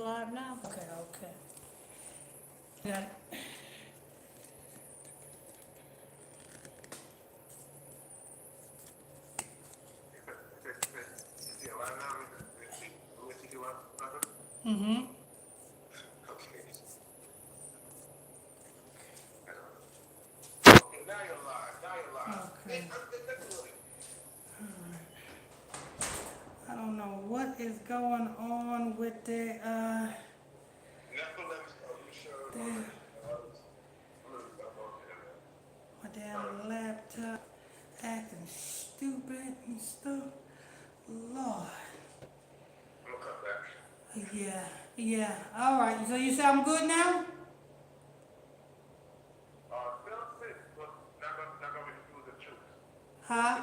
live now? Okay, okay. Got it. Mm-hmm. Okay. I don't know what is going on with the my damn laptop acting stupid and stuff. Lord. Yeah, yeah. All right. So you say I'm good now? Huh?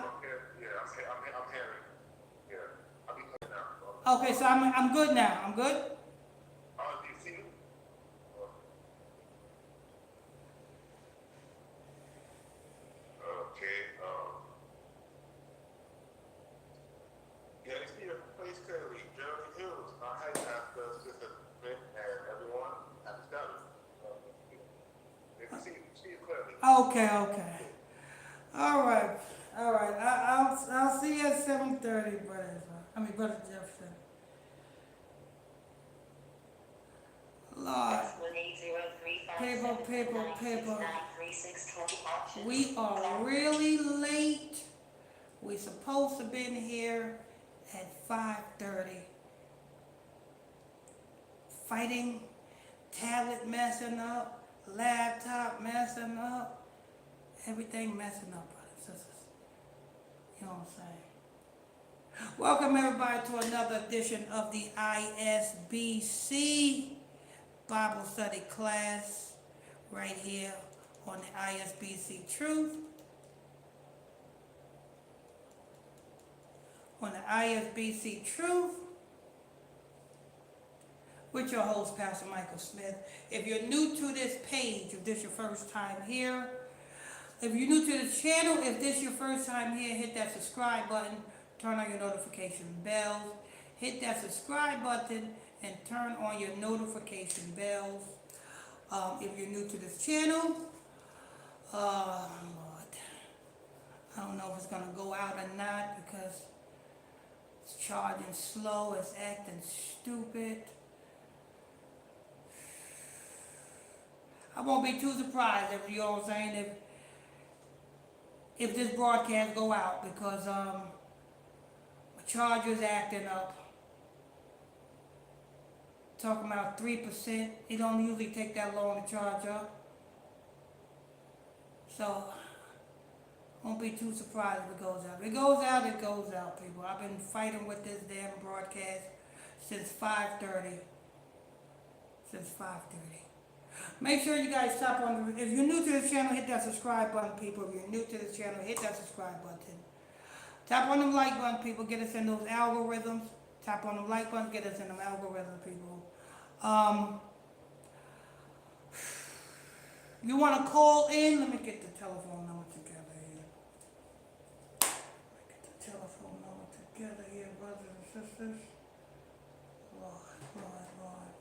Okay, so I'm good now. I'm good. Okay, okay. All right, all right. I'll see you at 7:30, brother. I mean, brother Jefferson. Lord, people. We are really late. We supposed to been here at 5:30. Fighting, tablet messing up, laptop messing up, everything messing up, brothers and sisters. You know what I'm saying? Welcome everybody to another edition of the ISBC Bible study class right here on the ISBC Truth. On the ISBC Truth with your host, Pastor Michael Smith. If you're new to this page, if this is your first time here, if you're new to this channel, if this is your first time here, hit that subscribe button, turn on your notification bells, hit that subscribe button, and turn on your notification bells. If you're new to this channel, Lord, I don't know if it's going to go out or not because it's charging slow, it's acting stupid. I won't be too surprised if, you know what I'm saying, if this broadcast go out because my charger's acting up. Talking about 3%. It don't usually take that long to charge up. So won't be too surprised if it goes out. If it goes out, it goes out, people. I've been fighting with this damn broadcast since 5:30. Since 5:30. Make sure you guys tap on, if you're new to this channel, hit that subscribe button, people. If you're new to this channel, hit that subscribe button. Tap on the like button, people. Get us in those algorithms. Tap on the like button, get us in them algorithms, people. You want to call in? Let me get the telephone number together here. Let me get the telephone number together here, brothers and sisters. Lord, Lord, Lord.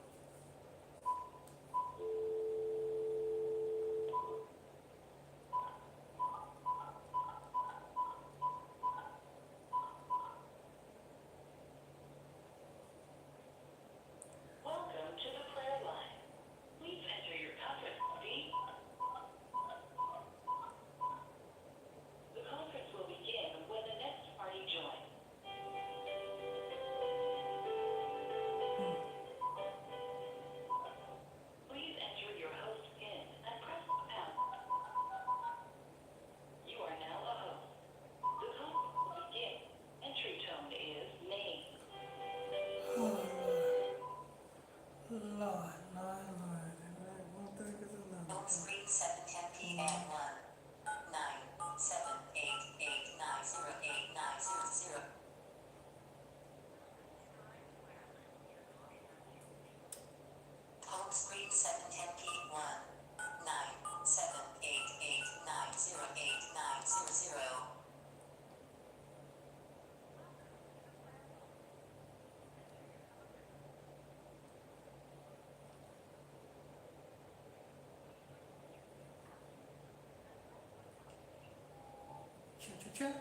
check.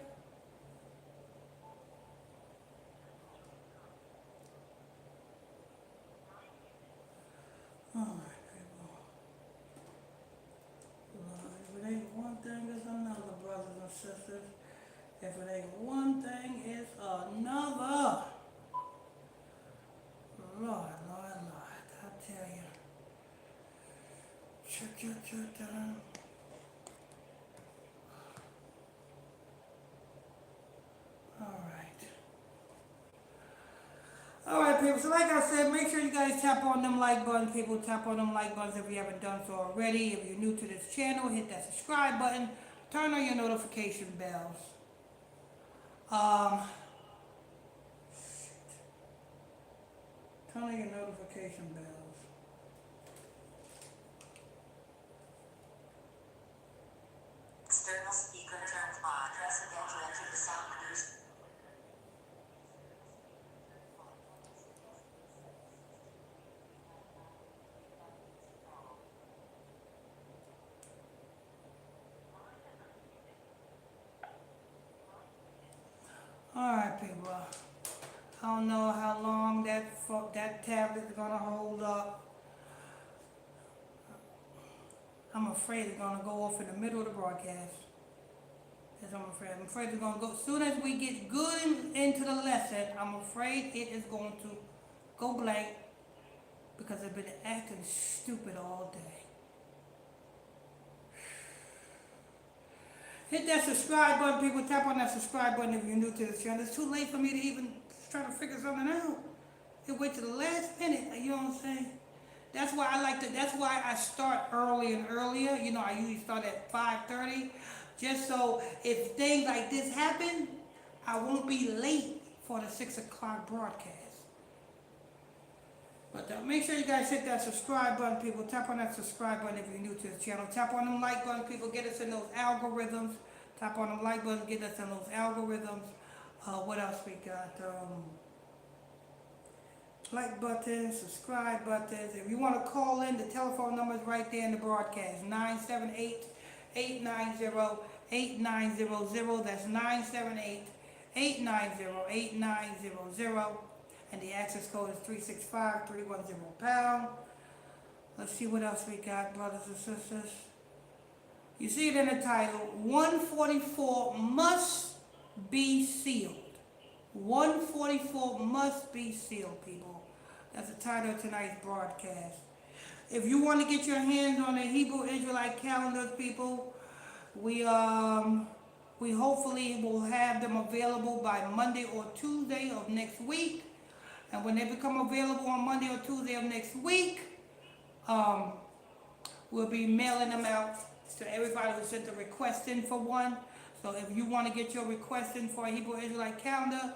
Alright, people. Lord, if it ain't one thing, it's another, brothers and sisters. If it ain't one thing, it's another. Lord, Lord, Lord, I tell you. Check. Alright, people. So like I said, make sure you guys tap on them like buttons, people. Tap on them like buttons if you haven't done so already. If you're new to this channel, hit that subscribe button. Turn on your notification bells. Turn on your notification bells. External speaker turned on. Press again to enter the sound boost. Alright, people. I don't know how long that tablet is gonna hold up. I'm afraid it's gonna go off in the middle of the broadcast. Yes, I'm afraid it's gonna go. As soon as we get good into the lesson, I'm afraid it is going to go blank because it's been acting stupid all day. Hit that subscribe button, people. Tap on that subscribe button if you're new to this channel. It's too late for me to even try to figure something out. It wait to the last minute. You know what I'm saying? That's why I like to. That's why I start early and earlier. You know, I usually start at 5:30, just so if things like this happen, I won't be late for the 6 o'clock broadcast. But make sure you guys hit that subscribe button, people. Tap on that subscribe button if you're new to the channel. Tap on them like button, people. Get us in those algorithms. Tap on them like button. Get us in those algorithms. What else we got? Like buttons, subscribe buttons. If you want to call in, the telephone number is right there in the broadcast. 978-890-8900. That's 978-890-8900. And the access code is 365-310#. Let's see what else we got, brothers and sisters. You see it in the title, 144 must be sealed. 144 must be sealed, people. That's the title of tonight's broadcast. If you want to get your hands on the Hebrew Israelite calendars, people, we hopefully will have them available by Monday or Tuesday of next week. And when they become available on Monday or Tuesday of next week, we'll be mailing them out to everybody who sent a request in for one. So if you want to get your request in for a Hebrew Israelite calendar,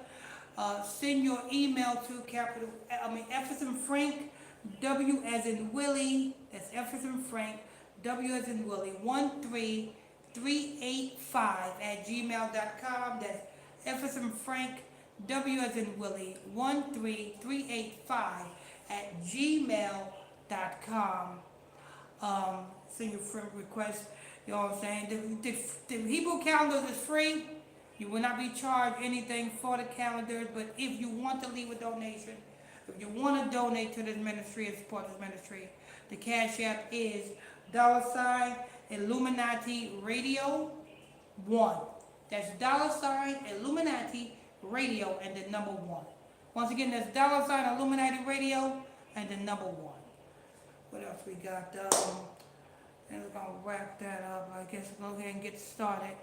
send your email to Ephesus Frank, W as in Willie, that's Ephesus Frank, W as in Willie, 13385 @gmail.com. That's Ephesus Frank, W as in Willie, 13385 @gmail.com. Send your friend request. You know what I'm saying? The Hebrew calendars is free. You will not be charged anything for the calendars, but if you want to leave a donation, if you want to donate to this ministry and support this ministry, the Cash App is $Illuminati Radio 1. That's $Illuminati Radio and the number 1. Once again, that's $Illuminati Radio and the number 1. What else we got? And we're going to wrap that up. I guess we'll go ahead and get started.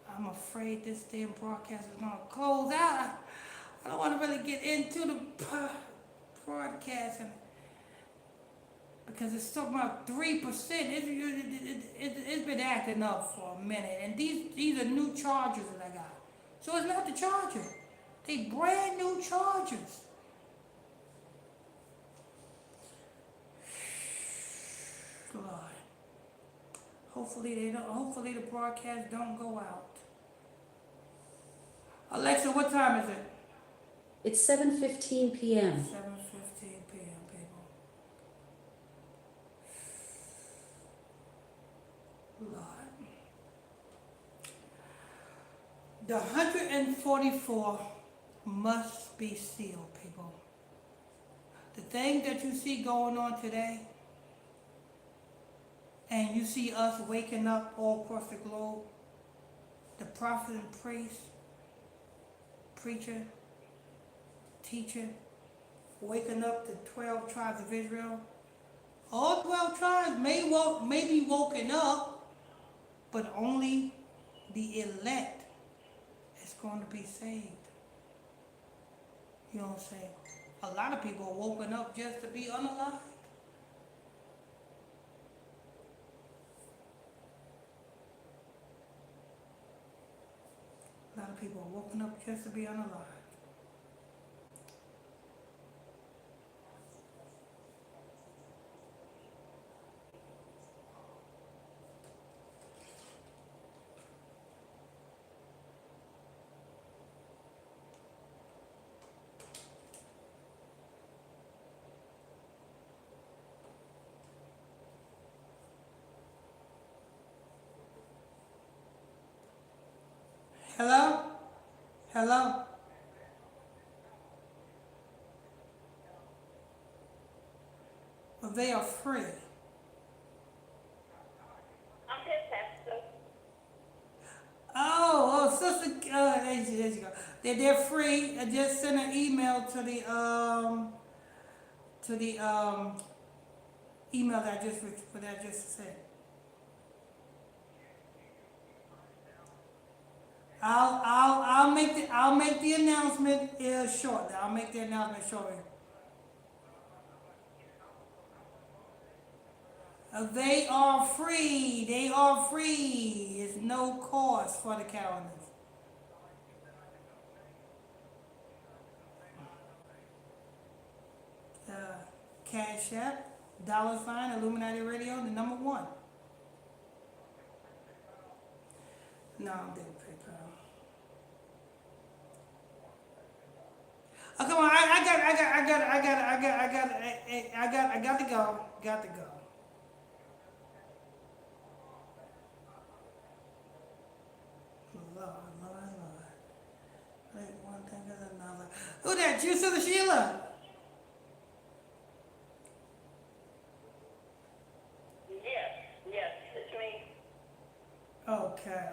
I'm afraid this damn broadcast is going to close out. I don't want to really get into the broadcasting because it's talking about 3%. It's been acting up for a minute. And these are new chargers that I got. So it's not the charger. They brand new chargers. Lord. Hopefully the broadcast don't go out. Alexa, what time is it? It's 7:15 p.m. 7:15 p.m., people. Lord. The 144 must be sealed, people. The thing that you see going on today, and you see us waking up all across the globe, the prophet and priest, preacher, teacher, waking up the 12 tribes of Israel. All 12 tribes may be woken up, but only the elect is going to be saved. You know what I'm saying? A lot of people are woken up just to be unalive. A lot of people are woken up just to be unalive. Hello? Hello? Well, they are free. Oh, sister, there you go. They're free. I just sent an email to the email that I just sent. I'll make the announcement shortly. I'll make the announcement shortly. They are free. They are free. It's no cost for the calendars. Uh, Cash App, $ Illuminati Radio, the number one. No, I'm doing PayPal. Oh, come on! I got to go. Got to go. Lord. Like one thing is another. Who that? You, Sister Sheila? Yes, it's me. Okay.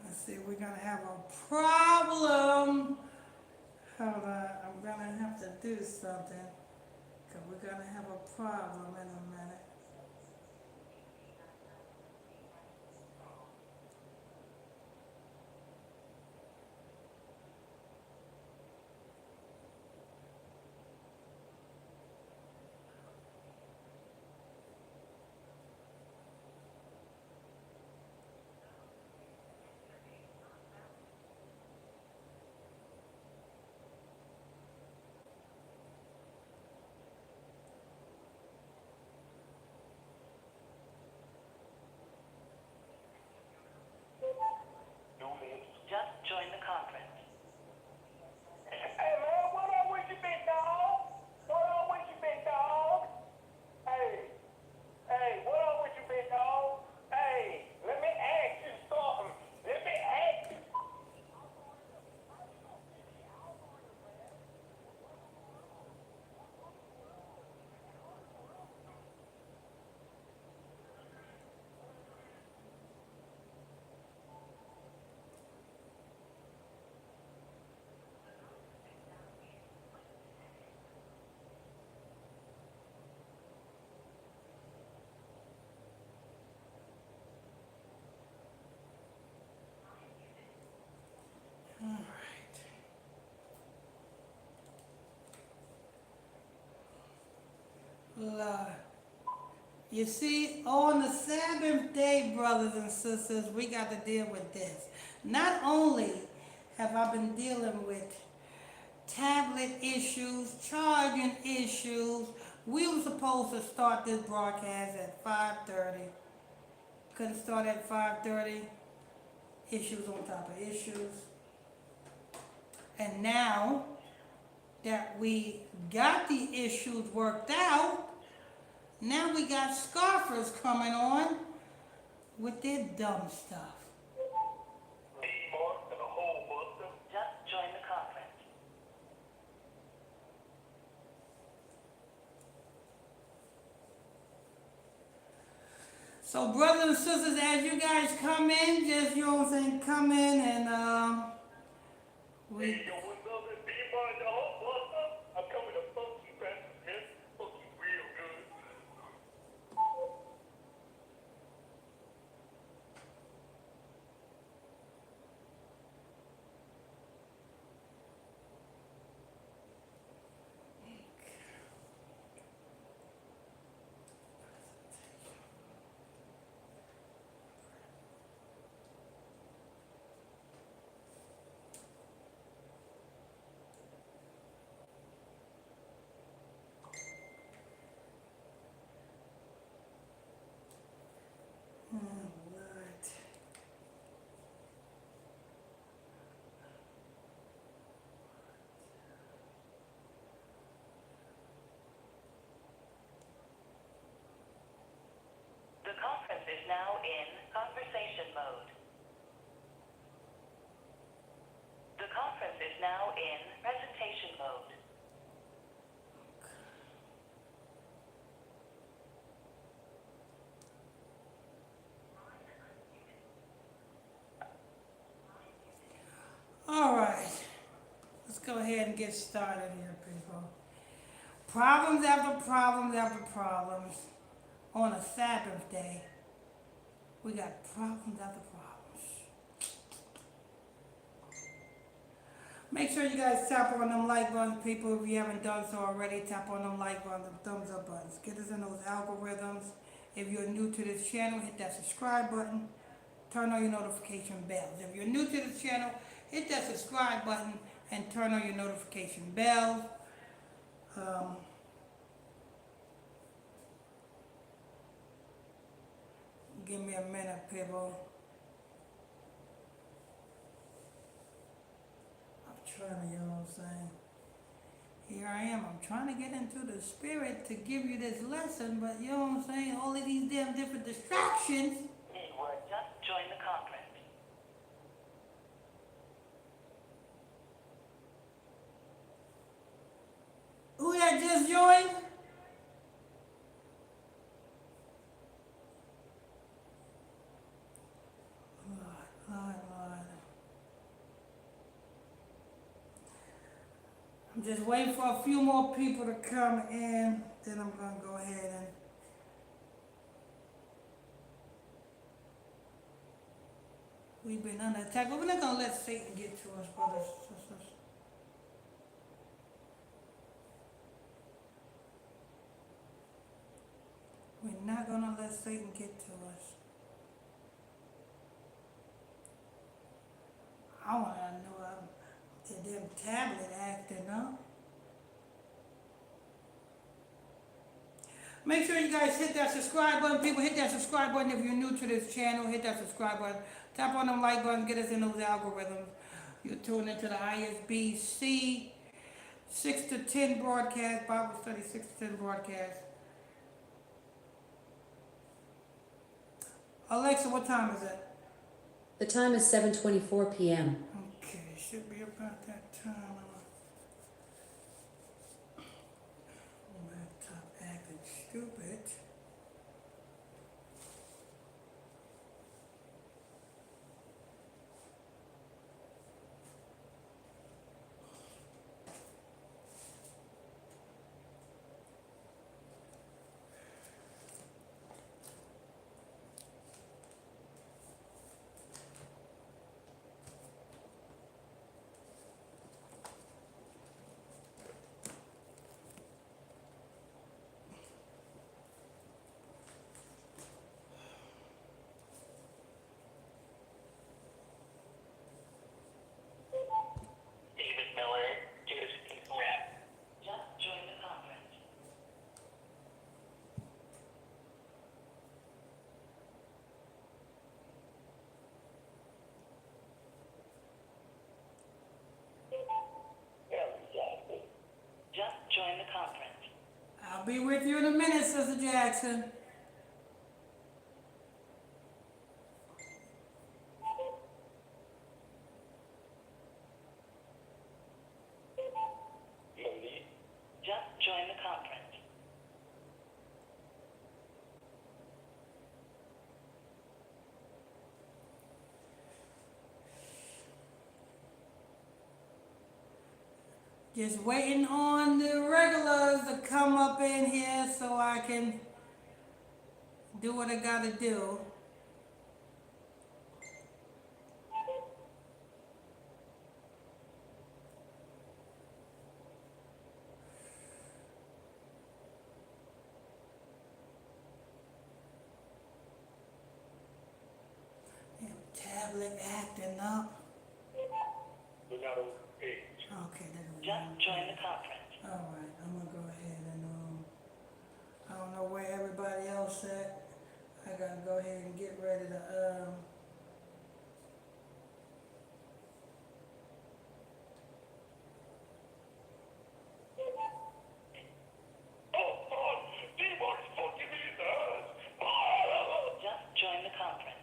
Let's see. We're gonna have a problem. Hold on. I'm gonna have to do something. Cause we're gonna have a problem in a minute. Just join the conference. Hey man, what up with you, big dog? What up with you, big dog? Hey, what up with you, big dog? Hey, let me ask you something. Let me ask you. All right. Lord. You see, on the Sabbath day, brothers and sisters, we got to deal with this. Not only have I been dealing with tablet issues, charging issues, we were supposed to start this broadcast at 5:30. Couldn't start at 5:30. issues on top of issues. And now that we got the issues worked out, now we got scoffers coming on with their dumb stuff. D-Mark and a whole bunch of Just joined the conference. So brothers and sisters, as you guys come in, just, you know what I'm saying, come in and we, Yo, what's up, this D-Mark and a whole bunch of I'm coming to fuck you, Pastor Smith. Fuck you real good. oh Lord. The conference is now in conversation mode. The conference is now in presentation mode. All right, let's go ahead and get started here, people. Problems after problems after problems on a Sabbath day. We got problems after problems. Make sure you guys tap on them like buttons, people. If you haven't done so already, tap on them like buttons, them thumbs up buttons. Get us in those algorithms. If you're new to this channel, hit that subscribe button. Turn on your notification bells. If you're new to this channel, hit that subscribe button and turn on your notification bells. Give me a minute, people. I'm trying to, you know what I'm saying? Here I am. I'm trying to get into the spirit to give you this lesson, but you know what I'm saying? All of these damn different distractions. Just joined the conference. Who that just joined? Lord. I'm just waiting for a few more people to come in, then I'm going to go ahead and we've been under attack, but we're not going to let Satan get to us, brothers and sisters. We're not going to let Satan get to us. I want to know the damn tablet acting up. Make sure you guys hit that subscribe button. People, hit that subscribe button if you're new to this channel. Hit that subscribe button. Tap on them like button. Get us in those algorithms. You're tuned into the ISBC 6 to 10 broadcast, Bible study 6 to 10 broadcast. Alexa, what time is it? The time is 7:24 p.m. Okay, should be about that time. Laptop acting stupid. I'll be with you in a minute, Sister Jackson. Lady. Just join the conference. Just waiting on the regulars to come up in here so I can do what I gotta do. Damn tablet acting up. We're not on the page. Okay, there we Just go. join the conference. Alright, I'm gonna go ahead and I don't know where everybody else at. I gotta go ahead and get ready to Just join the conference.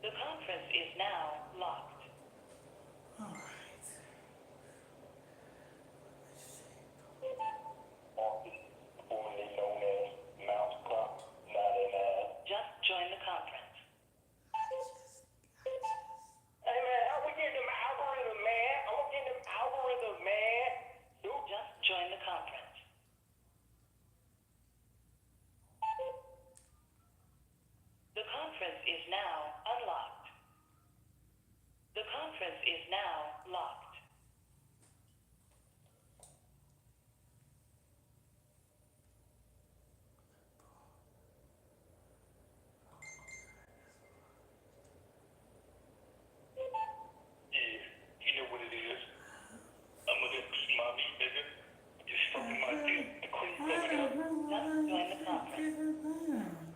The conference is now locked. alright. Formerly known as Mount Cup, not in Just join the conference. Hey man, how we get them algorithms, man? I want to get them algorithms, man. Dude, Just join the conference. The conference is now unlocked. The conference is now locked. yeah, you know what it is. I'm gonna beat my meat, nigga. Just stroking my dick. The queen fucking up. Just join the conference.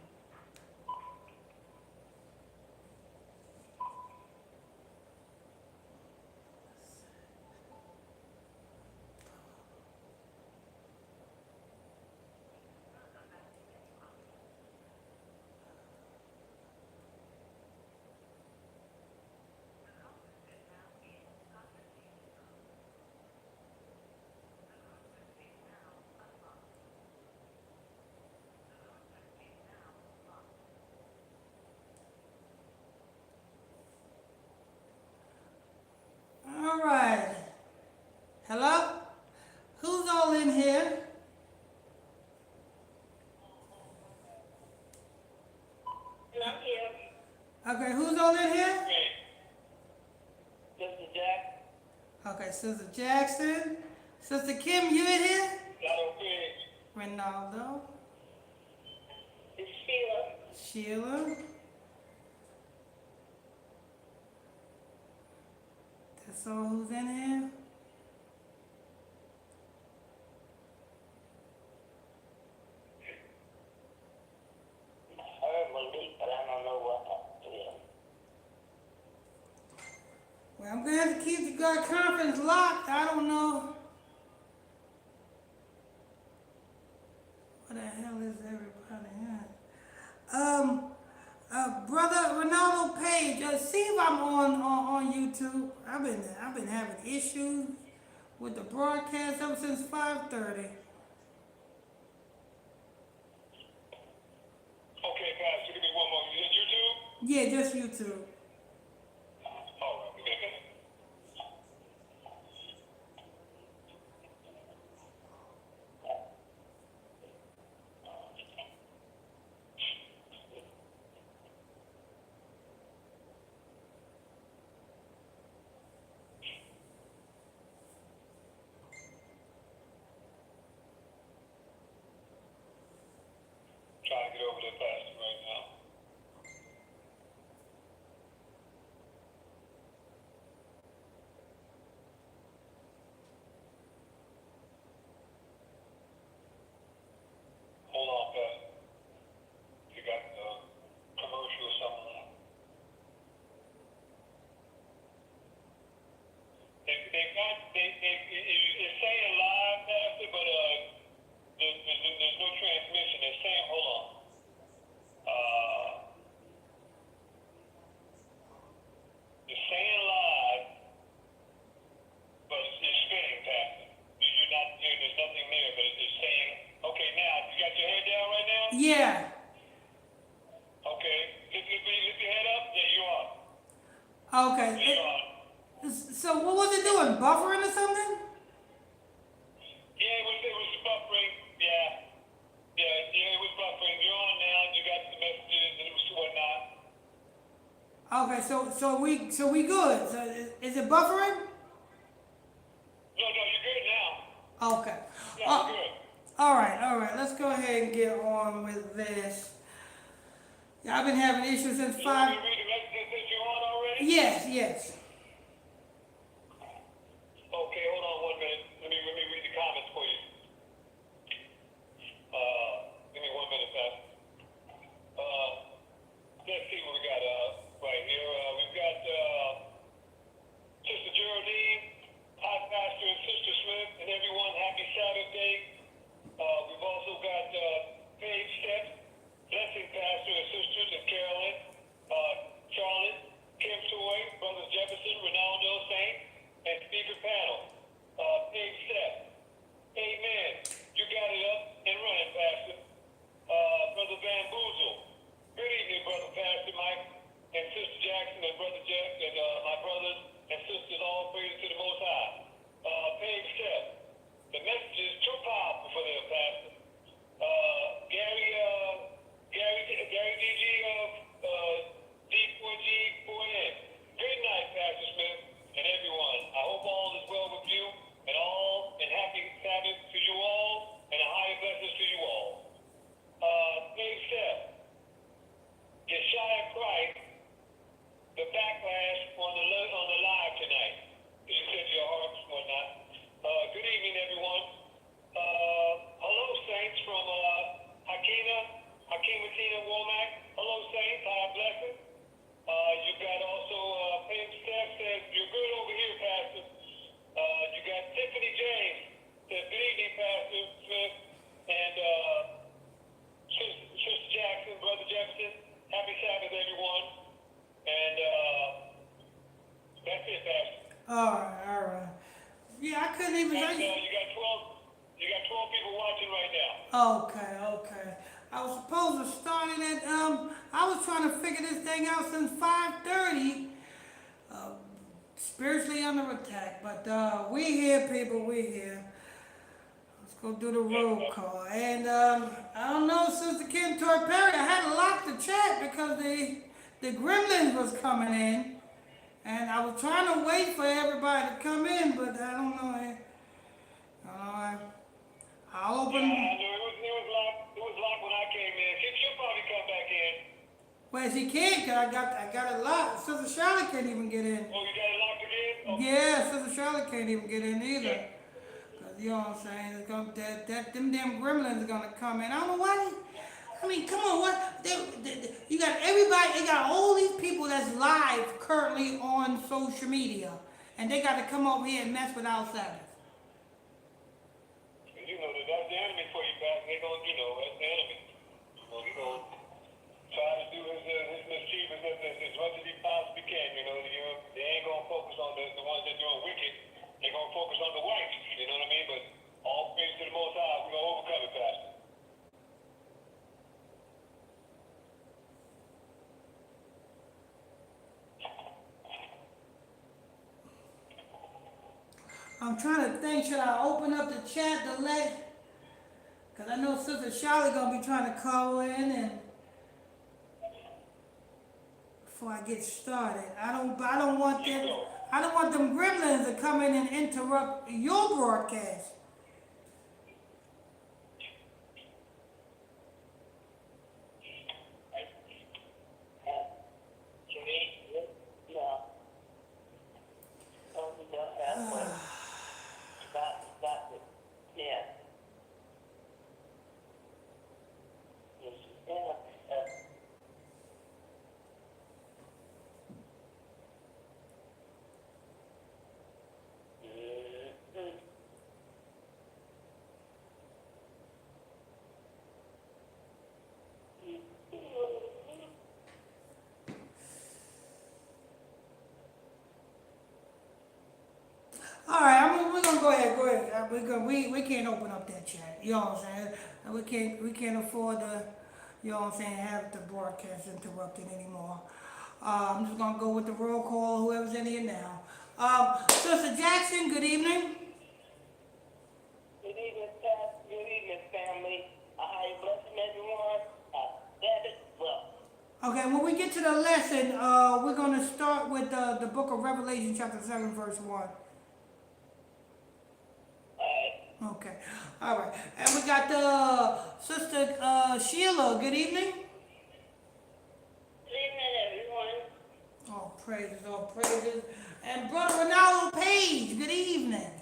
Alright. Hello? Who's all in here? I'm here. Okay, who's all in here? Mr. Jack, Okay, Sister Jackson. Sister Kim, you in here? not on page. Ronaldo. It's Sheila. Sheila. That's all who's in here? I heard Malik, but I don't know what happened to him. Well, I'm gonna have to keep the God conference locked. I don't know. What the hell is everybody at? Brother Ronaldo Page, see if I'm on YouTube. I've been having issues with the broadcast ever since 5:30. Okay, guys, give me one more. You said YouTube? Yeah, just YouTube. Hold on, give me a minute. Trying to get over there faster right now. it's saying live, Pastor, but there's no transmission. It's saying, hold on. It's saying live, but it's spinning, Pastor. You're not there. There's nothing there, but it's saying, okay, now, you got your head down right now? Yeah. Okay. Lift your head up. Yeah, you are. Okay. You are. So what was it doing? Buffering or something? Yeah, it was buffering. Yeah, it was buffering. You're on now. You got the messages and it was whatnot. Okay, so we good. So is it buffering? No, you're good now. Okay. Yeah, you're good. All right. Let's go ahead and get on with this. Yeah, I've been having issues since You want me five. to read the messages that you're on already? Yes. Okay, hold on 1 minute. Let me read the comments for you. Give me 1 minute, Pat. Let's see what we got right here. We've got Sister Geraldine, hi Pastor and Sister Smith, and everyone. Happy Saturday. We've also got Paige Steph, blessing Pastor and sisters, and Carolyn, Charlotte, Kim Toy, Brothers Jefferson, Ronaldo Saint, and speaker panel. Paige Steph. Amen. You got it up and running, Pastor. Brother Bamboozle. Good evening, Brother Pastor Mike, and Sister Jackson, and Brother Jeff, and my brothers and sisters, all praise to the Most High. Paige Steph. The message is too powerful for them, Pastor. Gary DG of D4G4N. Good night, Pastor Smith, and everyone. I hope all is well with you, and happy Sabbath to you all, and a higher blessings to you all. Dave Steph, Yeshua Christ, the backlash on the live tonight. You said your hearts and whatnot. Good evening, everyone. Hello, Saints, from Hakeematina Womack. Hello, Saints. High blessing. You got also Paige Steph says, you're good over here, Pastor. You got Tiffany James says, good evening, Pastor Smith. And Sister Jackson, Brother Jefferson, happy Sabbath, everyone. And that's it, Pastor. All right. Yeah, I couldn't even. And, you got 12 people watching right now. Okay. I was supposed to start it at I was trying to figure this thing out since 5:30. Spiritually under attack, but we here, people. We here. Let's go do the roll call. And I don't know, Sister Kim Perry, I had to lock the chat because the gremlins was coming in, and I was trying to wait for everybody to come in, but I don't know. I'll open. Yeah, I know it was locked when I came in. She'll probably come back in. Well, she can't, cause I got it locked. Sister Charlotte can't even get in. Oh, you got it locked again? Okay. Yeah, Sister Charlotte can't even get in either. Cause you know what I'm saying? It's gonna them damn gremlins are gonna come in. I don't know why. I mean, come on, what? You got everybody. They got all these people that's live currently on social media, and they got to come over here and mess with our Sabbath. You know that's the enemy for you, Pastor. They're gonna, that's the enemy. He's gonna try to do his mischievous as much as he possibly can. They ain't gonna focus on the ones that are doing wicked. They're gonna focus on the righteous. You know what I mean? But all praise to the Most High. We're gonna overcome it, Pastor. I'm trying to think, should I open up the chat to let, because I know Sister Charlotte going to be trying to call in and before I get started. I don't want them gremlins to come in and interrupt your broadcast. we can't open up that chat. You know what I'm saying? And we can't afford to, you know what I'm saying, have the broadcast interrupted anymore. I'm just gonna go with the roll call. Whoever's in here now. Sister Jackson, good evening. Good evening, Pastor. Good evening, family. How you blessing everyone? That is well. Okay, when we get to the lesson, we're gonna start with the book of Revelation, chapter 7, verse 1. Okay, all right. And we got the Sister Sheila. Good evening. Good evening, everyone. All praises, all praises. And Brother Ronaldo Page. Good evening.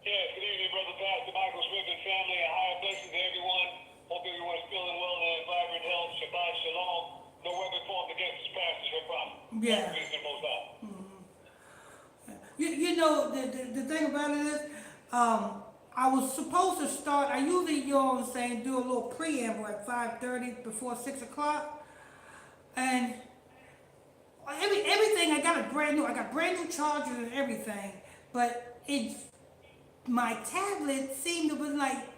Yes, good evening, Brother Pastor Michael Smith and family, and higher blessings to everyone. Hope everyone's feeling well and in vibrant health. Shabbat shalom. No weapon formed against us, Pastor, shall prosper. Yeah. Praise the Most High. You know, the thing about it is, I was supposed to start, I usually, you know what I'm saying, do a little preamble at 5:30 before 6 o'clock. And everything, I got brand new chargers and everything. But my tablet seemed to be like,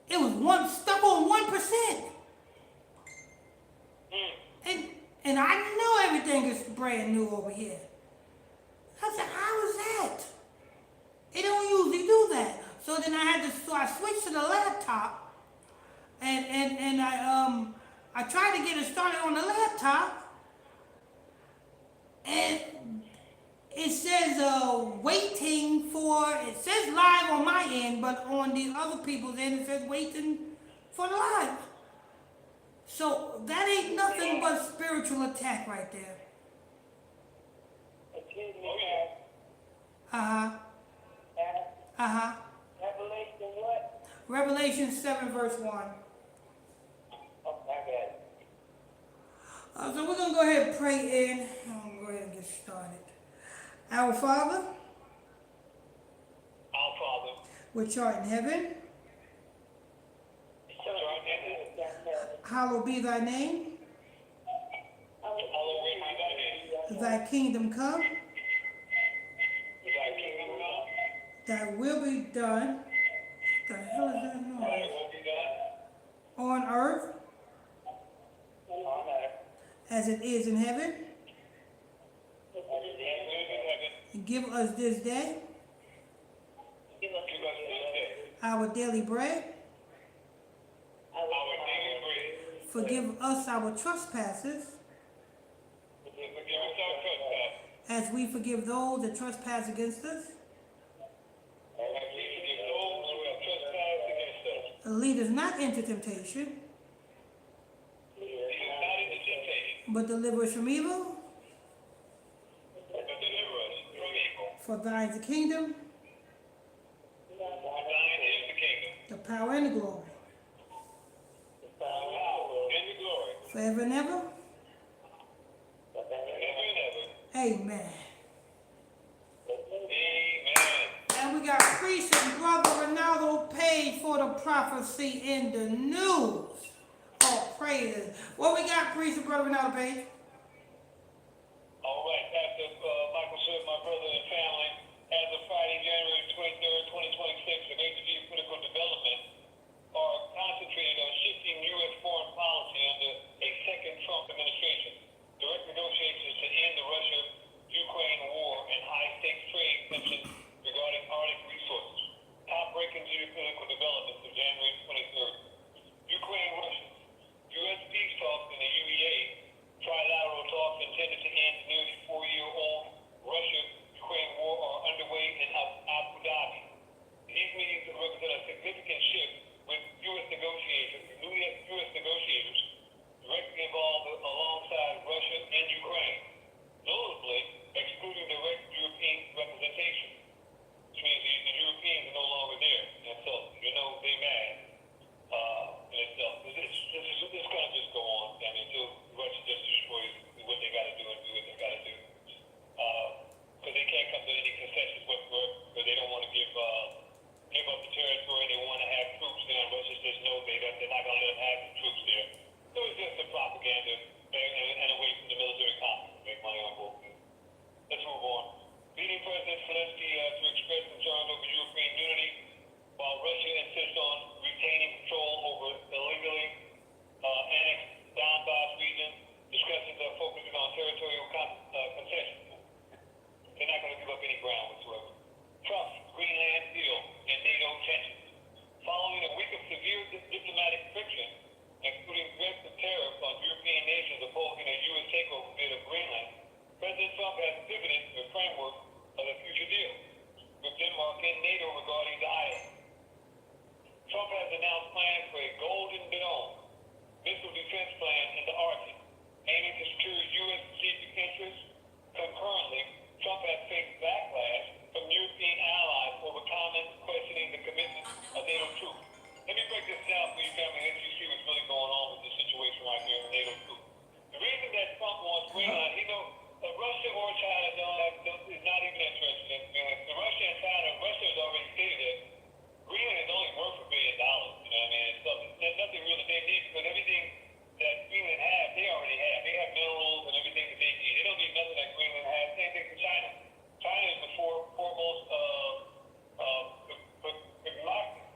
it was stuck on 1%. And I know everything is brand new over here. I said, how is that? It don't usually do that. So then I switched to the laptop, and I tried to get it started on the laptop, and it says waiting for. It says live on my end, but on the other people's end it says waiting for the live. So that ain't nothing but spiritual attack right there. Excuse me, Uh-huh. Uh-huh. Revelation what? Revelation 7, verse 1. Oh, my God. So we're going to go ahead and pray in. I'm going to go ahead and get started. Our Father, Our Father, which art in heaven, hallowed be thy name. hallowed be thy name. Thy kingdom come. Thy kingdom come. Thy will be done. The hell is that Thy noise? will be done On earth on earth as it is in heaven. as it is in heaven. And give us this day Give us Give us this day our daily bread. our daily bread. Forgive us our trespasses Forgive us our trespasses, as we forgive those that trespass against us. as we forgive those who have trespassed against us. And lead us not into temptation, Lead us not into temptation, but deliver us from evil. but deliver us from evil. For thine is the kingdom, For thine is the kingdom, the power, and the glory, the power, and the glory, forever and ever. forever and ever. Amen. Amen. And we got priest and brother Ronaldo Page for the prophecy in the news. Oh, praises. What we got, priest and brother Ronaldo Page? All right, Pastor Michael Smith, my brother and family, as of Friday, January 23rd, 2026, the HG Political Development are concentrated on shifting U.S. foreign policy under a second Trump administration. Direct negotiations to end the Russia-Ukraine war and high-stakes trade tensions regarding Arctic resources. Top-breaking geopolitical developments of January 23rd. Ukraine, Russia. U.S. peace talks in the UEA, trilateral talks intended to end the nearly 4-year-old Russia-Ukraine war are underway in Abu Dhabi. These meetings represent a significant shift with U.S. negotiators directly involved alongside Russia and Ukraine, notably excluding direct European representation, which means the Europeans are no longer there. And so, they mad. This kind of just go on. I mean, until Russia just destroys what they got to do and do what they got to do. Because they can't come to any concessions whatsoever, because they don't want to give up the territory. They want to have troops there. Russia says no, they're not going to let them have the troops there. So it's just a propaganda and a way from the military conflict to make money on both sides. Let's move on. Leaders meeting President Zelensky to express concerns over European unity, while Russia insists on retaining control over illegally annexed Donbass region. Discussions are focusing on territorial concessions. They're not going to give up any ground whatsoever. Trump's Greenland deal and NATO tensions. Following a week of severe diplomatic friction, including threats of tariffs on European nations opposing a U.S. takeover bid of Greenland, President Trump has pivoted the framework of the future deal with Denmark and NATO regarding the island. Trump has announced plans for a Golden Dome missile defense plan in the Arctic, aiming to secure U.S. strategic interests. Concurrently, Trump has faced backlash from European allies over comments questioning the commitment of NATO troops. Let me break this down for you, family, and you see what's really going on with the situation right here in NATO troops. The reason that Trump wants Greenland, Russia or China is not even interested in Greenland. So Russia and China, Russia has already stated that Greenland is only worth $1 billion. You know what I mean? There's nothing really they need because everything that Greenland has, they already have. They have minerals and everything that they need. They don't need nothing that Greenland has. Same thing for China. China is the foremost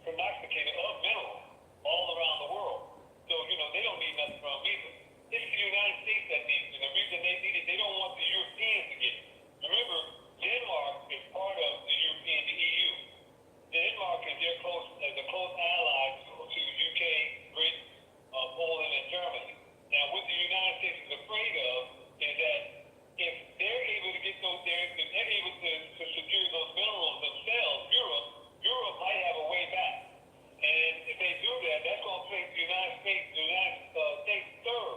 prognosticator of minerals all around the world. So, they don't need nothing from them either. It's the United States that needs it. The reason they need it, they don't want the Europeans to get it. Remember, Denmark is part of the European, the EU. Denmark is their close ally to UK, Britain, Poland, and Germany. Now, what the United States is afraid of is that if they're able to get those there, if they're able to secure those minerals themselves, Europe might have a way back. And if they do that, that's going to place the United States third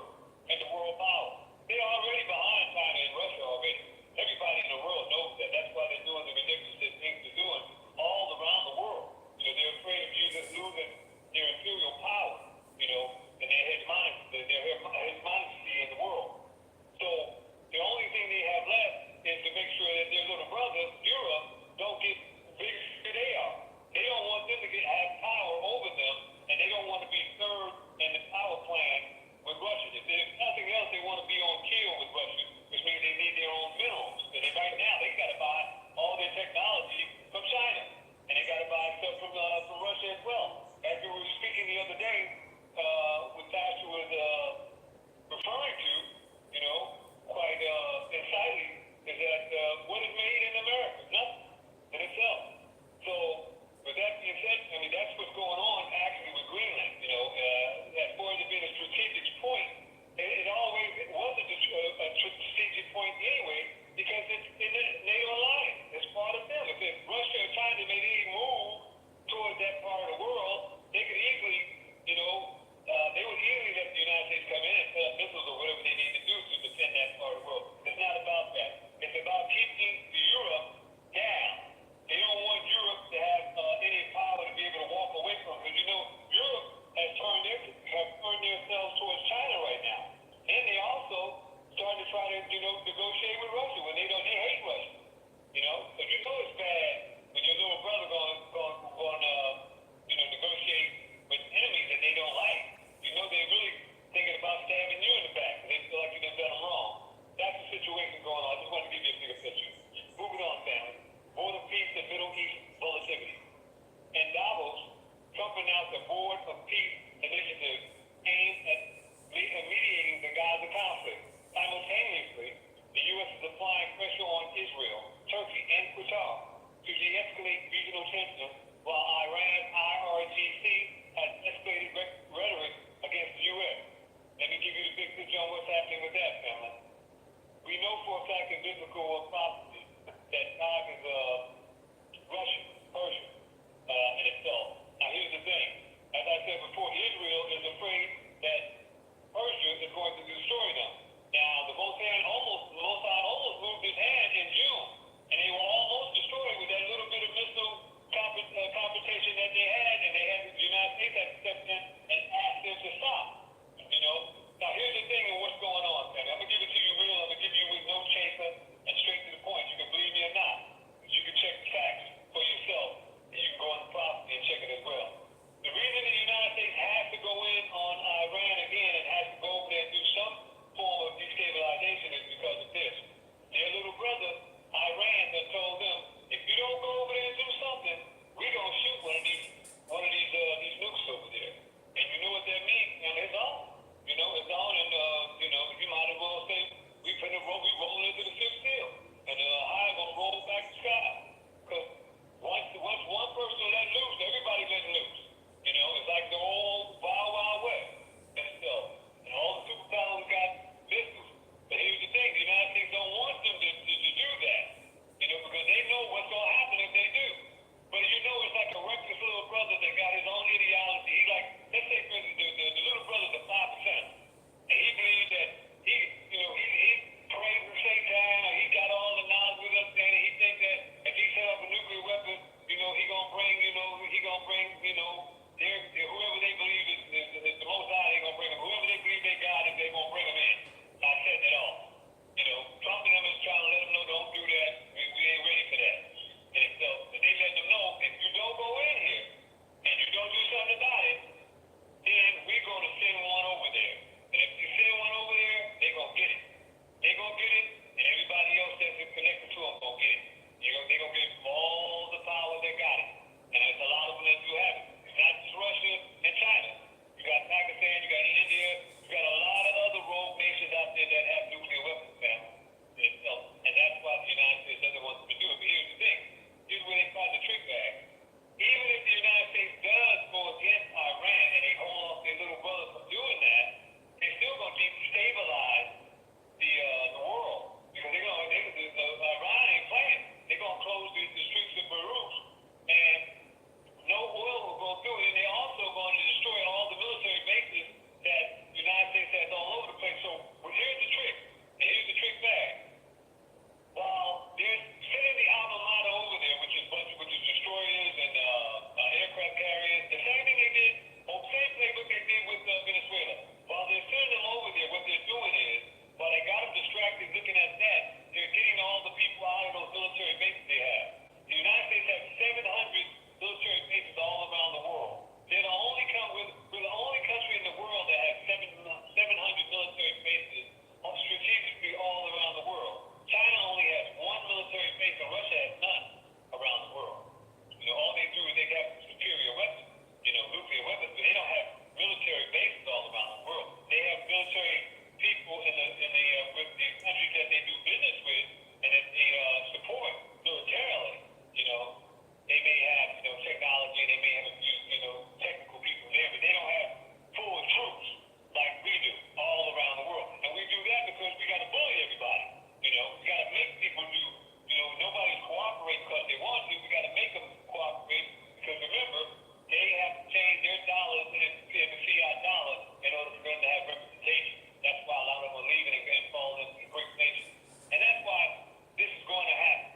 in the world power. They're already behind China and Russia already. Everybody in the world knows that. That's why they're doing the ridiculous things they're doing all around the world. They're afraid of losing their imperial power, and their hegemony in the world. So the only thing they have left is to make sure that their little brother, Europe, don't get bigger than they are. They don't want them to have power over them, and they don't want to be third in the power plan with Russia. If there's nothing else, they want to be on kill with Russia, which means they need their own minerals. And right now, they got to buy all their technology from China, and they got to buy stuff from Russia as well. As we were speaking the other day, what Tasha was referring to, quite insightly, is that what is made in America? Nothing in itself. So, with that being said, that's what's going on actually with Greenland. As far as it being a strategic point, it always wasn't a strategic point anyway, because it's in the NATO alliance. It's part of them. If Russia or China made any move towards that part of the world, they could easily, they would easily let the United States come in and set up missiles or whatever they need to do to defend that part of the world. It's not about that. It's about keeping Europe down. They don't want Europe to have any power to be able to walk away from it. Because Europe has turned themselves towards China right now, and they also starting to try to negotiate with Russia when they hate Russia. So it's bad when your little brother going negotiate with enemies that they don't like. They're really thinking about stabbing you in the back. They feel like you done them wrong. That's the situation going on. I just want to give you a bigger picture. Moving on, family. Board of Peace and Middle East Volatility. In Davos, Trump announced a Board of Peace initiative aimed at mediating the Gaza conflict. Simultaneously, the U.S. is applying pressure on Israel, Turkey, and Qatar to de-escalate regional tensions, while Iran's IRGC has escalated rhetoric against the U.S. Let me give you the big picture on what's happening with that, family. We know for a fact in biblical prophecy that God is Russian, Persian in itself. Now here's the thing. As I said before, Israel is afraid that Persia is going to destroy them. Now the Mossad almost moved his hand in June, and they were almost destroyed with that little bit of missile competition that they had, and the United States had to step in and ask them to stop. Now here's the thing and what's going on, man. I'm gonna give it to you real. I'm gonna give you with no chaser and straight to the point. You can believe me or not. You can check the facts for yourself, and you can go on the prophecy and check it as well. The reason the United States has to go in on Iran again people with the countries that they do business with and that they support militarily. You know, they may have technology, they may have a few technical people there, but they don't have full troops like we do all around the world. And we do that because we got to bully everybody. You know, we got to make people do. Nobody's cooperating because they want to. We got to make them cooperate because remember, they have to change their dollars into fiat dollars in order for them to have representation. That's why a lot of them are leaving and falling into great nations. And that's why this is going to happen.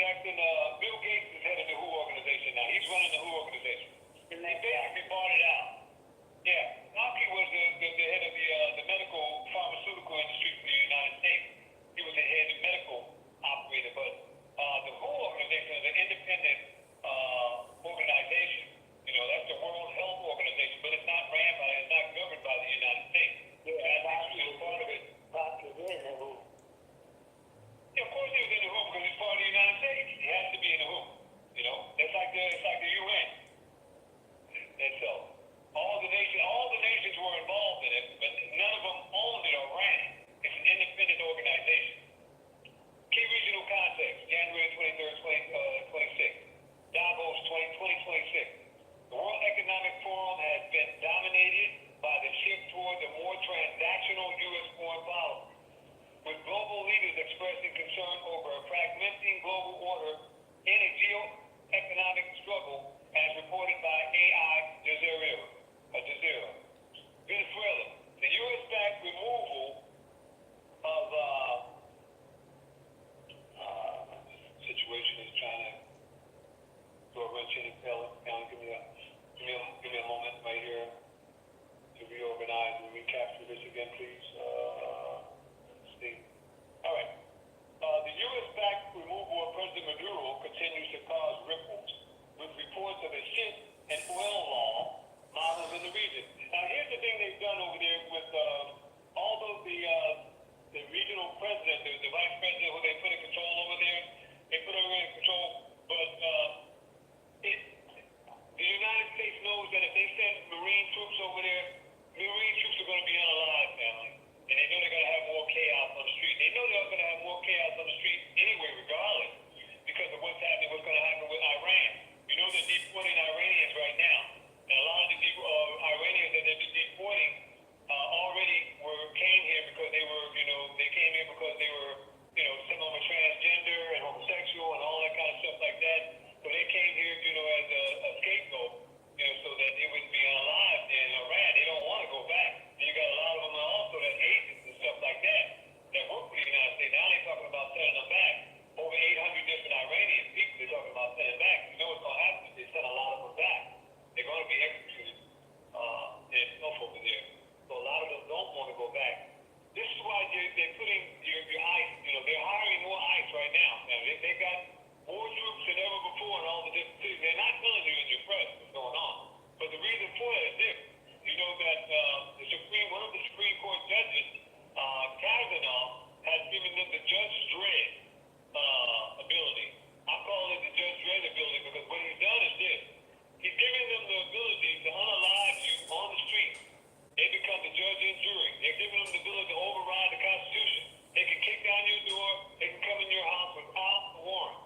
Jackson, Bill Gates is head of the WHO organization now. He's running the WHO organization. He basically bought it out. Yeah, Fauci was the head of the medical pharmaceutical industry for the United States. He was the head of medical operator, but the WHO organization is an independent organization. You know, that's the World Health Organization, but it's not governed by the United States. Yeah, Fauci was part of it. Fauci is in the WHO. Yeah, of course he was in the WHO because he's part of the United States. He has to be in the WHO. You know, it's like the UN. And so all the nations were involved in it, but none of them owned it or ran it. It's an independent organization. Key regional context: January 23rd, 2026. Davos 2026. The World Economic Forum has been dominated by the shift towards a more transactional U.S. foreign policy, with global leaders expressing concern over a fragmenting global order in a geoeconomic struggle, as reported by Al Jazeera. Venezuela. The U.S.-backed removal of situation is trying to throw a wrench in it. Alan, give me a moment right here to reorganize and recapture this again, please. Let's see. All right. The U.S.-backed removal of President Maduro continues to cause ripples, with reports of a shift in oil law models in the region. Now, here's the thing they've done over there with all of the regional president, the vice president who they put in control over there. They put her in control, but the United States knows that if they send Marine troops over there, Marine troops are going to be unalive, family. And they know they're going to have more chaos on the street. They know they're going to have more chaos on the street anyway, regardless, because of what's going to happen with Iran. You know they're deporting Iranians right now. And a lot of the Iranians that they're deporting already came here because they came here because they were, some of them were transgender and homosexual and all that kind of stuff like that. So they came here, as a scapegoat, so that they wouldn't be unalived in Iran. They don't want to go back. And you got a lot of them also that agents and stuff like that work for the United States. Now they're talking about sending them back. Over 800 different Iranian people they're talking about sending back. You know what's going to happen if they send a lot of them back? They're going to be executed and stuff over there. So a lot of them don't want to go back. This is why they're putting your ICE, they're hiring more ICE right now. They got more troops than ever before in all the different cities. They're not telling you in your press what's going on. But the reason for that is this. You know that one of the Supreme Court judges, Kavanaugh, has given them the Judge Dredd ability. I'm calling it the Judge Dredd ability because what he's done is this. He's giving them the ability to unalive you on the street. They become the judge and jury. They're giving them the ability to override the Constitution. They can kick down your door. They can come in your house without a warrant.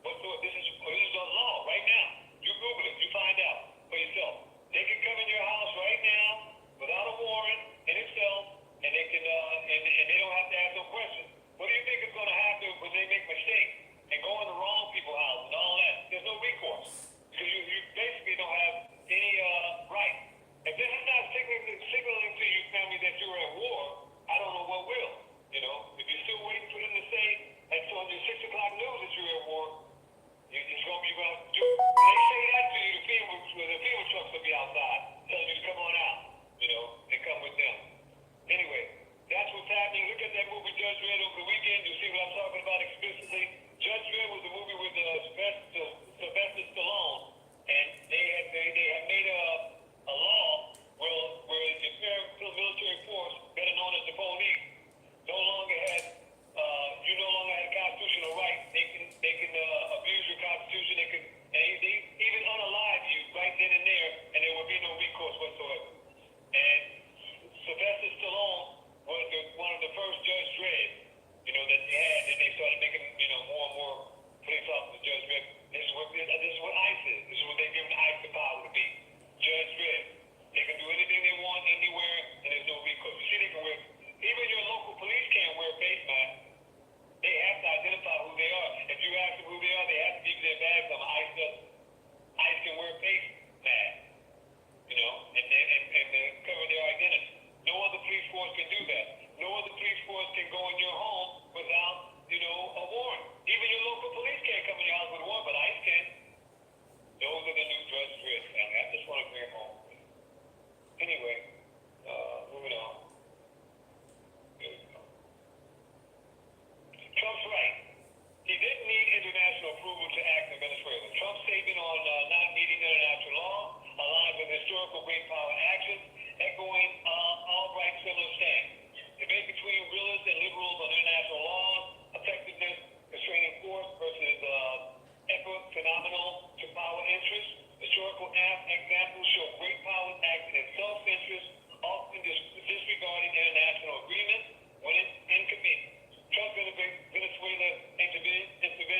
This is a law right now. You Google it. You find out for yourself. They can come in your house right now without a warrant in itself, and they can and they don't have to ask no questions. What do you think is going to happen when they make mistakes and go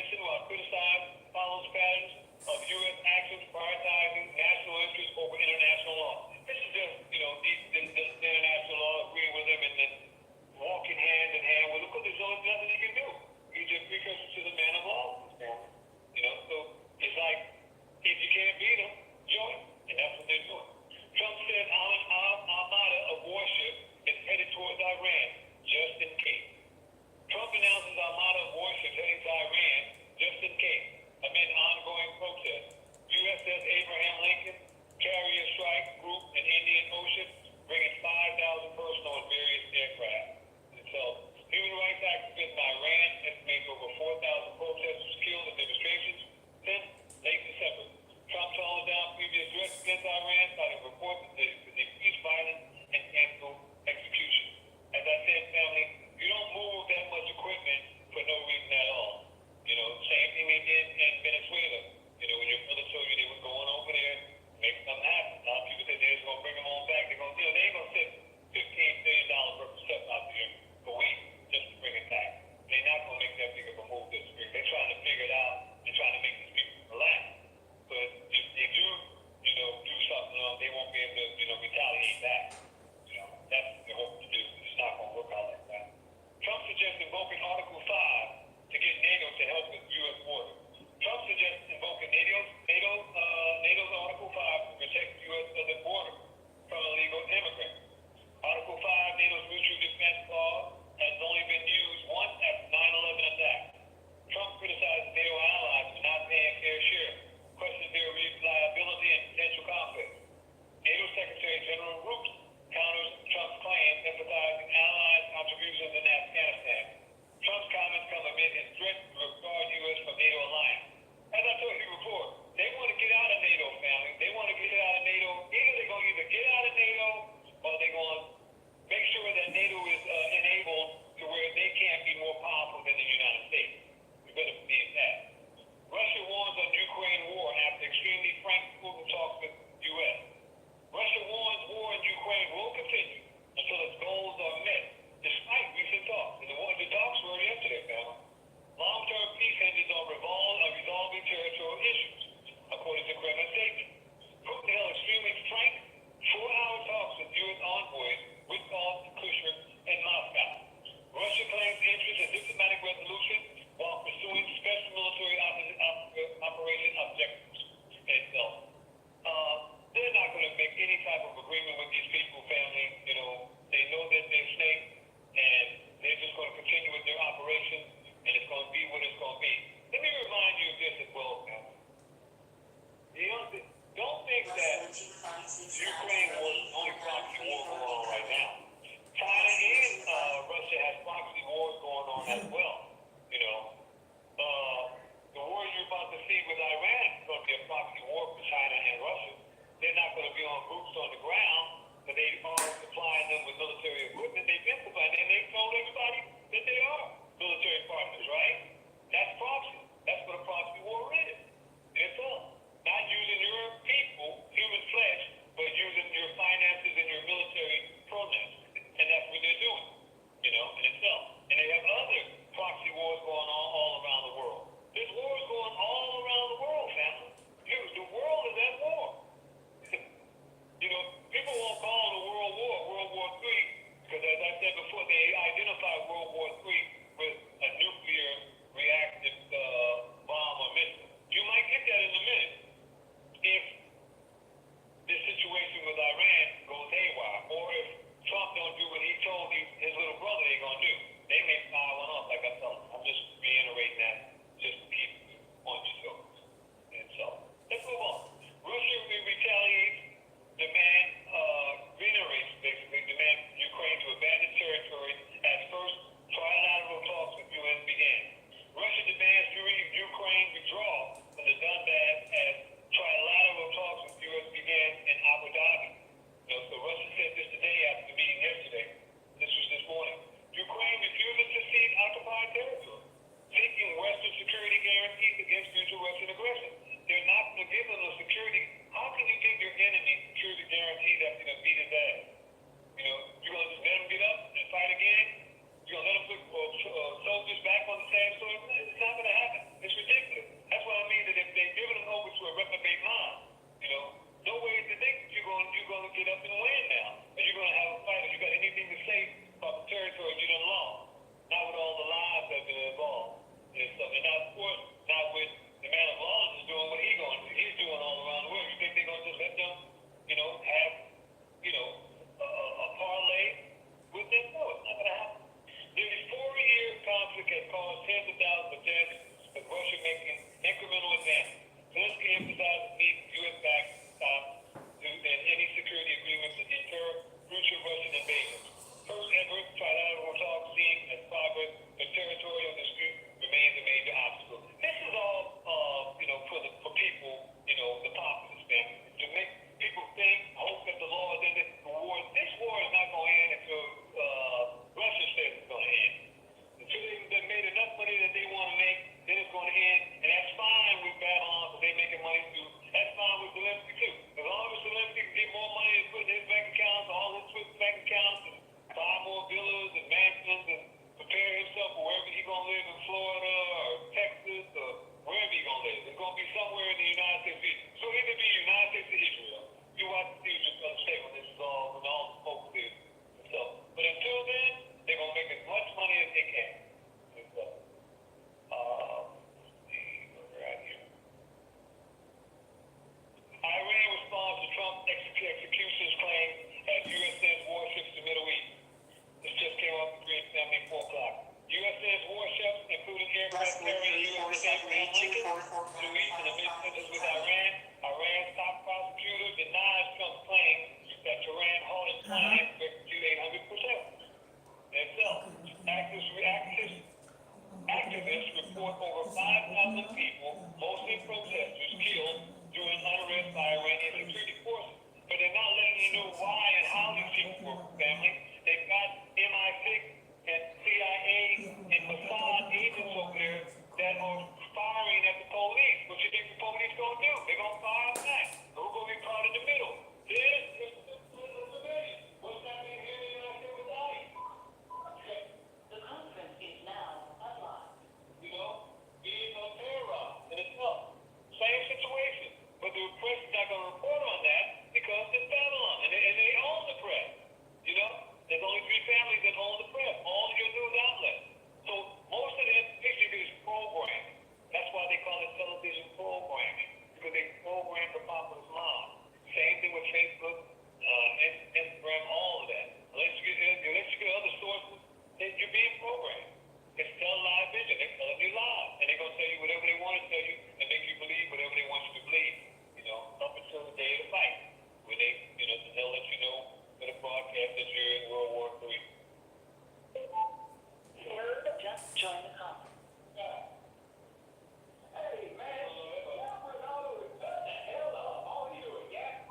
mentioned while criticized follows patterns of U.S. actions prioritizing national interests over international law. This is just, the international law, agreeing with them and then walking hand in hand with them because there's nothing you can do. You just precursor to the man of law. So it's like, if you can't beat them, join. And that's what they're doing. Trump said our armada of warship is headed towards Iran, just in case. Trump announces armada of warships heading to Iran, just in case, amid ongoing protests. USS Abraham Lincoln, carrier strike group in Indian Ocean, bringing 5,000 personnel on various aircraft. And so, human rights activists in Iran estimate over 4,000 protesters killed in demonstrations since late December. Trump toned down previous threats against Iran, citing reports that they decrease violence and cancel execution. As I said, family, you don't move that much equipment for no reason at all. Same thing they did in Venezuela. When your brother told you they were going over there, make something happen. A lot of people said they was going to bring them on back. They're going to, they ain't going to send $15 billion worth of stuff out there for weeks just to bring it back. They're not going to make that big of a move this week. They're trying to figure it out. They're trying to make these people relax. But if they do, do something, they won't be able to, retaliate back. That's what they're hoping to do. It's not going to work out like that. Trump suggests invoking Article 5 to get NATO to help with U.S. border. Trump suggests invoking NATO's Article 5 to protect the U.S. southern border from illegal immigrants. Article 5, NATO's mutual defense clause, has only been used once after 9/11 attacks. Trump criticizes NATO allies for not paying fair share, questions their reliability and potential conflicts. NATO Secretary General Root counters Trump's claims, emphasizing allies' contributions in Afghanistan. Trump's comments come amid his threat to regard U.S. from NATO alliance. As I told you before, they want to get out of NATO, family. They want to get out of NATO. Either they're going to either get out of NATO or they're going to make sure that NATO is enabled to where they can't be more powerful than the United States. We better believe that. Russia warns on Ukraine war after extremely frank Putin talks with U.S. Russia warns war in Ukraine will continue until its goals are met, despite recent talks. And the talks were yesterday, family. Long-term peace hinges on resolving territorial issues, according to Kremlin statement. Putin held extremely frank, 4-hour talks with U.S. envoys Witkoff, Kushner, and Moscow. Russia claims interest in diplomatic resolution while pursuing special military operation objectives itself. They're not going to make any type of agreement with these people, family. They know that they're snakes, and they're just going to continue with their operation, and it's going to be what it's going to be. Let me remind you of this as well, family. Don't think that Ukraine was the only proxy war going on right now. China and Russia has proxy wars going on as well. The war you're about to see with Iran is going to be a proxy war for China and Russia. They're not going to be on boots on the ground, but they are supplying them with military equipment. They've been supplying, and they've told everybody that they are military partners, right? That's proxy. That's what a proxy war is. It's all. Not using your people, human flesh, but using your finances and your military programs. And that's what they're doing, in itself. And they have other proxy wars going on all around the world. There's wars going all around the world, family. The world is at war. People won't call it a world war, World War III, because as I said before, they identified World War III with a nuclear reactive bomb or missile. You might get that in a minute if this situation with Iran goes haywire, or if Trump don't do what he told his little brother they're going to do. They may fire one off, like I told him. I'm just reiterating that just to keep you on your toes. And so, let's move on. Russia retaliates, demand Ukraine to abandon territory as first trilateral talks with UN began. Russia demands Ukraine withdraw from the Donbass as trilateral talks with US began in Abu Dhabi. So Russia said this today after the meeting yesterday. This was this morning. Ukraine refuses to cede occupied territory, seeking Western security guarantees against future Russian aggression. They're not going to give them the security. How can you give your enemy security guarantees after they beat his ass? You're going to just let them get up and fight again? You're gonna let them put soldiers back on the same soil? It's not gonna happen. It's ridiculous. That's what I mean that if they're giving them over to a reprobate mind, you know, no way to think you're gonna get up and win now. And you're gonna have a fight. If you got anything to say about the territory you done lost. Not with all the lives that have been involved. And stuff. And now, of course, not with the man of laws is doing what he's going to do. He's doing all around the world. You think they're going to just let them, you know, have, you know, a parlay with them? No, it's not going to happen. Nearly 4-year conflict has caused tens of thousands of deaths, with Russia making incremental advances. Zelensky emphasized the need for U.S. backstop and any security agreements to deter future Russian invasions. First ever trilateral talks seen as progress, but territorial dispute remains a major obstacle. This is all, you know, for people, you know, the populace, man, to make people think, hope that the law is in it. This war is not going to end until Russia says it's going to end. Until they've made enough money that they want to make, then it's going to end. And that's fine with Babylon, because they're making money too. That's fine with Zelensky too. As long as Zelensky can get more money and put in his bank accounts, all his Swiss bank accounts, and buy more villas and mansions and prepare himself for wherever he's going to live in Florida or Texas or wherever he's going to live. It's going to be somewhere in the United States. So either be United States or Israel. You watch the news, you're going to stay when this is all, when all the smoke clears and stuff. But until then, they're going to make as much money as they can. And stuff. Let's see, we're right here. Iran responds to Trump executions claim as U.S. sends warships to Middle East. This just came up at 4 o'clock. U.S. sends warships, including aircraft carrying U.S. Abraham Lincoln, to East in the mid-sentence with Iran. Iran's top prosecutor denies Trump's claim that Tehran halted plans to execute 800%. Themselves. Activists report over 5,000 people, mostly protesters, killed during unrest by Iranian security forces. But they're not letting you know why and how these people were, family. They've got MI6 and CIA and Mossad agents over there that are firing at the police. What you think the police gonna do? They're gonna fire back. Who's gonna be caught in the middle? This is the civilian. What's happening here in the United States with ICE? The conference is now online. You know, being on terror in itself. Same situation. But the press is not gonna report on that because it's Babylon and they own the press. You know? There's only 3 families that own the press, all your news outlets. So most of the information is programming. That's why they call it television programming, because they program the populace mind. Same thing with Facebook, Instagram, all of that. Unless you get other sources, then you're being programmed. It's televised vision. They're telling you lies, and they're gonna tell you whatever they want to tell you and make you believe whatever they want you to believe. You know, up until the day of the fight, where they, you know, they'll let you know with a broadcast that you're in World War III. Just join the conference. Hey, man, what the hell are you doing, yeah?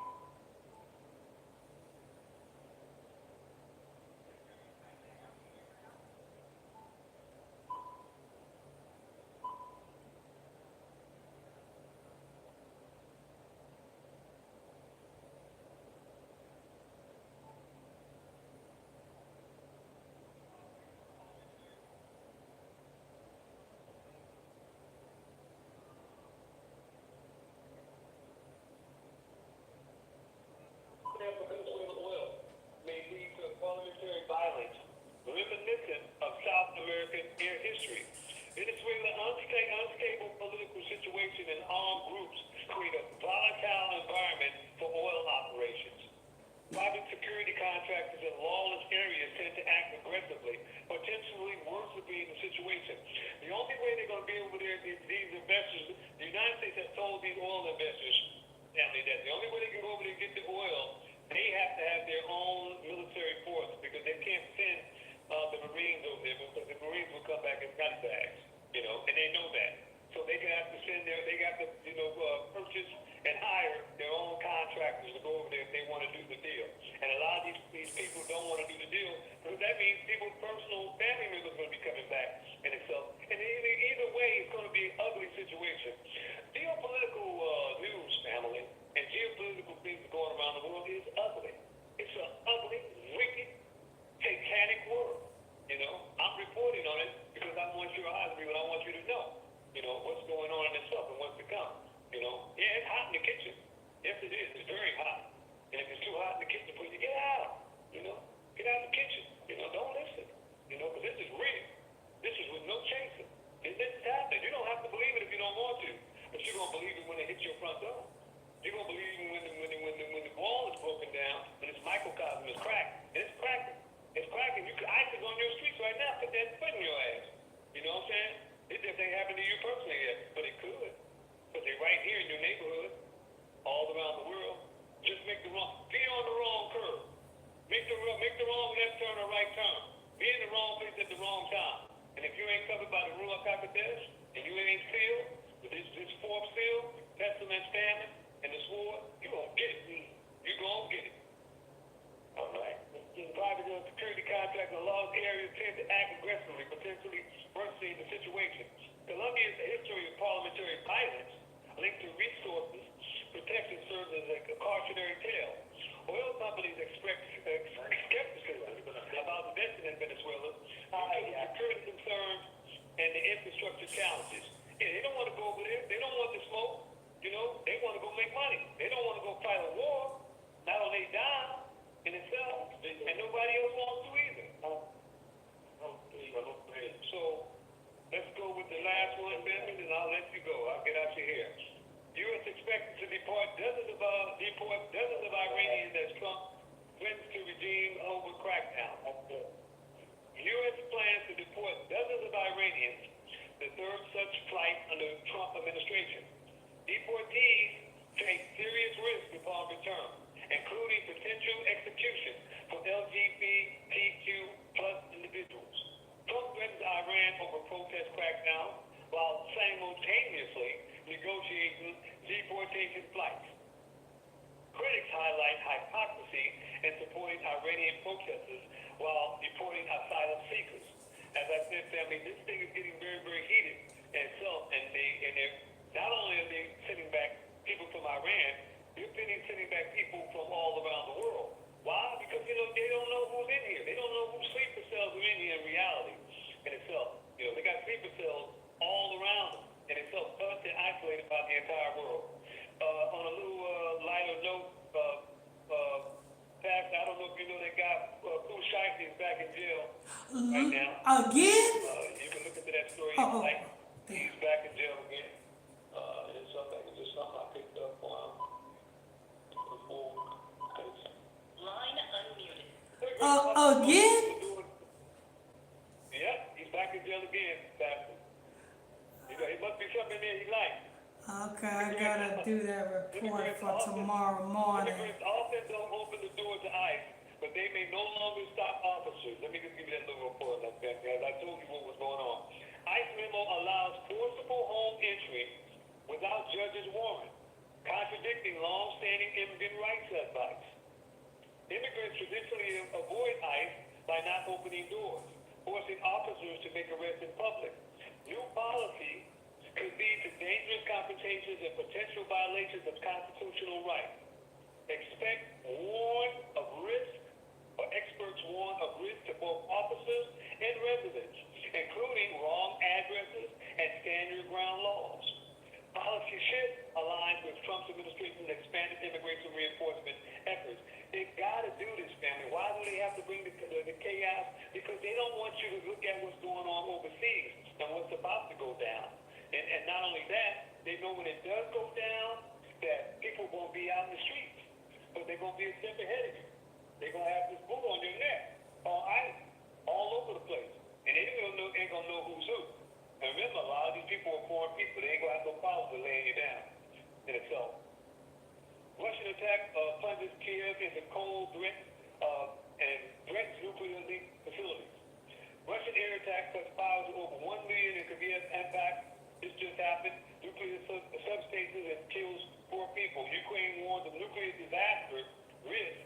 Venezuela oil may lead to parliamentary violence reminiscent of South American air history. Venezuela's unstable political situation and armed groups create a volatile environment for oil operations. Private security contractors in lawless areas tend to act aggressively, potentially worsening the situation. The only way they're going to be able to, these investors, the United States has told these oil investors, family, that the only way they can go over there and get the oil, they have to have their own military force, because they can't send the Marines over there, because the Marines will come back in gun bags, you know, and they know that. So they have to send they got to, you know, purchase and hire their own contractors to go over there if they want to do the deal. And a lot of these people don't want to do the deal, because that means people's personal family members are going to be coming back in itself. And either way, it's going to be an ugly situation. Geopolitical news, family, and geopolitical things going around the world is ugly. It's an ugly, wicked, satanic world. You know, I'm your eyes on me, but I want you to know, what's going on in itself and what's to come. Yeah, it's hot in the kitchen. Yes, it is. It's very hot. And if it's too hot in the kitchen, please get out. Get out of the kitchen. Don't listen. Because this is real. This is with no chaser. This is happening. You don't have to believe it if you don't want to, but you're gonna believe it when it hits your front door. You're gonna believe it when the wall is broken down, when its microcosm is cracked. And it's cracking. It's cracking. ICE is on your streets right now. Put that foot in your ass. You know what I'm saying? It just ain't happened to you personally yet, but it could. But they're right here in your neighborhood, all around the world. Just get on the wrong curve. Make the wrong left turn or right turn. Be in the wrong place at the wrong time. And if you ain't covered by the Ruach HaKodesh, and you ain't sealed with this fourth seal, pestilence, famine, and the sword, you gonna get it. You gonna get it. All right. In private security contracts and laws areas tend to act aggressively, potentially worsening the situation. Colombia's history of parliamentary violence linked to resources protection serves as a cautionary tale. Oil companies express skepticism about investing in Venezuela due to security concerns and the infrastructure challenges. Yeah, they don't want to go over there. They don't want the smoke. They want to go make money. They don't want to go fight a war. Not on their dime in itself, and nobody else wants to either. So let's go with the last one, Benjamin, and I'll let you go. I'll get out your hair. U.S. expected to deport dozens of Iranians as Trump threatens to regime over crackdown. U.S. plans to deport dozens of Iranians, the third such flight under the Trump administration. Deportees face serious risk upon return, including potential execution for LGBTQ plus individuals. Trump threatens Iran over protest crackdown while simultaneously negotiating deportation flights. Critics highlight hypocrisy in supporting Iranian protesters while deporting asylum seekers. As I said, family, this thing is getting very, very heated. And they're not only are they sending back people from Iran, they're sending back people from all around the world. Why? Because they don't know who's in here. They don't know whose sleeper cells are in here in reality in itself. They got sleeper cells all around them in itself, constantly isolated by the entire world. On a little lighter note, Pastor, I don't know if you know that guy, Pooh Shiesty is back in jail right now. Again? You can look into that story Oh, tonight. damn. He's back in jail again. It's something I picked up on before. Line unmuted. Again? Yep, he's back in jail again, Pastor. He must be something there he likes. Okay, I gotta do that report for tomorrow morning. Immigrants often don't open the door to ICE, but they may no longer stop officers. Let me just give you that little report like that, guys. I told you what was going on. ICE memo allows forcible home entry without judge's warrant, contradicting long-standing immigrant rights advice. Immigrants traditionally avoid ICE by not opening doors, forcing officers to make arrests in public. New policy could lead to dangerous confrontations and potential violations of constitutional rights. Experts warn of risk to both officers and residents, including wrong addresses and stand your ground laws. Policy shift aligns with Trump's administration's expanded immigration reinforcement efforts. They've got to do this, family. Why do they have to bring the chaos? Because they don't want you to look at what's going on overseas and what's about to go down. And not only that, they know when it does go down, that people won't be out in the streets, but they're going to be a step ahead of you. They're going to have this boot on your neck, on ice, all over the place. And they ain't going to know who's who. And remember, a lot of these people are foreign people. They ain't going to have no problem with laying you down in itself. Russian attack plunges Kiev into cold threat and threats nuclear facilities. Russian air attack cuts fires of over 1 million in Kiev impact. This just happened. Nuclear substations and kills 4 people. Ukraine warns of nuclear disaster risk.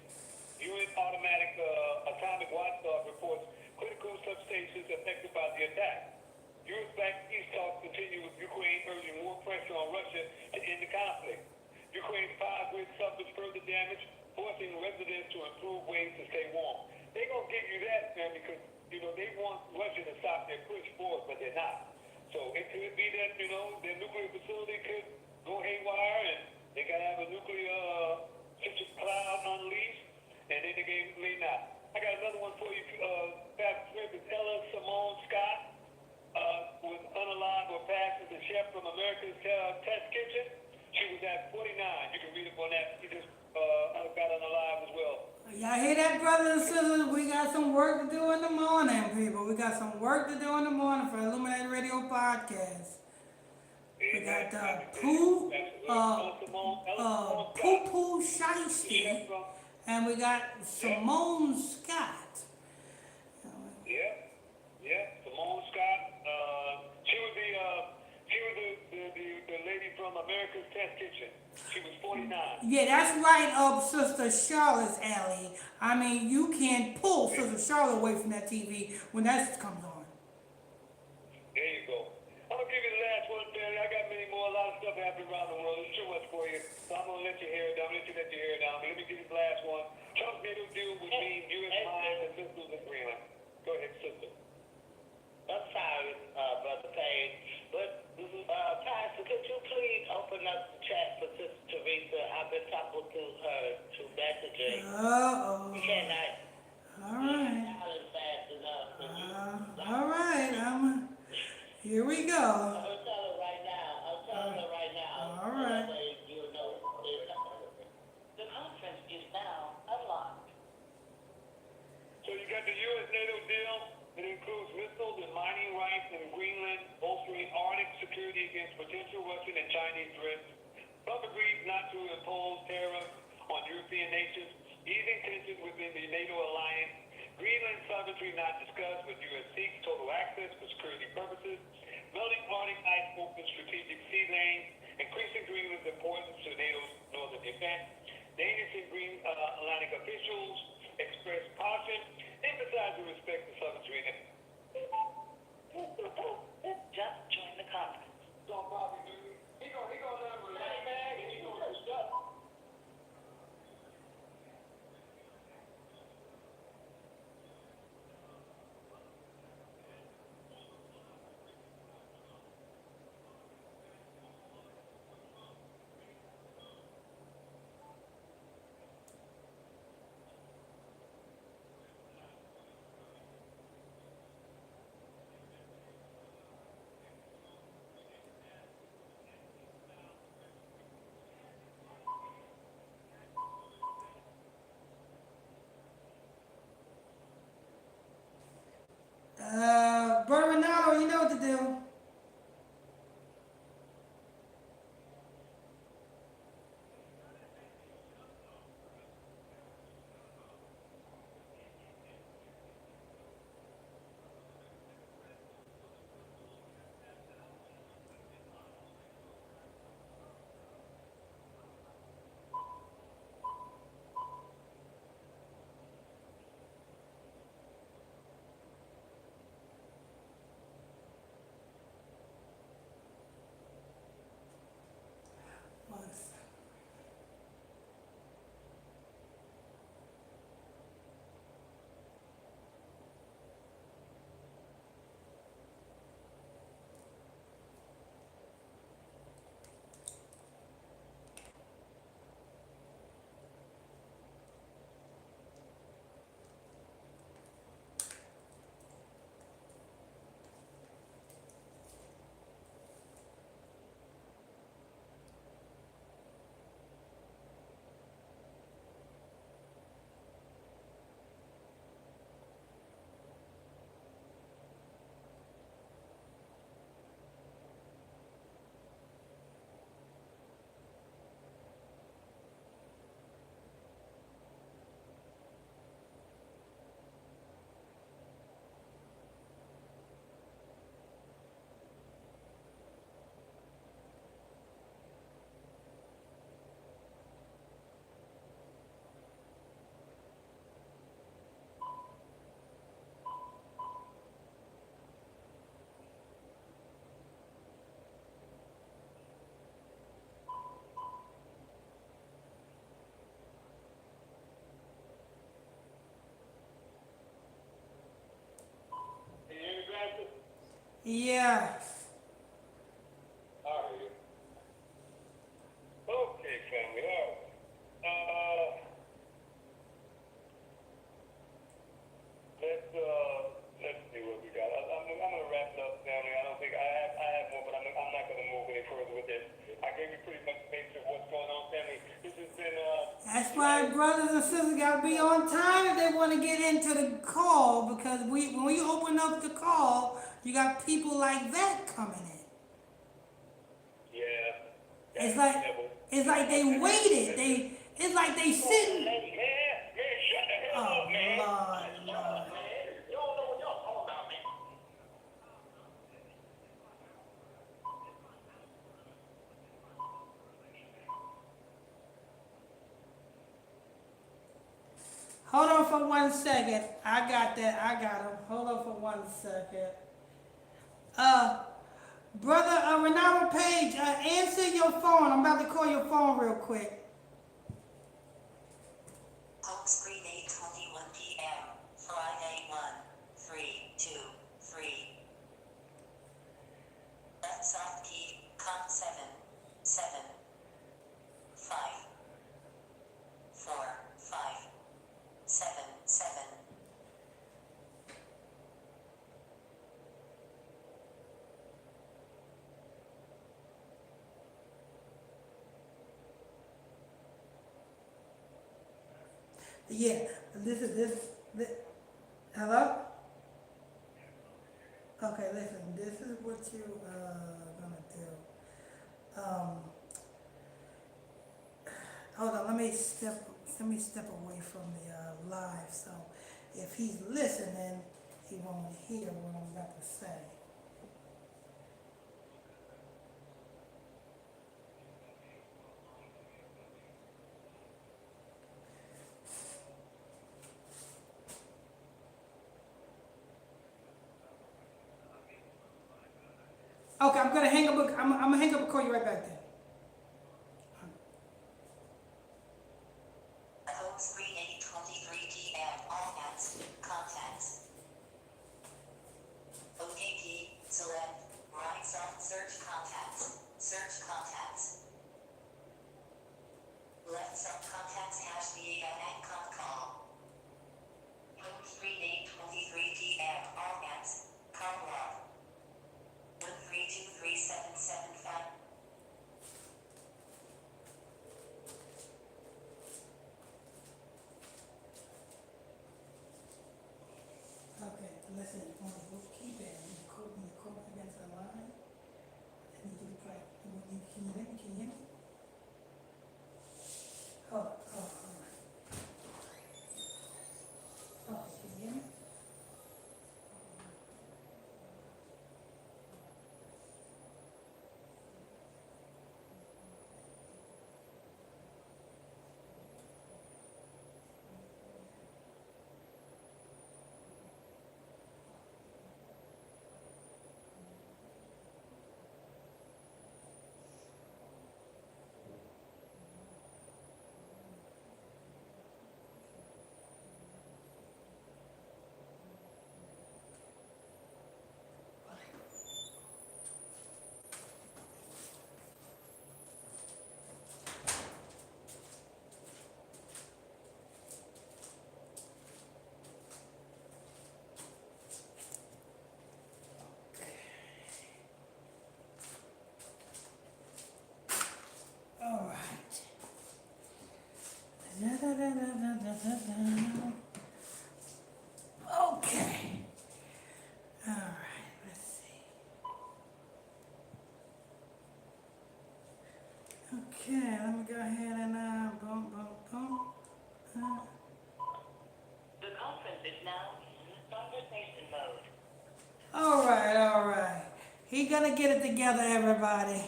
U.S. atomic watchdog reports critical substations affected by the attack. U.S.-backed peace talks continue with Ukraine urging more pressure on Russia to end the conflict. Ukraine's power grid suffers further damage, forcing residents to improve ways to stay warm. They're going to give you that, man, because, they want Russia to stop their push forward, but they're not. So it could be that, their nuclear facility could go haywire and they got to have a nuclear citrus cloud unleashed, and then they may not. I got another one for you, Pastor Smith. Is Ella Simone Scott was unalive or passed as a chef from America's Test Kitchen. She was at 49. You can read up on that. She just got unalive as well. Y'all hear that, brothers and sisters? We got some work to do in the morning, people. We got some work to do in the morning for Illuminated Radio Podcast. We got Poo Poo Shiesty, and we got Simone Scott. Yeah, Simone Scott. She was the lady from America's Test Kitchen. She was 49. Yeah, that's right up Sister Charlotte's alley. I mean, you can't pull Sister Charlotte away from that TV when that comes on. There you go. I'm going to give you the last one, Barry. I got many more. A lot of stuff happening around the world. There's too much for you. So I'm going to let your hair down. Let your hair down. But let me give you the last one. Trump made a deal between U.S. mines and missiles in Greenland. Go ahead, sister. I'm sorry, Brother Payne, but Pastor, could you please open up the chat for Sister Teresa? I've been talking to her through messaging. Uh-oh. We cannot All right. silence fast enough. All right. Here we go. I'm telling her right now. All right. That way you'll know it's The conference is now unlocked. So you got the U.S. NATO deal. It includes missiles and mining rights in Greenland, bolstering Arctic security against potential Russian and Chinese threats. Trump agrees not to impose tariffs on European nations, easing tensions within the NATO alliance. Greenland sovereignty not discussed, but U.S. seeks total access for security purposes. Melting Arctic ice opens strategic sea lanes, increasing Greenland's importance to NATO's northern defense. Danish and Green Atlantic officials express caution, emphasizing respect for sovereignty. Just join the conference. Don't bother me. He gonna let him relax, man, and he gonna do stuff. Brother Ronaldo, you know what to do. Yeah. I gave you pretty much the nature of what's going on, family. This has been, That's why brothers and sisters gotta be on time if they wanna get into the call, because when we open up the call, you got people like that coming in. yeah. It's like they waited. It's like they sitting. Yeah, shut the hell Oh up, man. Lord, Shut Lord. up, man. You don't know what y'all talking about, man. Hold on for 1 second. I got that. I got him. Hold on for 1 second. Brother Renato Page, answer your phone. I'm about to call your phone real quick. Home screen 8:21 p.m. Friday 1-3-2-3. Left side key. Count 7-7-5-4-5-7-7. Yeah, hello? Okay, listen, this is what you gonna do. Hold on, let me step away from the live, so if he's listening, he won't hear what I'm about to say. Okay, I'm gonna hang up. I'm gonna hang up and call you right back then. Home screen 8:23 p.m. All apps, contacts. OKP, select, right side, search contacts, left side contacts #VA and call. Home screen 8:23 p.m. All apps, call log. 1323775. Okay, listen, on the keypad, you call against the line. I need you to play. Can you hear me? Can you hear me? Hold on. Okay, can you hear me? All right. Okay. All right. Let's see. Okay. Let me go ahead and boom. The conference is now in conversation mode. All right. He gonna get it together, everybody.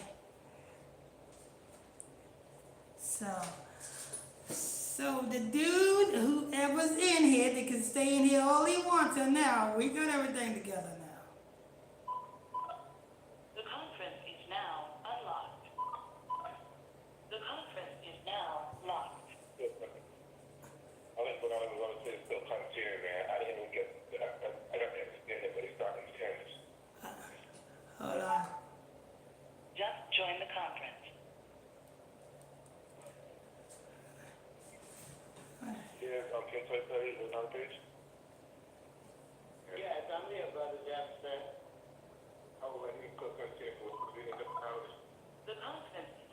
So the dude, whoever's in here, they can stay in here all he wants to now. We got everything together now. The conference is now unlocked. The conference is now locked. I think what I was going to say is still kind of serious, man. I didn't even get, I don't understand it, but it's starting to change. Hold on. Just join the conference. Yes, Kim Toy is on the page. Yes, I'm here, Brother Jefferson. Oh, let me click on here. We'll be in the house. The conference is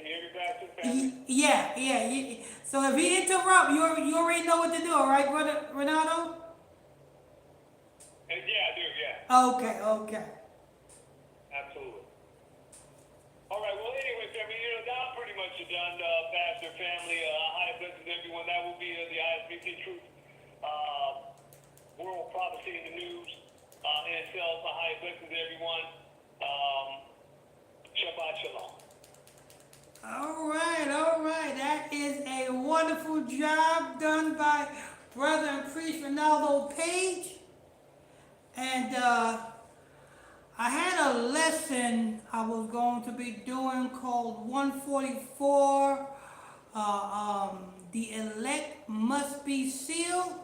you hear me, Pastor? Family? Yeah. So if he interrupt, you already know what to do, all right, brother Ronaldo? And yeah, I do, yeah. Okay. Absolutely. All right, well, anyway, family, now I'm pretty much done, Pastor, family. High blessings, everyone. That will be the ISBC Truth World Prophecy in the News in itself. High blessings, everyone. Shabbat Shalom. All right. That is a wonderful job done by Brother and Priest Ronaldo Page. And I had a lesson I was going to be doing called 144. The elect must be sealed.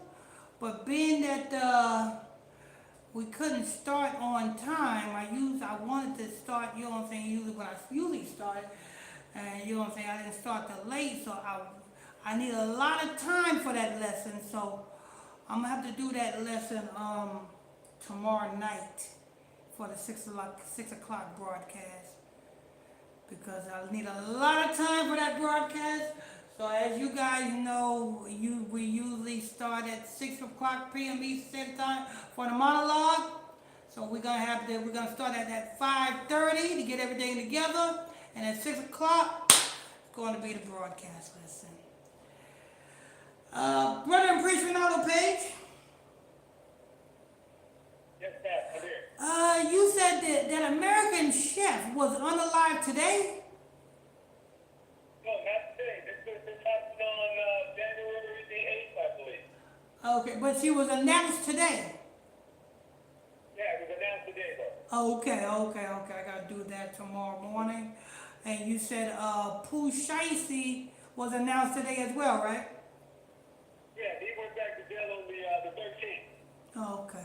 But being that we couldn't start on time, I wanted to start, you know what I'm saying, usually when I usually start, and you know what I'm saying, I didn't start till late, so I need a lot of time for that lesson, so I'm gonna have to do that lesson tomorrow night for the 6 o'clock broadcast, because I need a lot of time for that broadcast. So as you guys know, we usually start at 6 o'clock p.m. Eastern time for the monologue. So we're gonna start at 5:30 to get everything together, and at 6 o'clock it's going to be the broadcast lesson. Brother and Priest Ronaldo Page. Yes, Pastor, I'm here. You said that American Chef was unalive today? No, not today. This happened on January the 8th, I believe. Okay, but she was announced today. Yeah, it was announced today, though. Okay. I gotta do that tomorrow morning. And you said Pooh Shiesty was announced today as well, right? Yeah, he went back to jail on the 13th. Okay.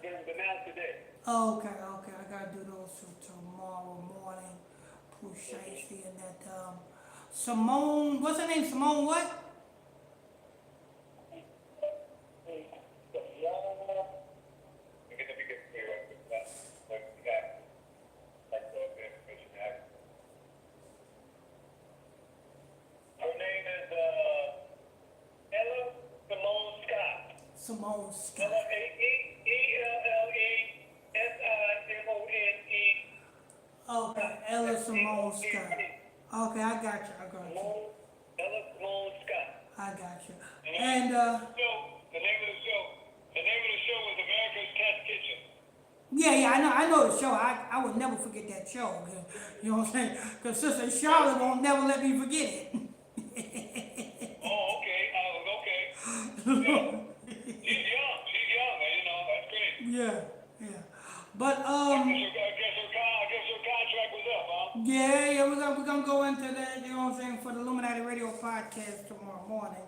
It was announced today. Okay. I gotta do those two tomorrow morning. Pooh Shiesty and that Simone, what's her name? Simone what? Her name is Ella Simone Scott. Simone Scott. Ella Ellemone. Okay, Ella Simone Scott. Okay, I got you. Ella Simone Scott. I got you. And And the name of the show is America's Test Kitchen. yeah, I know the show. I would never forget that show. You know what I'm saying? Because Sister Charlotte won't never let me forget it. Oh, okay. Yeah. She's young, that's great. Yeah. But I guess her contract was up, huh? yeah, we're gonna go into that, you know what I'm saying, for the Illuminati Radio podcast tomorrow morning.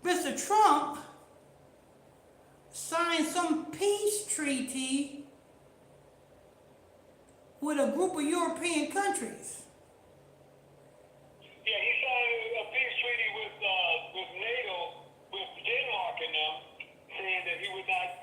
Mr. Trump signed some peace treaty with a group of European countries. Yeah, he signed a peace treaty with NATO, with Denmark and them, saying that he would not,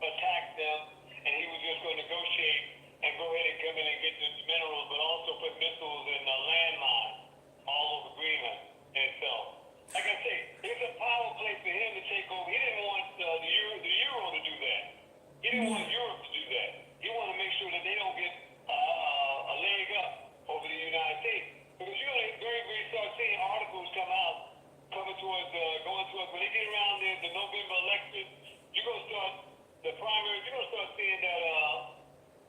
attack them, and he was just going to negotiate and go ahead and come in and get the minerals, but also put missiles and landmines all over Greenland itself. Like I say, it's a power play for him to take over. He didn't want the Euro to do that. He didn't want Europe to do that. He wanted to make sure that they don't get a leg up over the United States. Because we start seeing articles coming towards, when they get around the November election, you're going to start the primaries, you're going to start seeing that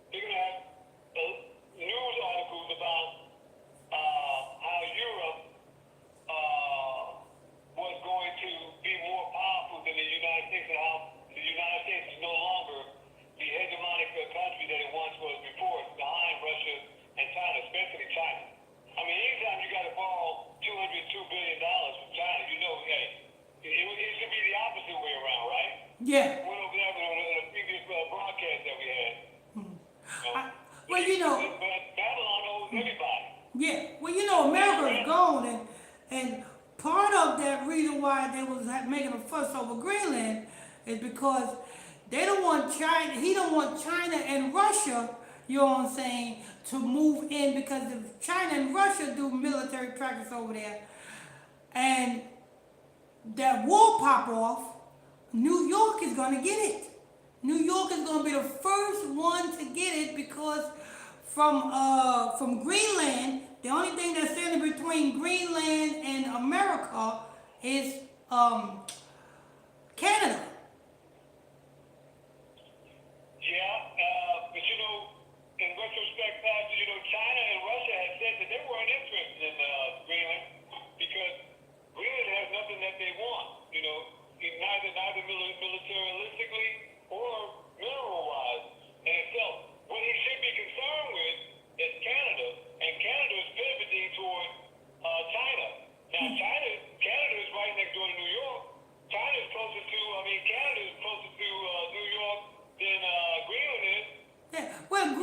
they're going to have news articles about how Europe was going to be more powerful than the United States, and how the United States is no longer the hegemonic country that it once was before, behind Russia and China, especially China. I mean, anytime you got to borrow $202 billion from China, hey, it should be the opposite way around, right? Yeah. Went over that in a previous broadcast that we had. But Babylon owes everybody. Yeah, America is gone, and part of that reason why they was making a fuss over Greenland is because They don't want China. He don't want China and Russia. You know what I'm saying? To move in because if China and Russia do military practice over there, and that war pop off, New York is gonna get it. New York is gonna be the first one to get it because from Greenland, the only thing that's standing between Greenland and America is Canada. Yeah, but you know, in retrospect, Pastor, you know, China and Russia had said that they weren't interested in Greenland because Greenland has nothing that they want. You know, neither militaristically or mineral-wise. And so, what he should be concerned with is Canada, and Canada is pivoting toward China. Now, Canada is right next door to New York. Canada is closer to New York than Greenland is. Yeah. Well,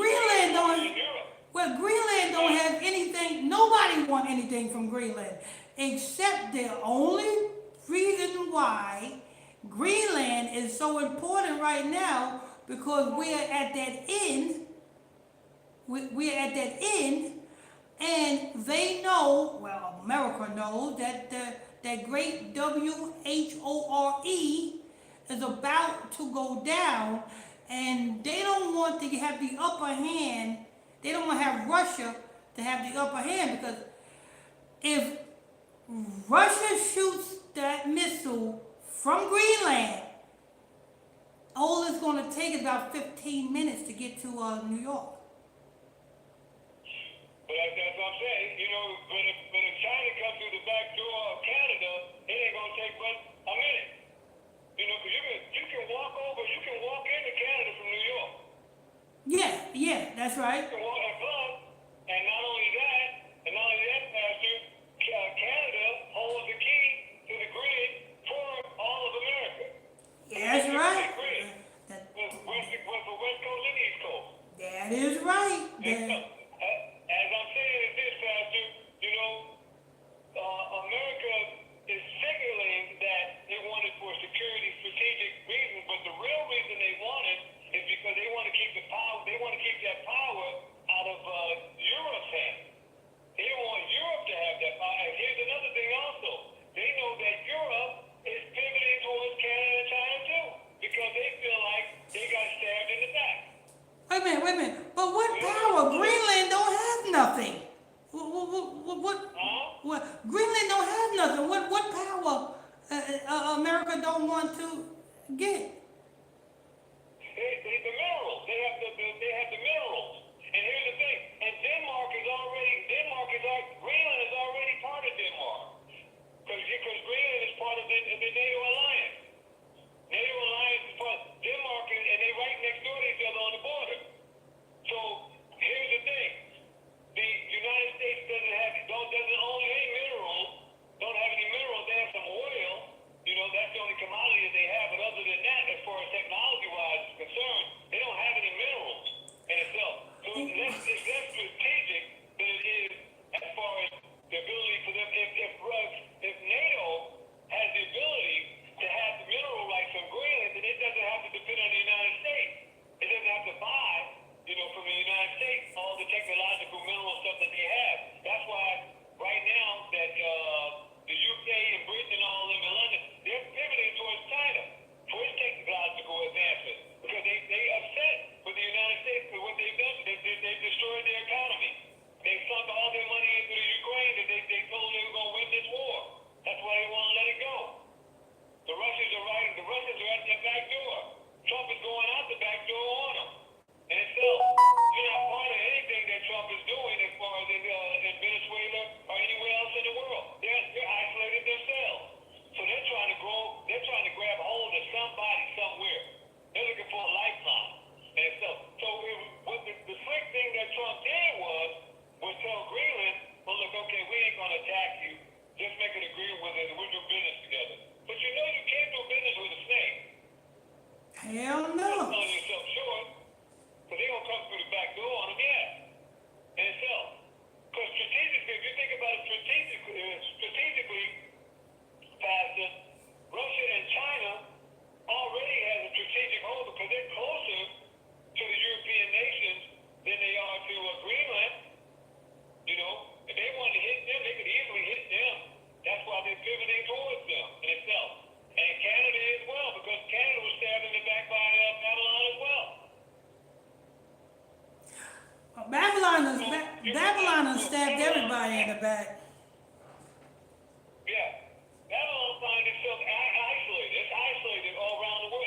Greenland don't have anything. Nobody want anything from Greenland, except the only reason why Greenland is so important right now because we're at that end. We're at that end, and they know. Well, America knows that that great WHORE is about to go down, and they don't want to have the upper hand. They don't want to have Russia to have the upper hand because if Russia shoots that missile from Greenland, all it's going to take is about 15 minutes to get to New York. But that's what I'm saying. You know, but if China comes through the back door of Canada, it ain't gonna take but a minute. You know, because you can walk into Canada from New York. Yeah, that's right. You can walk and plus, and not only that, Pastor, Canada holds the key to the grid for all of America. Yeah, that's right. For West Coast and East Coast. That is right. As I'm saying is this, Pastor, you know, America is signaling that they want it for security, strategic reasons, but the real reason they want it is because they want to keep the power. They want to keep that power out of Europe's hands. They want Europe to have that power. And here's another thing also. They know that Europe is pivoting towards Canada and China too, because they feel like they got stabbed in the back. Wait a minute. But what power? Greenland don't have nothing. What? Greenland don't have nothing. What power America don't want to get? The minerals. They have the minerals. And here's the thing. And Greenland is already part of Denmark. Because Greenland is part of the NATO alliance. NATO alliance is part of Denmark, and they're right next door to each other on the border. So here's the thing: the United States doesn't own any minerals. Don't have any minerals. They have some oil. You know, that's the only commodity that they have. But other than that, as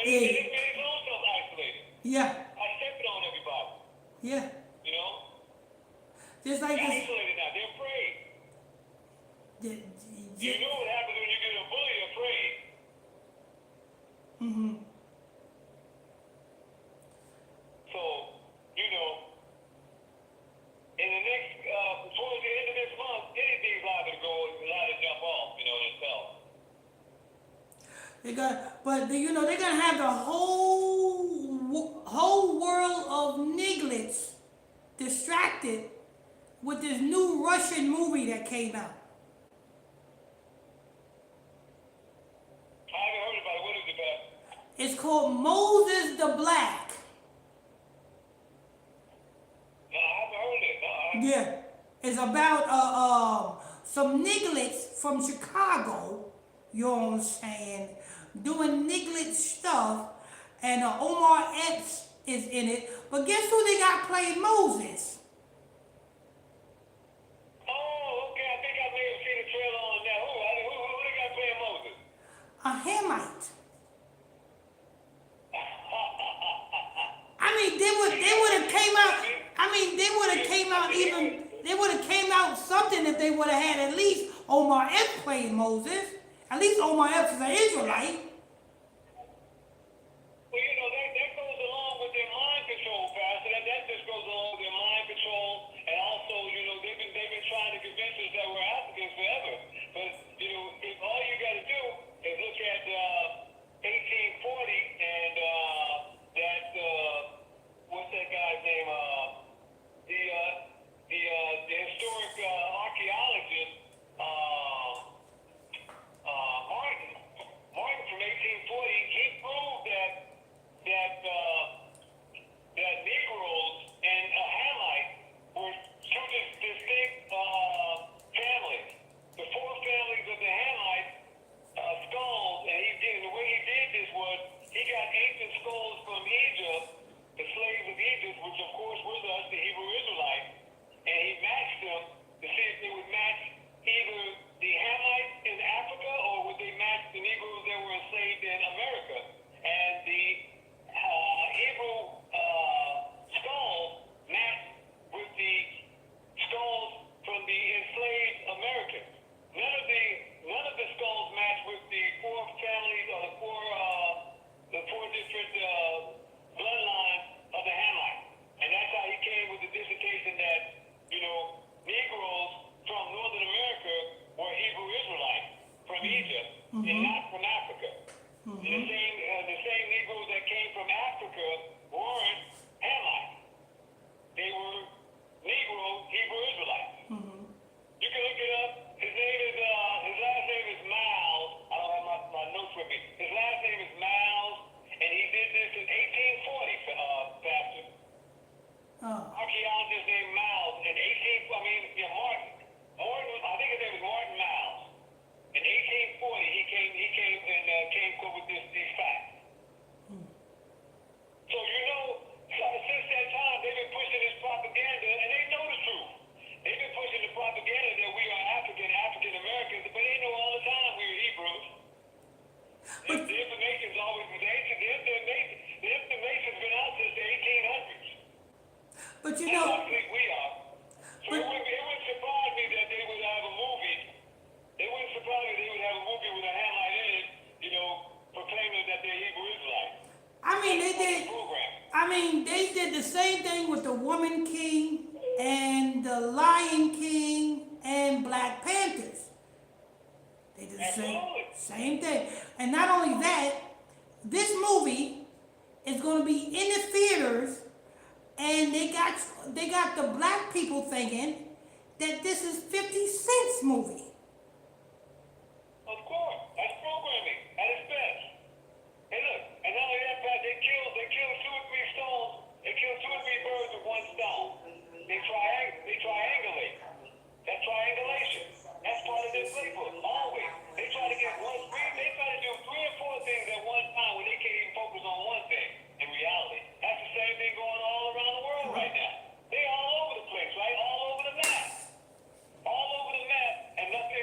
Yeah. made his own self-isolated. Yeah. I stepped on everybody, Yeah. you know? Just like They're this. isolated now. They're afraid. j- You j- know what happens when you get a bully afraid. Mhm. So, you know, in the next, towards the end of this month, anything's liable to go, liable to jump off, you know, itself. They got, but you know they're gonna have the whole world of nigglets distracted with this new Russian movie that came out. I haven't heard about it. What is it about? It's called Moses the Black. No, I haven't heard it. No, Yeah, it's about some nigglets from Chicago. You know what I'm saying? Doing niglet stuff, and Omar Epps is in it. But guess who they got playing Moses? Oh, okay. I think I may have seen a trailer on that. Who they got playing Moses? A Hamite. I mean, they would have came out. I mean, they would have came out even. They would have came out something if they would have had at least Omar Epps playing Moses. At least Omar Epps is an Israelite. Well, you know, that goes along with their mind control, Pastor. That just goes along with their mind control. And also, you know, they've been trying to convince us that we're Africans forever. But, you know, if all you got to do is look at 1840 and what's that guy's name? The historic archaeologist, Martin from 1840, he proved that Negroes and Hamites were two distinct families. The four families of the Hamites skulls, and the way he did this was he got ancient skulls from Egypt, the slaves of Egypt, which of course was us, the Hebrew Israelites, and he matched them to see if they would match either the Hamites in Africa or would they match the Negroes that were enslaved in America. And the Hebrew skulls matched with the skulls from the enslaved Americans. None of the skulls matched with the four families or the four different bloodlines of the Hamites. And that's how he came with the dissertation that, you know, Negroes from Northern America were Hebrew Israelites from Egypt and not from Africa. The same Negroes that came from Africa weren't Hamites. They were Negro Hebrew Israelites. You can look it up. His last name is Miles. I don't have my notes with me. His last name is Miles, and he did this in 1840, Pastor. Oh. Archaeologist named Miles in Martin. I think his name was Martin Miles. In 1840, he came up with these facts. So you know, since that time, they've been pushing this propaganda, and they know the truth. They've been pushing the propaganda that we are African Americans, but they know all the time we are Hebrews. The information's always been ancient. The information's been out since the 1800s. But you That's know, how sleep we are. So it wouldn't surprise me that they would have a movie. It wouldn't surprise me they would have a movie with a Hamite in it, you know, proclaiming that they're Hebrew Israelites. They did the same thing with the Woman King and the Lion King and Black Panthers. They did the same thing. And not only that, this movie is going to be in the theaters, and they got the black people thinking that this is 50 Cent's movie. Of course, that's programming at its best. And look, and not only that, Pat, they killed 2 or 3 stones. They killed 2 or 3 birds with one stone. They triangulate. That's triangulation. That's part of their playbook. Always. They try to do 3 or 4 things at one time when they can't even focus on one thing. In reality, that's the same thing going on all around the world right now. They all over the place, right? All over the map. And nothing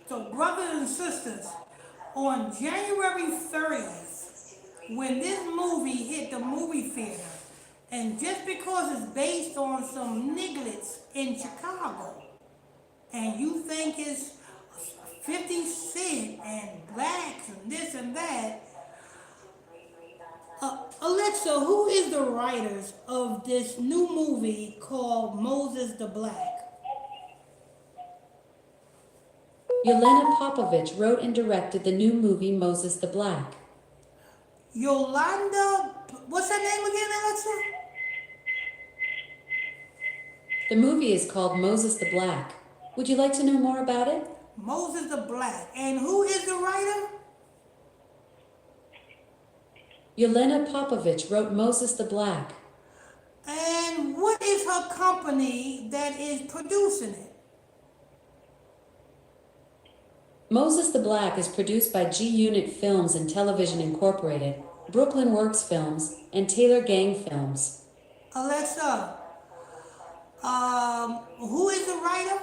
So, brothers and sisters, on January 30th, when this movie hit the movie theater, and just because it's based on some nigglets in Chicago, and you think it's 50 Cent and blacks and this and that, Alexa, who is the writers of this new movie called Moses the Black? Yelena Popovich wrote and directed the new movie Moses the Black. Yolanda, what's her name again, Alexa? The movie is called Moses the Black. Would you like to know more about it? Moses the Black. And who is the writer? Yelena Popovich wrote Moses the Black. And what is her company that is producing it? Moses the Black is produced by G Unit Films and Television Incorporated, Brooklyn Works Films, and Taylor Gang Films. Alexa, who is the writer?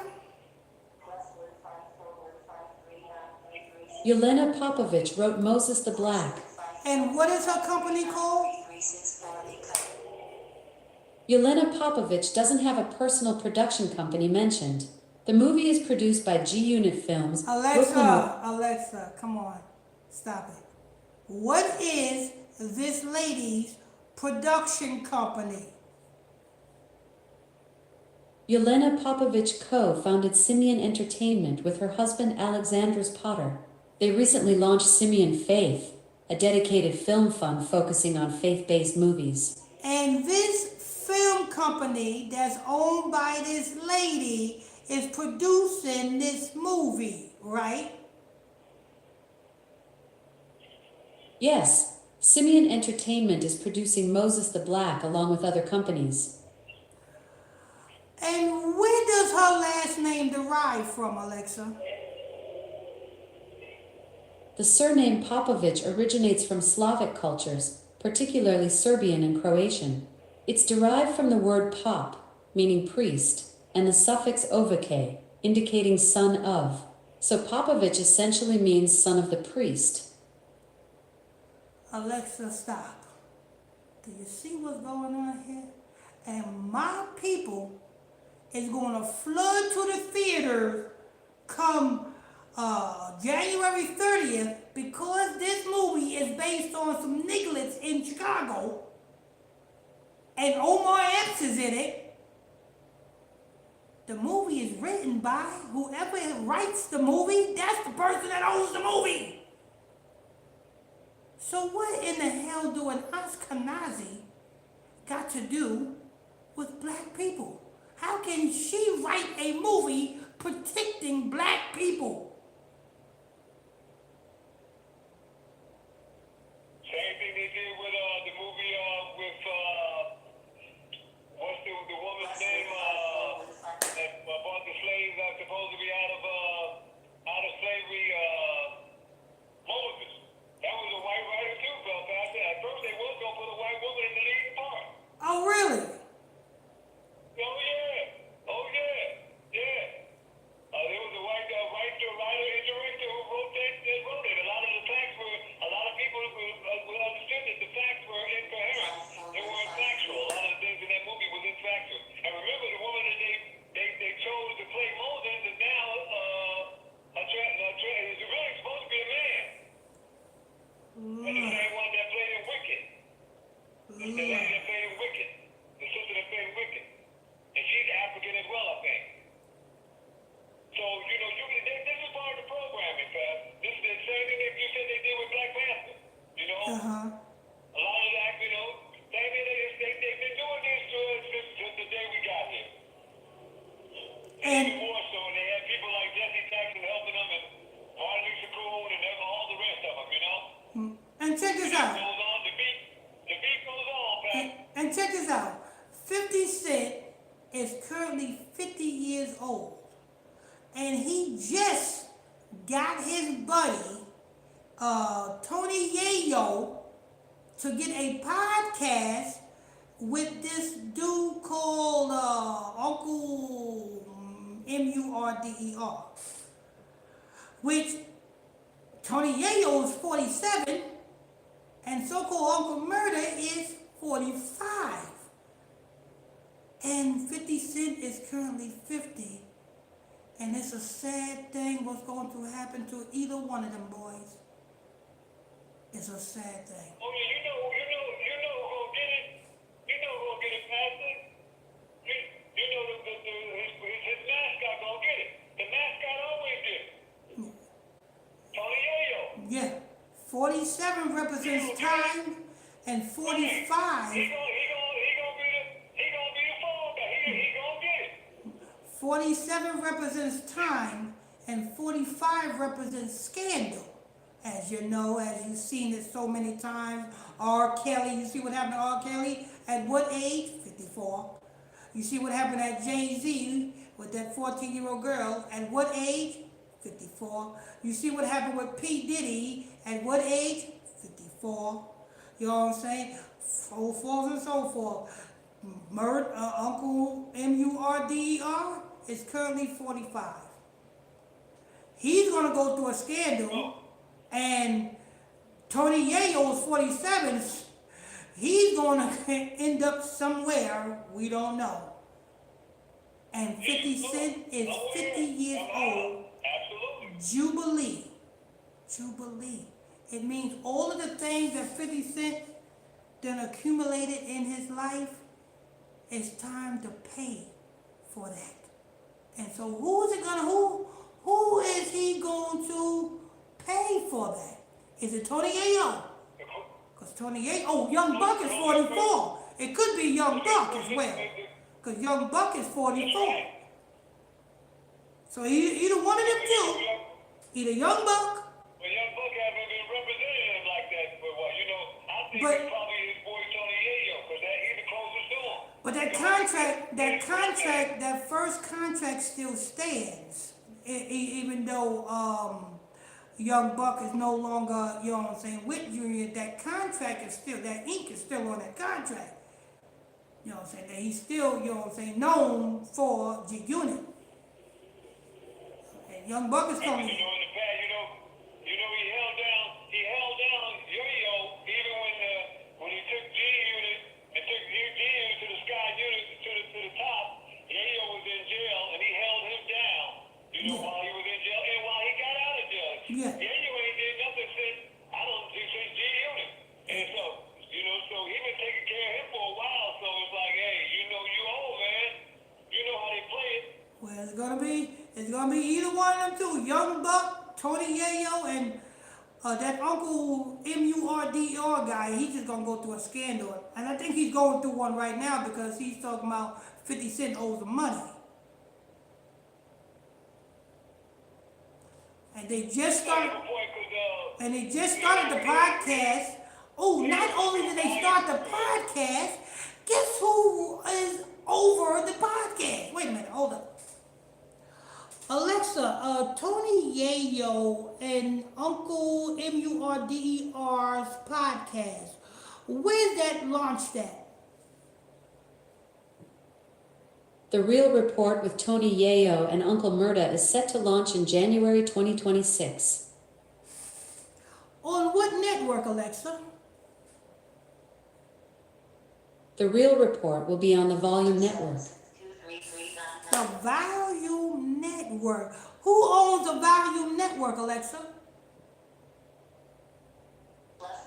Yelena Popovich wrote Moses the Black. And what is her company called? Yelena Popovich doesn't have a personal production company mentioned. The movie is produced by G Unit Films. Alexa, come on. Stop it. What is this lady's production company? Yelena Popovich co-founded Simeon Entertainment with her husband Alexandros Potter. They recently launched Simeon Faith, a dedicated film fund focusing on faith-based movies. And this film company that's owned by this lady is producing this movie, right? Yes, Simeon Entertainment is producing Moses the Black along with other companies. And where does her last name derive from, Alexa? The surname Popovich originates from Slavic cultures, particularly Serbian and Croatian. It's derived from the word pop, meaning priest, and the suffix ovike, indicating son of. So Popovich essentially means son of the priest. Alexa, stop. Do you see what's going on here? And my people is going to flood to the theater come January 30th because this movie is based on some nigglets in Chicago and Omar Epps is in it. The movie is written by whoever writes the movie, that's the person that owns the movie. So what in the hell do an Ashkenazi got to do with black people? How can she write a movie protecting black people? Same thing they did with the movie with what's the woman's name that bought the slaves that supposed to be out of slavery. Moses. That was a white writer too, Belfast. At first they was gonna put a white woman in the lead part. Oh, really? Oh yeah. Oh yeah. Yeah. There was a white writer and director who wrote it. A lot of people understood that the facts were incoherent. They weren't factual. A lot of the things in that movie was infactual. And remember the woman that they chose to play Moses is now is really supposed to be a man. And the same one that played in Wicked. The lady that played in Wicked. The sister that played in Wicked. And she's African as well, I think. So, this is part of the programming, Pat. This is the same thing that you said they did with Black Panther. Uh-huh. A lot of that, they've been doing this to us since the day we got here. And even more so, and they had people like Jesse Jackson helping them and Martin Luther King and all the rest of them, And check this out. The beat goes on, Pat. And check this out. 50 Cent is currently 50 years old. And he just got his buddy, Tony Yayo, to get a podcast with this dude called Uncle Murder. which Tony Yayo is 47, and so-called Uncle Murder is 45. And 50 Cent is currently 50. And it's a sad thing what's going to happen to either one of them boys. It's a sad thing. Oh yeah, you know who gonna get it? You know who gonna get it, Pastor? You know his mascot gonna get it. The mascot always did it. Tony Yayo. Yeah. 47 represents time, and 45. He gonna be the fall guy. He gonna get it. 47 represents time, and 45 represents scandal. As you know, as you've seen it so many times, R. Kelly, you see what happened to R. Kelly at what age? 54. You see what happened at Jay-Z with that 14-year-old girl at what age? 54. You see what happened with P. Diddy at what age? 54. You know what I'm saying? So forth and so forth. Uncle M-U-R-D-E-R is currently 45. He's going to go through a scandal, and Tony Yayo is 47. He's going to end up somewhere we don't know. And 50 Cent is 50 years old. Absolutely. Jubilee. It means all of the things that 50 Cent done accumulated in his life, it's time to pay for that. And so who is he going to pay for that? Is it Tony Yayo? Because Tony Yayo, Young Buck is 44. It could be Young Buck as well. Because Young Buck is 44. So either one of them two, either Young Buck. Well, Young Buck hasn't been representing him like that for a while. You know, I think But- it's probably his boy Tony Yayo, because he's the closest to him. But that first contract still stands. Even though Young Buck is no longer, you know what I'm saying, with Junior, that contract is still, that ink is still on that contract. You know what I'm saying? That he's still, you know what I'm saying, known for G Unit. And Young Buck is You know, coming. in the past, he held down Yo-Yo even when he took G Unit and took G Unit to the Sky Unit to the top. Yo-Yo was in jail and he held him down. You know, while he was in jail and while he got out of jail. Yeah. Yo-Yo ain't did nothing since G Unit. And so, you know, so he been taking care of him for a while. So it's like, hey, you know, you old man. You know how they play it. Well, it's gonna be either one of them two, Young Buck, Tony Yayo, and that Uncle M-U-R-D-R guy. He's just gonna go through a scandal, and I think he's going through one right now because he's talking about 50 Cent owes him money, and they just started. The podcast. Oh, not only did they start the podcast, guess who is over the podcast? Wait a minute, hold up. Alexa, Tony Yayo and Uncle M-U-R-D-E-R's podcast, where's that launched at? The Real Report with Tony Yayo and Uncle Murda is set to launch in January 2026. On what network, Alexa? The Real Report will be on the Volume Network. The Volume Network. Who owns the Volume Network, Alexa?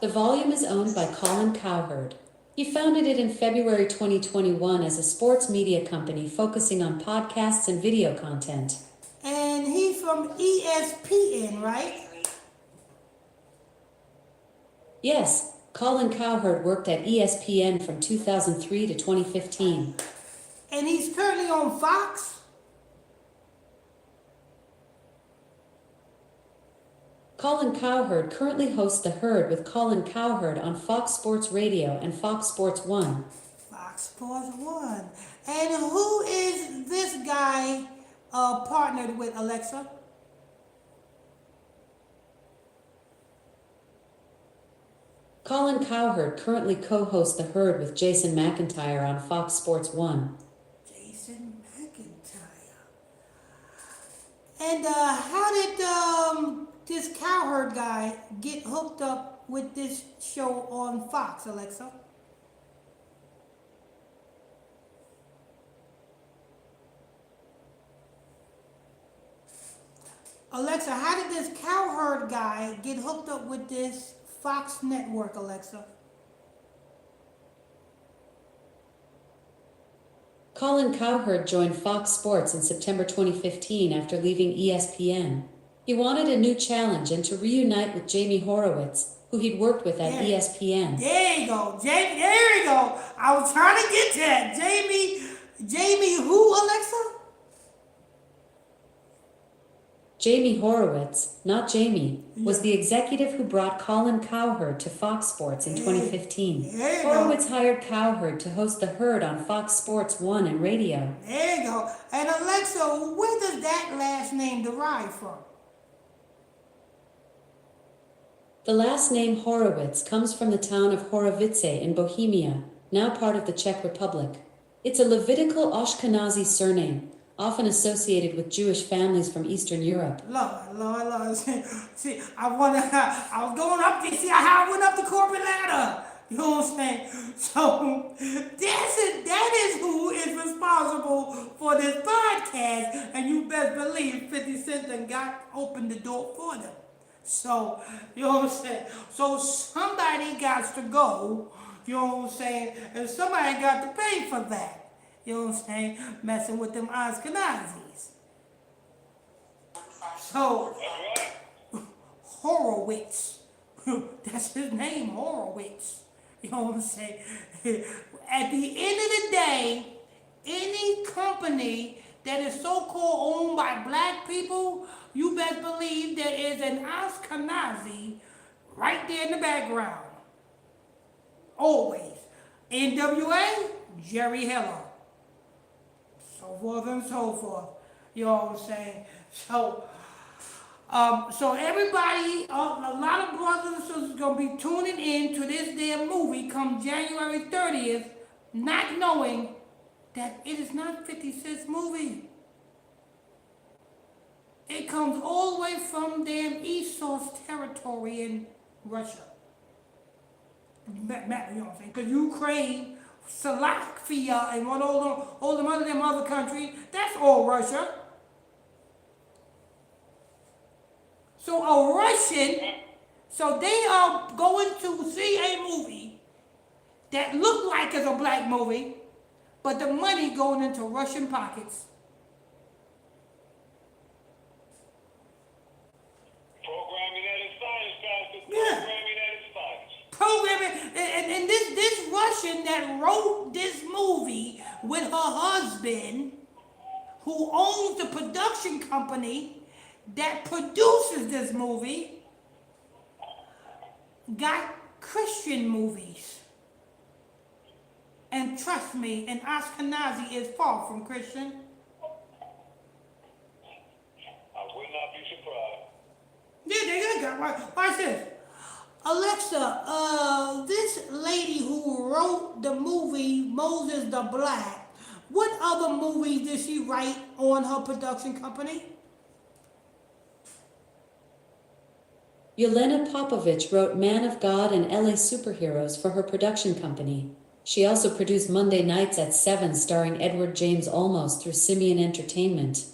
The Volume is owned by Colin Cowherd. He founded it in February 2021 as a sports media company focusing on podcasts and video content. And he's from ESPN, right? Yes, Colin Cowherd worked at ESPN from 2003 to 2015. And he's currently on Fox? Colin Cowherd currently hosts The Herd with Colin Cowherd on Fox Sports Radio and Fox Sports 1. Fox Sports 1. And who is this guy partnered with, Alexa? Colin Cowherd currently co-hosts The Herd with Jason McIntyre on Fox Sports 1. Jason McIntyre. And how did cowherd guy get hooked up with this show on Fox, Alexa? Alexa, how did this cowherd guy get hooked up with this Fox network, Alexa? Colin Cowherd joined Fox Sports in September 2015 after leaving ESPN. He wanted a new challenge and to reunite with Jamie Horowitz, who he'd worked with at ESPN. There you go, Jamie. There you go. I was trying to get that, Jamie who, Alexa? Jamie Horowitz, not Jamie, was the executive who brought Colin Cowherd to Fox Sports in 2015. There you Horowitz hired Cowherd to host The Herd on Fox Sports 1 and radio. There you go. And Alexa, where does that last name derive from? The last name Horowitz comes from the town of Horowice in Bohemia, now part of the Czech Republic. It's a Levitical Ashkenazi surname, often associated with Jewish families from Eastern Europe. Lord. See, I was going up to see how I went up the corporate ladder. You know what I'm saying? So that is who is responsible for this podcast, and you best believe 50 Cent done opened the door for them. So, you know what I'm saying? So somebody got to go, you know what I'm saying? And somebody got to pay for that. You know what I'm saying? Messing with them Ashkenazis. So, Horowitz. That's his name, Horowitz. You know what I'm saying? At the end of the day, any company that is so-called owned by black people, you best believe there is an Ashkenazi right there in the background. Always. NWA, Jerry Heller. So forth and so forth. You know what I'm saying? So everybody, a lot of brothers and sisters are going to be tuning in to this damn movie come January 30th, not knowing that it is not 50 Cent's movie. It comes all the way from damn Esau's territory in Russia. You know what I'm saying? Because Ukraine, Slovakia, and all them other countries, that's all Russia. So a Russian, so they are going to see a movie that looked like it's a black movie, but the money going into Russian pockets. Programming at its finest, Pastor. Yeah. Programming at its finest. Programming, and this Russian that wrote this movie with her husband, who owns the production company that produces this movie, got Christian movies. And trust me, an Ashkenazi is far from Christian. I would not be surprised. Yeah, watch this. Alexa, this lady who wrote the movie Moses the Black, what other movies did she write on her production company? Yelena Popovich wrote Man of God and LA Superheroes for her production company. She also produced Monday Nights at 7 starring Edward James Olmos through Simeon Entertainment.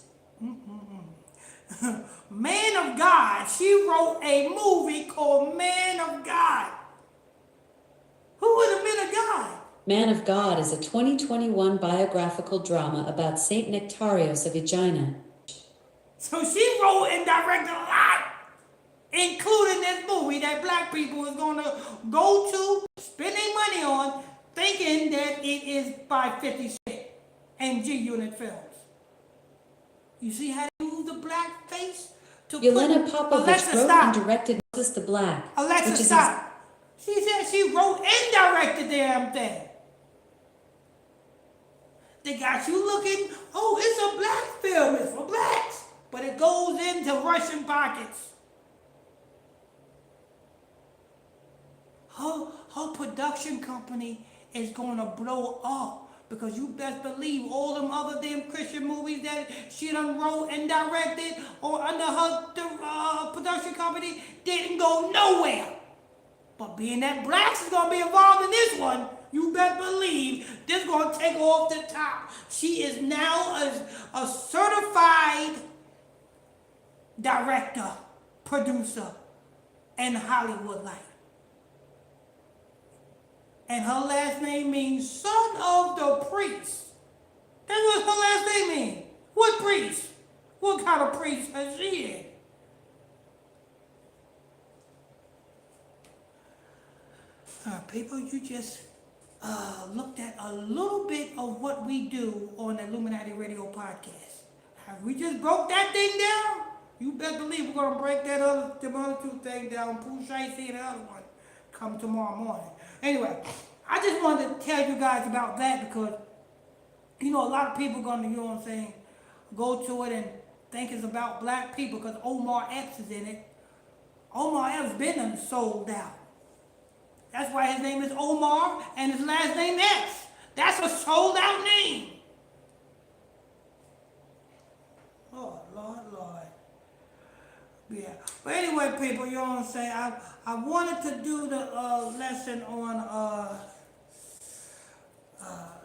Man of God. She wrote a movie called Man of God. Who is the Man of God? Man of God is a 2021 biographical drama about Saint Nectarios of Aegina. So she wrote and directed a lot, including this movie that black people is going to go to, spend their money on, thinking that it is by 50 Cent and G-Unit Films. You see how they use the black face? Yelena Popovich Alexa, wrote stop. and directed Moses the Black. Alexa, which is stop. She said she wrote and directed the damn thing. They got you looking, oh, it's a black film, it's for blacks. But it goes into Russian pockets. Her production company is going to blow up. Because you best believe all them other damn Christian movies that she done wrote and directed or under her production company didn't go nowhere. But being that blacks is gonna be involved in this one, you better believe this is gonna take off the top. She is now a certified director, producer, and Hollywood life. And her last name means son of the priest. That's what her last name means. What priest? What kind of priest is she in? People, you just looked at a little bit of what we do on the Illuminati Radio Podcast. We just broke that thing down. You better believe we're gonna break that other two thing down. Pooh Shiesty and the other one come tomorrow morning. Anyway, I just wanted to tell you guys about that because a lot of people gonna, go to it and think it's about black people because Omar Epps is in it. Omar Epps been sold out. That's why his name is Omar and his last name Epps. That's a sold out name. Oh, Lord. Yeah. But anyway, people, you know what I'm saying? I wanted to do the lesson on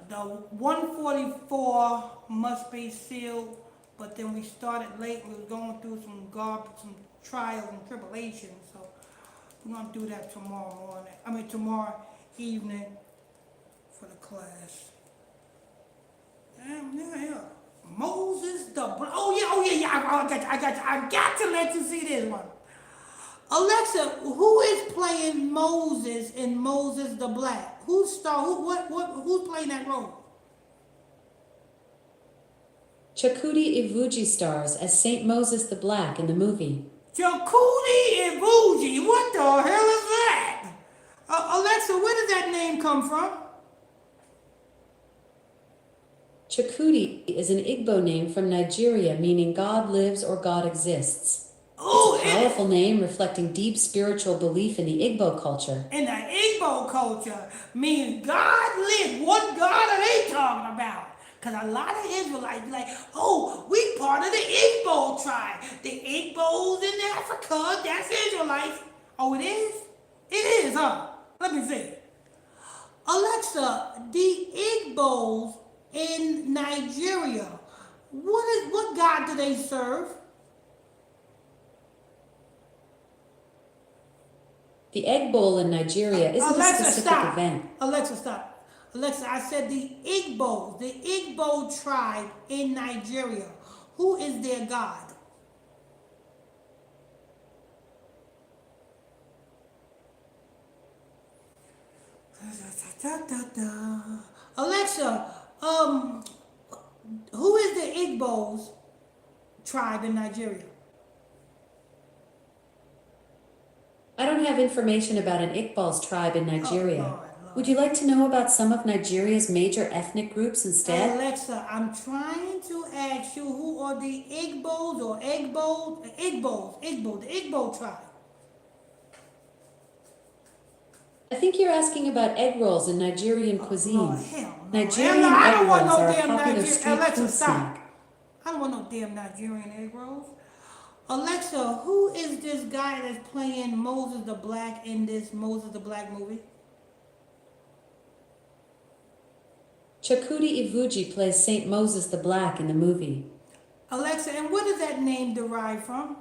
the 144 must be sealed, but then we started late. We were going through some trials and tribulations. So we're going to do that tomorrow evening for the class. Yeah. Moses the Black. I got to let you see this one. Alexa, who is playing Moses in Moses the Black? Who's playing that role? Chakudi Ivuji stars as Saint Moses the Black in the movie. Chakudi Ivuji, what the hell is that? Alexa, where did that name come from? Chakudi is an Igbo name from Nigeria meaning God lives or God exists. Oh, it's a powerful name reflecting deep spiritual belief in the Igbo culture. In the Igbo culture means God lives. What God are they talking about? Because a lot of Israelites be like, oh, we part of the Igbo tribe. The Igbos in Africa, that's Israelites. Oh, it is? It is, huh? Let me see. Alexa, the Igbos in Nigeria, what God do they serve? The Egg Bowl in Nigeria isn't a specific event. Alexa, stop. Alexa, I said the Igbo tribe in Nigeria. Who is their God? Alexa, who is the Igbos tribe in Nigeria? I don't have information about an Igbos tribe in Nigeria. Lord. Would you like to know about some of Nigeria's major ethnic groups instead? Alexa, I'm trying to ask you who are the Igbos or the Igbo tribe. I think you're asking about egg rolls in Nigerian cuisine. Oh, hell no. Nigerian I egg don't want rolls no are a damn popular Nigerian. street Alexa, food stop. snack. I don't want no damn Nigerian egg rolls. Alexa, who is this guy that's playing Moses the Black in this Moses the Black movie? Chakudi Ivuji plays Saint Moses the Black in the movie. Alexa, and where does that name derive from?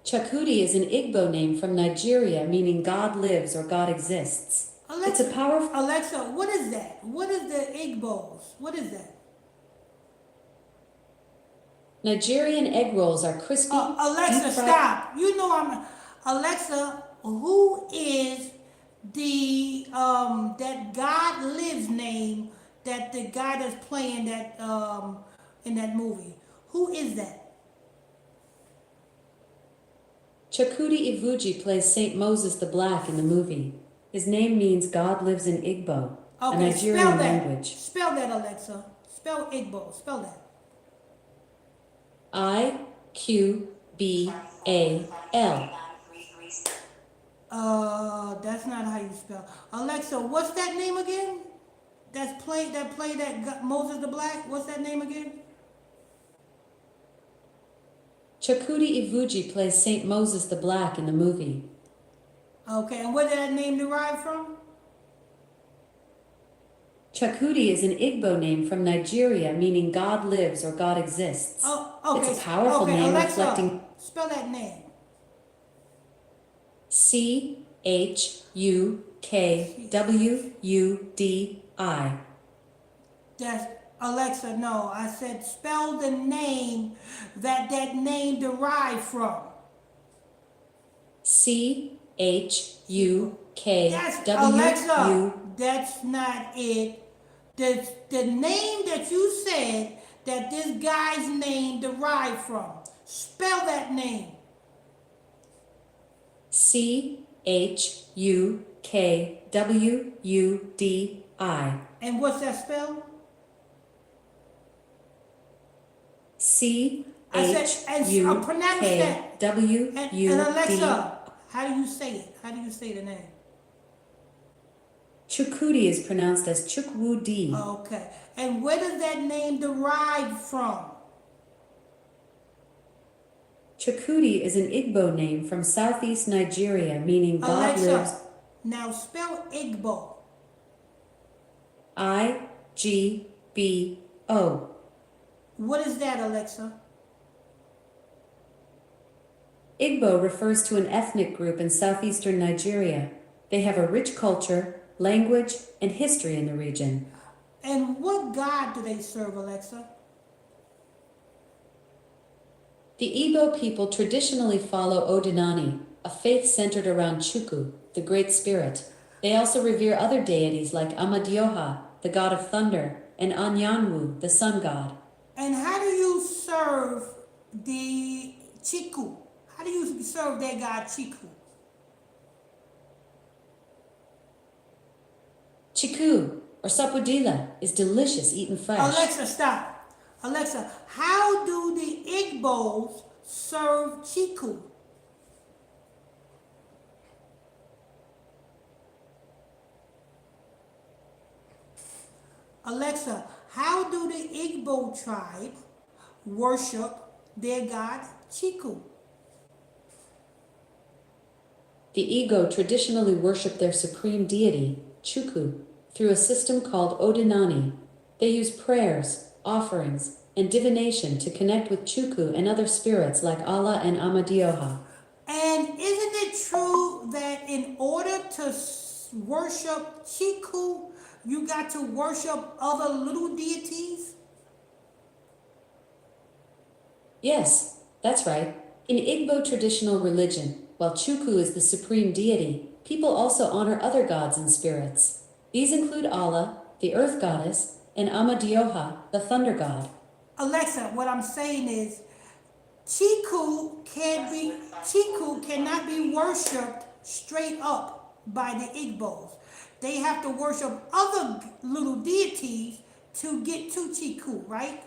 Chakudi is an Igbo name from Nigeria meaning God lives or God exists. Alexa, It's a powerful... Alexa, what is that? What is the Igbos? What is that? Nigerian egg rolls are crispy, Alexa, deep-fried... stop. You know I'm... Alexa, who is the, that God lives name that the guy that's playing that, in that movie? Who is that? Chakudi Ivuji plays Saint Moses the Black in the movie. His name means God lives in Igbo, a Nigerian language. Spell that, Alexa. Spell Igbo. Spell that. I-Q-B-A-L. That's not how you spell. Alexa, what's that name again? That Moses the Black. What's that name again? Chakudi Ivuji plays Saint Moses the Black in the movie. Okay, and where did that name derive from? Chakudi is an Igbo name from Nigeria meaning God lives or God exists. Oh, okay. It's a powerful okay, name Alexa, reflecting spell that name. Chukwudi. That's Alexa, no. I said spell the name that name derived from. That's Alexa. That's not it. The name that you said that this guy's name derived from. Spell that name. Chukwudi. And what's that spell? Pronounce that. And Alexa, how do you say it? How do you say the name? Chukwudi is pronounced as Chukwudi. Okay. And where does that name derive from? Chukwudi is an Igbo name from southeast Nigeria meaning God Alexa, lives. now spell Igbo. IGBO. What is that, Alexa? Igbo refers to an ethnic group in southeastern Nigeria. They have a rich culture, language, and history in the region. And what God do they serve, Alexa? The Igbo people traditionally follow Odinani, a faith centered around Chukwu, the Great Spirit. They also revere other deities like Amadioha, the god of thunder, and Anyanwu, the sun god. And how do you serve the Chiku? How do you serve their god Chiku? Chiku, or sapodila, is delicious eaten fresh. Alexa, stop. Alexa, how do the Igbos serve Chiku? Alexa, how do the Igbo tribe worship their god Chiku? The Igbo traditionally worship their supreme deity, Chukwu, through a system called Odinani. They use prayers, offerings, and divination to connect with Chukwu and other spirits like Allah and Amadioha. And isn't it true that in order to worship Chiku, you got to worship other little deities? Yes, that's right. In Igbo traditional religion, while Chukwu is the supreme deity, people also honor other gods and spirits. These include Allah, the earth goddess, and Amadioha, the thunder god. Alexa, what I'm saying is, Chiku cannot be worshipped straight up by the Igbos. They have to worship other little deities to get to Chiku, right?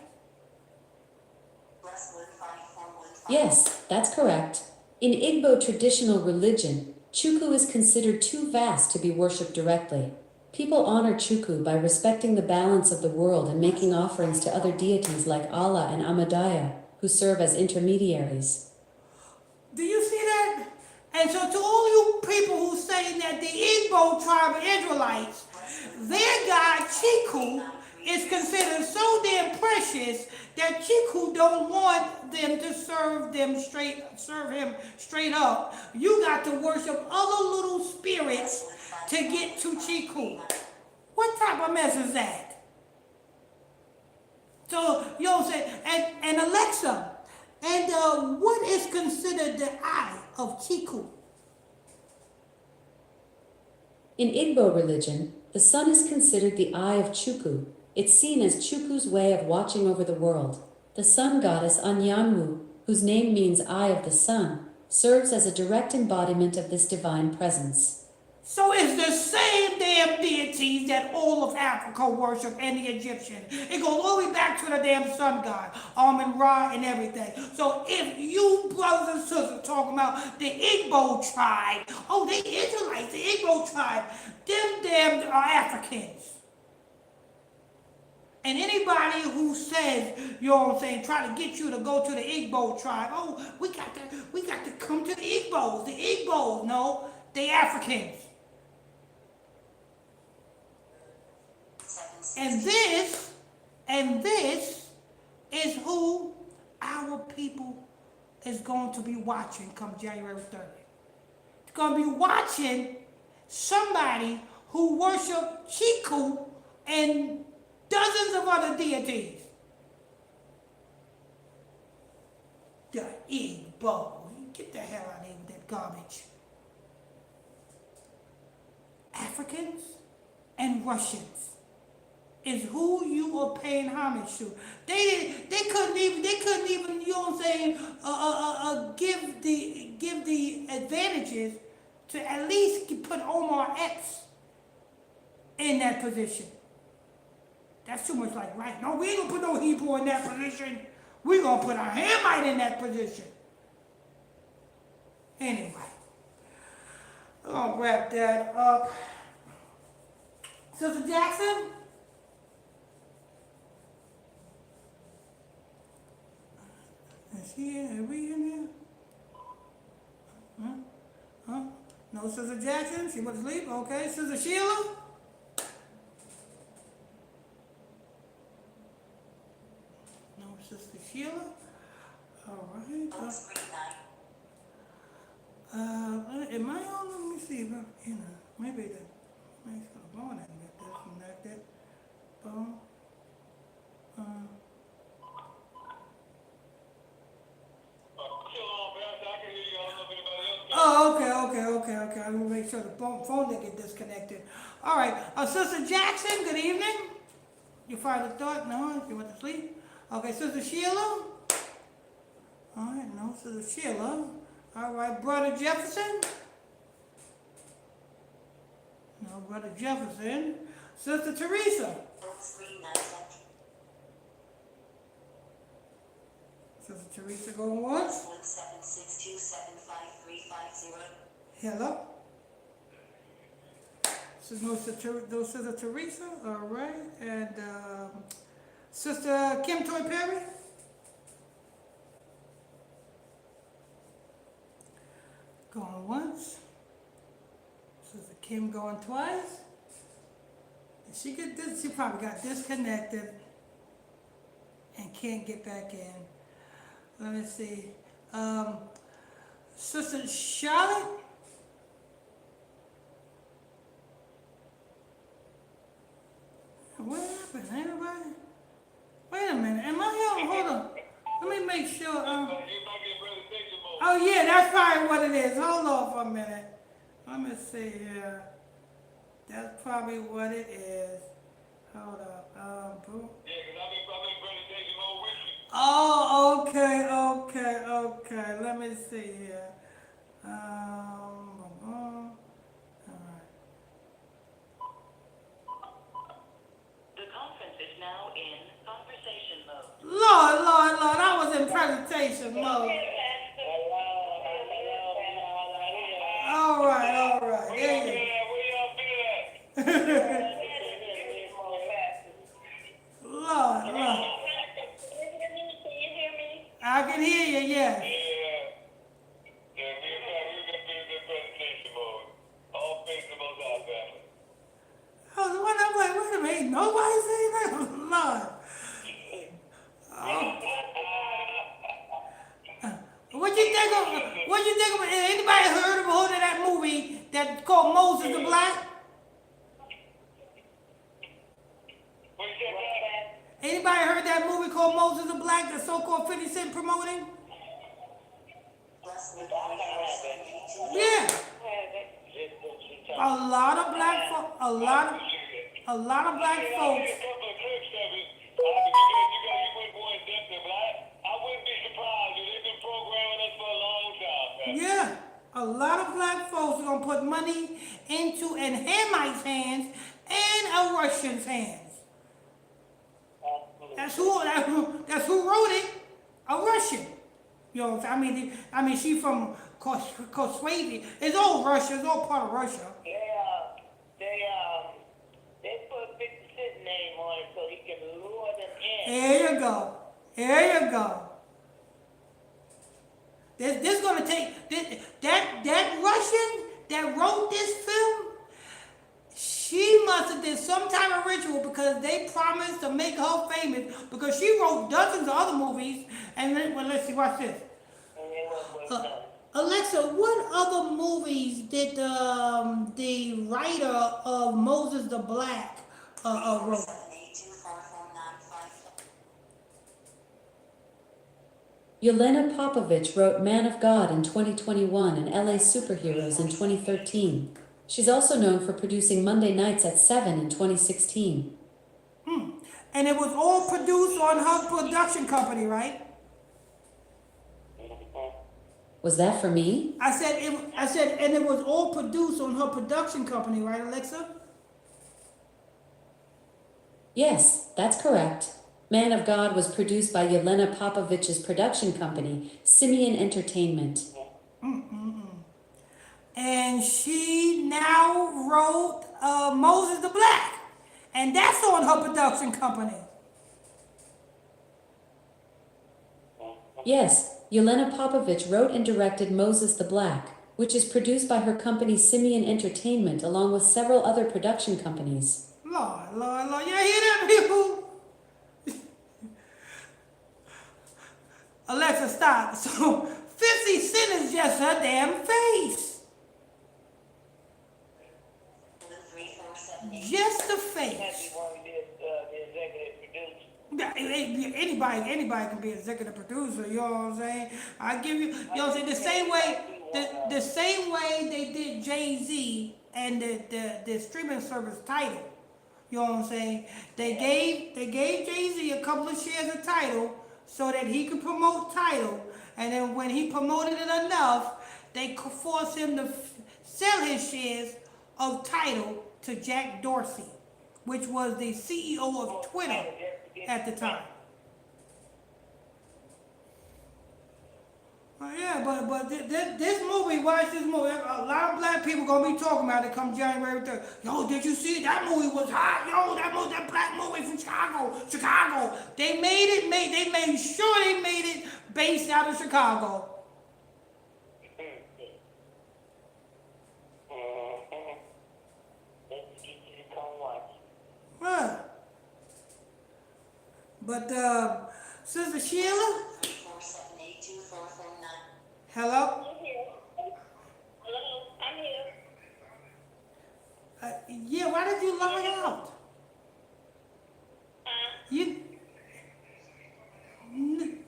Yes, that's correct. In Igbo traditional religion, Chukwu is considered too vast to be worshipped directly. People honor Chukwu by respecting the balance of the world and making offerings to other deities like Allah and Amadaya, who serve as intermediaries. Do you see that? And so to all you people who say that the Igbo tribe of Israelites, their god Chiku is considered so damn precious that Chiku don't want them to serve him straight up. You got to worship other little spirits to get to Chiku. What type of mess is that? So, you know what I'm saying? And Alexa, and what is considered the eye of Chiku? In Igbo religion, the sun is considered the eye of Chukwu. It's seen as Chukwu's way of watching over the world. The sun goddess Anyanwu, whose name means eye of the sun, serves as a direct embodiment of this divine presence. So it's the same damn deities that all of Africa worship and the Egyptians. It goes all the way back to the damn sun god, Amun-Ra and everything. So if you brothers and sisters talking about the Igbo tribe, oh, they Israelites, the Igbo tribe, them damn are Africans. And anybody who says, you know what I'm saying, try to get you to go to the Igbo tribe, oh, we got to come to the Igbos. The Igbos, no, they Africans. And this is who our people is going to be watching come January 30th. It's going to be watching somebody who worship Chiku and dozens of other deities. The Igbo. Get the hell out of here with that garbage. Africans and Russians is who you are paying homage to. They couldn't even, you know what I'm saying, give the advantages to at least put Omar Epps in that position. That's too much like, right? No, we ain't gonna put no Hebrew in that position. We're gonna put a Hamite in that position. Anyway, I'm gonna wrap that up. Sister Jackson? Is she in? Are we in here? Huh? No, Sister Jackson? She went to sleep? Okay. Sister Sheila? No, Sister Sheila? All right. Am I on? Let me see. Maybe the phone hasn't got disconnected. Phone. Oh, okay. I'm gonna make sure the phone didn't get disconnected. All right, Sister Jackson, good evening. You final thought? No, you went to sleep. Okay, Sister Sheila. All right, no, Sister Sheila. All right, Brother Jefferson. No, Brother Jefferson. Sister Teresa. Sister Teresa going once. 176275350. Hello. Sister Teresa. All right, and Sister Kim Toy Perry. Going once. Sister Kim going twice. She probably got disconnected and can't get back in. Let me see. Sister Charlotte? What happened? Anybody? Wait a minute. Am I here? Hold on. Let me make sure. Oh, yeah, that's probably what it is. Hold on for a minute. Let me see here. That's probably what it is. Hold up. Boo. Yeah, because I've been presentation mode with you. Oh, okay. Let me see here. All right. The conference is now in conversation mode. Lord, I was in presentation mode. All right. There you go. Lord. Can you hear me? I can hear you, yes. Yeah, we're in presentation mode. All things the most awesome. I'm like, wait a minute, nobody saying that? Lord. What you think of, anybody heard of that movie that's called Moses the Black? What you said, Dad? Anybody heard that movie called Moses the Black, the so-called 50 Cent promoting? Yeah. A lot of black folks. A couple of clips of it. Because you went more in depth than black. I wouldn't be surprised if they've been programming us for a long time, man. Yeah. A lot of black folks are going to put money into an Hamite's hands and a Russian's hands. That's who wrote it. A Russian. You know what I'm saying? I mean, she from Kosovo. It's all Russia. It's all part of Russia. They put 50 Cent name on it so he can lure There you go. There you go. This gonna take that Russian that wrote this film. She must have did some type of ritual because they promised to make her famous because she wrote dozens of other movies. And then, well, let's see, watch this. And it was Uh, done. Alexa, what other movies did the writer of Moses the Black wrote? Yelena Popovich wrote Man of God in 2021 and LA Superheroes in 2013. She's also known for producing Monday Nights at 7 in 2016. And it was all produced on her production company, right? Was that for me? I said, and it was all produced on her production company, right, Alexa? Yes, that's correct. Man of God was produced by Yelena Popovich's production company, Simeon Entertainment. And she now wrote Moses the Black, and that's on her production company. Yes, Yelena Popovich wrote and directed Moses the Black, which is produced by her company Simeon Entertainment along with several other production companies. Lord, Lord, Lord, you hear that, people? Alexa, stop. So 50 Cent is just her damn face. Just the face. Happy one did the executive producer. Yeah, anybody can be executive producer, you know what I'm saying? I give you, you know what I'm saying? The same way they did Jay-Z and the streaming service Tidal. You know what I'm saying? They gave Jay-Z a couple of shares of Tidal so that he could promote Tidal, and then when he promoted it enough, they could force him to sell his shares of Tidal to Jack Dorsey, which was the CEO of Twitter at the time. Yeah, but this movie, watch this movie. A lot of black people gonna be talking about it come January 3rd. Yo, did you see that movie was hot? Yo, that black movie from Chicago. They made sure they made it based out of Chicago. Let's get you to come watch. Huh. But Sister Sheila, hello. I'm here. Hello, I'm here. Yeah, why did you log out? You.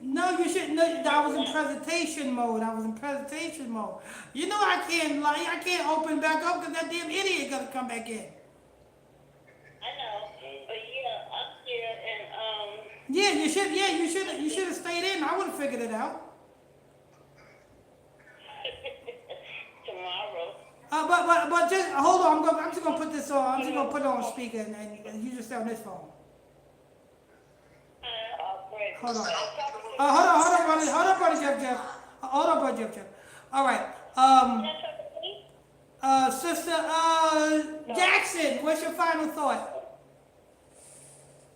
No, you shouldn't. No, I was in presentation mode. You know I can't lie. I can't open back up because that damn idiot gonna come back in. I know, but yeah, I'm here and Yeah, you should. Yeah, you should have stayed in. I would have figured it out. tomorrow. But just hold on. I'm just gonna put this on. I'm just gonna put it on speaker and you just stay on this phone. Hold on. Hold on, brother Jeff. Hold on, brother Jeff. All right. Sister Jackson, what's your final thought?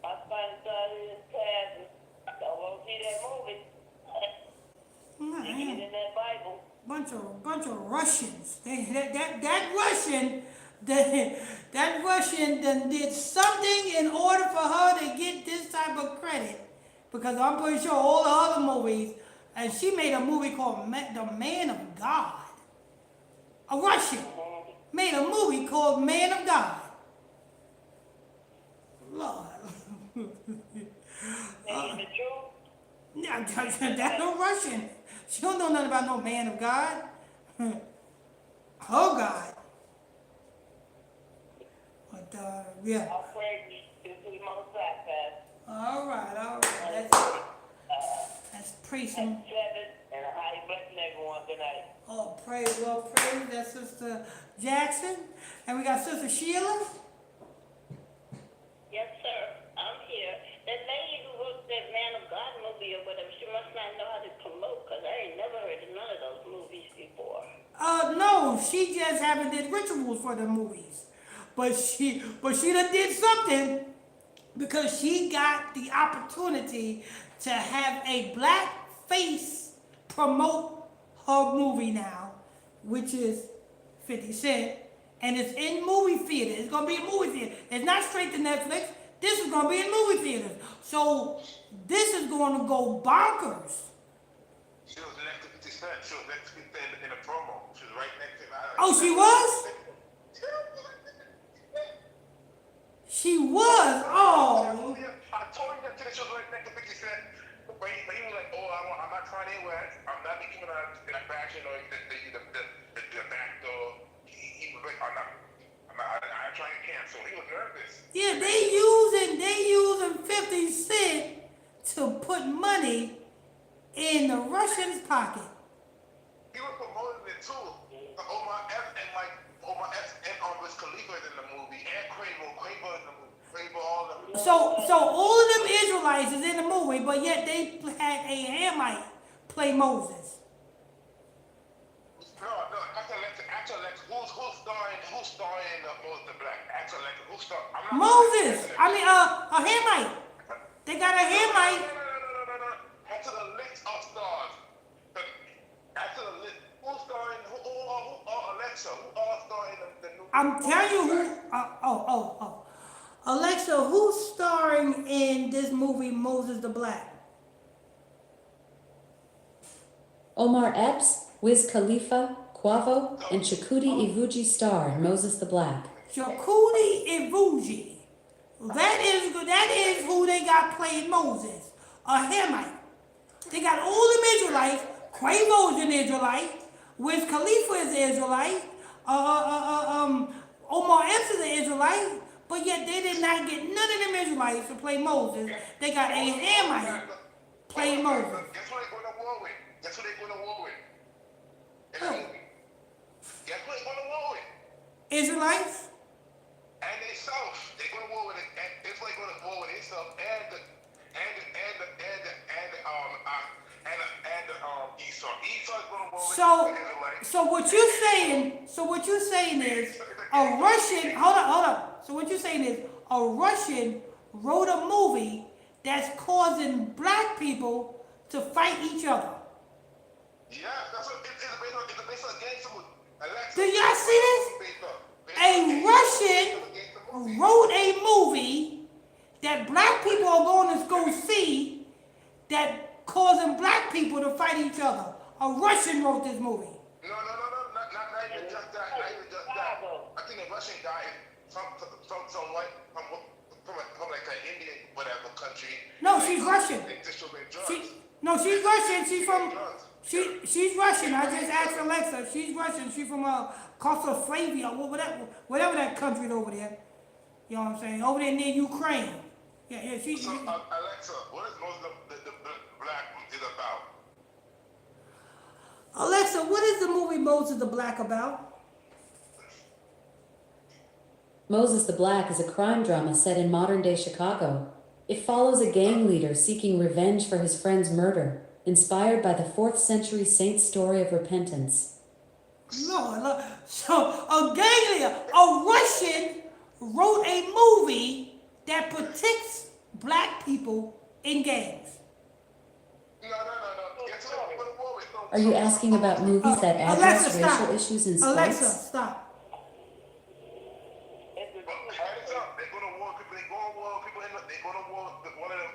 My final thought is passing. I won't see that movie. They get in that Bible. Bunch of Russians. That Russian done did something in order for her to get this type of credit. Because I'm pretty sure all the other movies, and she made a movie called The Man of God. A Russian made a movie called Man of God. Lord. Telling the truth. Yeah, that's no Russian. She don't know nothing about no man of God. Oh God. But yeah. I'll pray to the Most High, Pastor. All right. That's preaching. 7, and I blessing everyone tonight. Oh, praise. That's Sister Jackson, and we got Sister Sheila. Yes, sir. I'm here. That lady who wrote that Man of God movie or whatever, she must not know how to promote, because I ain't never heard of none of those movies before. No, she just haven't did rituals for the movies, but she done did something. because she got the opportunity to have a black face promote her movie now, which is 50 Cent, and it's in movie theater. It's gonna be in movie theater. It's not straight to Netflix. This is gonna be in movie theaters. So this is gonna go bonkers. She was next to 50 Cent. She was next to 50 Cent in the promo. She was right next to him. Oh, she was? She was. Oh. I told him that she was right next to 50 Cent. But he was like, oh, I'm not Kanye West. I'm not Nicki Minaj in a fashion or the back door. He was like, I'm trying to cancel. He was nervous. Yeah, they using 50 Cent to put money in the Russians' pocket. He was promoting it too. Omar F and Wiz Khalifa is in the movie, and Quavo in the movie. Quavo, all of them. So all of them Israelites is in the movie, but yet they had a Hamite play Moses. No, actual Alex, who's starring in the Black? Actual Alex, who's starring? Moses. I mean, a Hamite. They got a Hamite. No. After the list of stars. After the list, who's starring? Who Alexa? Who all starring the new? I'm telling you who. Alexa, who's starring in this movie Moses the Black? Omar Epps, Wiz Khalifa, Quavo, and Chakudi Ivuji star in Moses the Black. Chakudi Ivuji. That is who they got playing Moses. A Hamite. They got all them Israelites. Quavo's an Israelite. Wiz Khalifa is an Israelite. Omar Epps is an Israelite. But yet they did not get none of them Israelites to play Moses. They got a Hamite playing Moses. Guess who they going to war with? Guess who they going to war with? In the movie. Guess who they going to war with? Israelites? And they South. They're going to war with it. It's like going to war with itself and Esau. Esau's going to war with the Israelites. So what you're saying is a Russian, hold up. So what you're saying is a Russian wrote a movie that's causing black people to fight each other. Yeah, that's what it's based on gangster movie. Do y'all see this? A Russian wrote a movie that black people are going to go see that causing black people to fight each other. A Russian wrote this movie. No, not even just that. Not even just that. I think the Russian guy is from like an Indian whatever country. No, she's Russian. She's Russian. She's Russian. I just asked Alexa. She's Russian. She's from Czechoslovakia, whatever that country is over there. You know what I'm saying? Over there near Ukraine. Yeah. So, Alexa, what is most of the Black is about? Alexa, what is the movie Moses the Black about? Moses the Black is a crime drama set in modern-day Chicago. It follows a gang leader seeking revenge for his friend's murder, inspired by the 4th century saint's story of repentance. No, so a gang leader, a Russian, wrote a movie that protects black people in gangs. No. Guess what we're going to war with? Are you asking about movies that address racial issues in sports? Alexa, stop. Hand it up. They're going to war people. They're going to war people. They're going to war one of them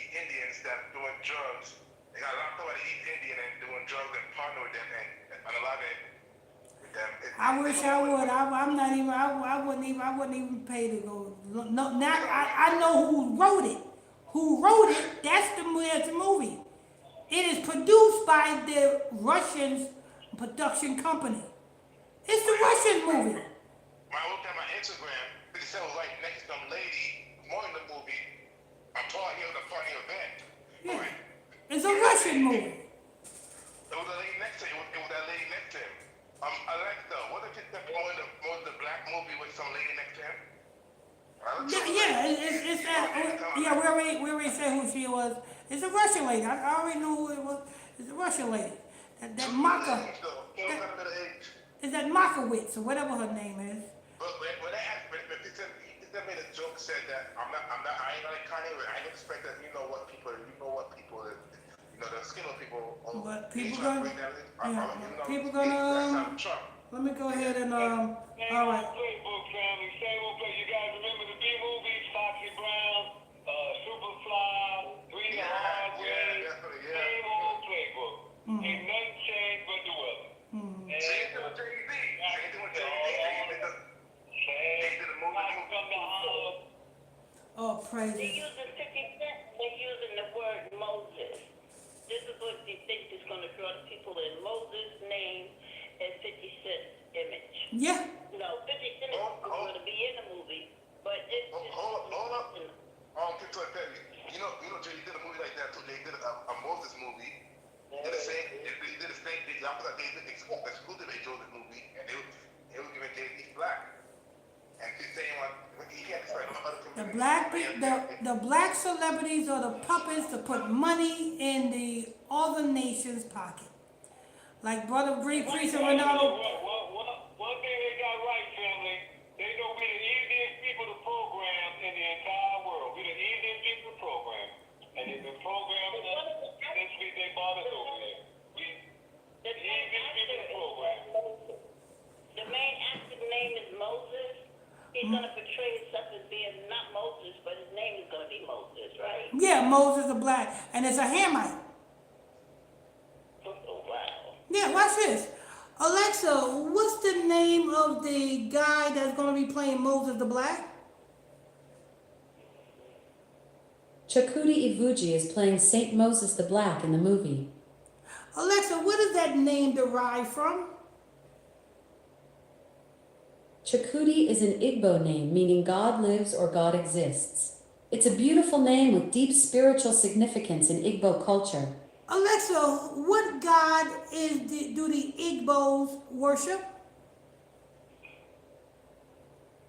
Indians that doing drugs. They got locked up by the East Indian and doing drugs and partner with them and a lot of it. I wish I would. I'm not even. I wouldn't even pay to go. No, now I know who wrote it. Who wrote it? That's the movie. It is produced by the Russians production company. It's the Russian movie. When I looked at my Instagram, it said it was like next to some lady more in the movie. I'm part here at a party event. Yeah. Right. It's a Russian movie. There was a lady next to him. It was that lady next to him. Alexa, what if it's the Black movie with some lady next to him? It's that. Yeah, we already said who she was. It's a Russian lady. I already knew who it was. It's a Russian lady. That Maka. Is that Makowitz or whatever her name is? But when they asked, made a joke said that I ain't like Kanye. I ain't expect that. You know what people, the skin of people. But They people try to gonna, bring that. people That's gonna, Trump. let me go ahead and, Same all old right. playbook, family. Same old play. You guys remember the B movies? Foxy Brown, Superfly, Three the Hard Way. Definitely, yeah. Same old playbook. Ain't nothing changed but the weather. And Same thing with Jay-Z. Same thing with Jay-Z. They did a movie. come to holler. Oh, praise They're it. using 50 Cent. They're using the word Moses. This is what they think is going to draw the people in. Moses' name and 50 Cent's image. Yeah. No, 50 Cent is going to be in the movie, but it's just... Hold up. Pinto and Petty. You know, Jay did a movie like that too. They did a Moses movie. They did the same. They did exclusive a Joseph movie, and they were giving Jay-Z black. And he's saying he can't expect other The black celebrities are the puppets to put money in the other nation's pocket. Like Brother Priest and Ronaldo. One thing they got right, family, they know we the easiest people to program in the entire world. We the easiest people to program. And they've been programming us since they bought us over there. We the easiest people to program. The main actor's name is Moses. He's going to portray himself as being not Moses, but his name is going to be Moses, right? Yeah, Moses the Black. And it's a Hamite. Oh, wow. Yeah, watch this. Alexa, what's the name of the guy that's going to be playing Moses the Black? Chakudi Ivuji is playing Saint Moses the Black in the movie. Alexa, where does that name derive from? Chakudi is an Igbo name meaning God lives or God exists. It's a beautiful name with deep spiritual significance in Igbo culture. Alexa, what God do the Igbos worship?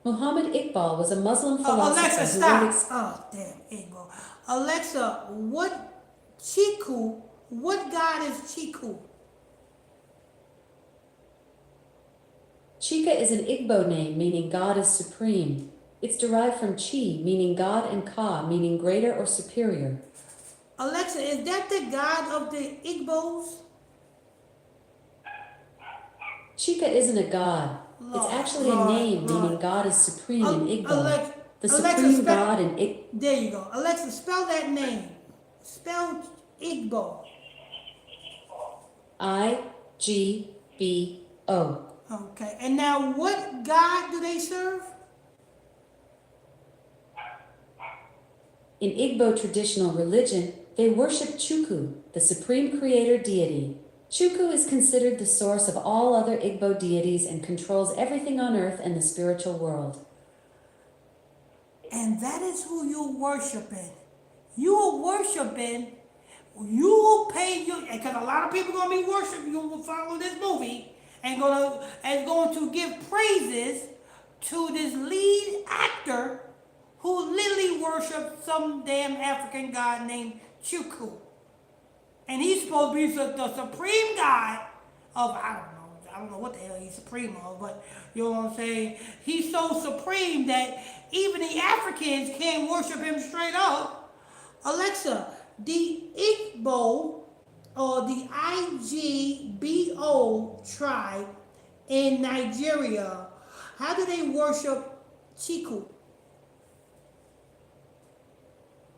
Muhammad Iqbal was a Muslim philosopher Alexa, who stop. wrote Oh, damn, Igbo. Alexa, what God is Chiku? Chika is an Igbo name meaning God is supreme. It's derived from Chi, meaning God, and Ka, meaning greater or superior. Alexa, is that the God of the Igbos? Chika isn't a god. It's actually a name meaning God is supreme in Igbo. The supreme God in Igbo. There you go. Alexa, spell that name. Spell Igbo. I-G-B-O. Okay, and now what God do they serve? In Igbo traditional religion, they worship Chukwu, the supreme creator deity. Chukwu is considered the source of all other Igbo deities and controls everything on earth and the spiritual world. And that is who you're worshiping. You're worshiping, you will pay you, because a lot of people are going to be worshiping, you will follow this movie, and going to give praises to this lead actor who literally worships some damn African god named Chukwu. And he's supposed to be the supreme god of, I don't know what the hell he's supreme of, but you know what I'm saying? He's so supreme that even the Africans can't worship him straight up. Alexa, the Igbo or the IGBO tribe in Nigeria, how do they worship Chiku?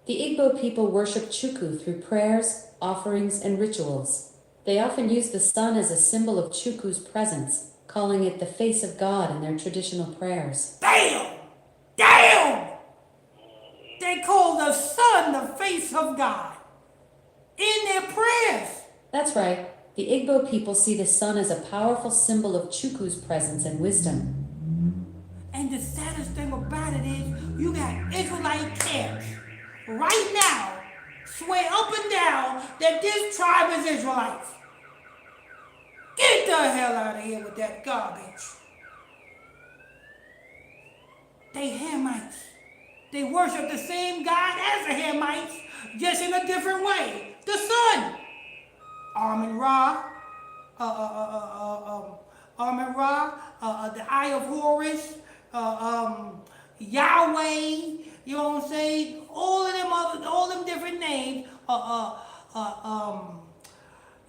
The Igbo people worship Chukwu through prayers, offerings, and rituals. They often use the sun as a symbol of Chukwu's presence, calling it the face of God in their traditional prayers. Damn! Damn! They call the sun the face of God in their prayers. That's right. The Igbo people see the sun as a powerful symbol of Chukwu's presence and wisdom. And the saddest thing about it is, you got Israelite camps right now swear up and down that this tribe is Israelites. Get the hell out of here with that garbage. They Hamites. They worship the same God as the Hamites, just in a different way. The sun. Amun Ra, the Eye of Horus, Yahweh, you know what I'm saying? All them different names,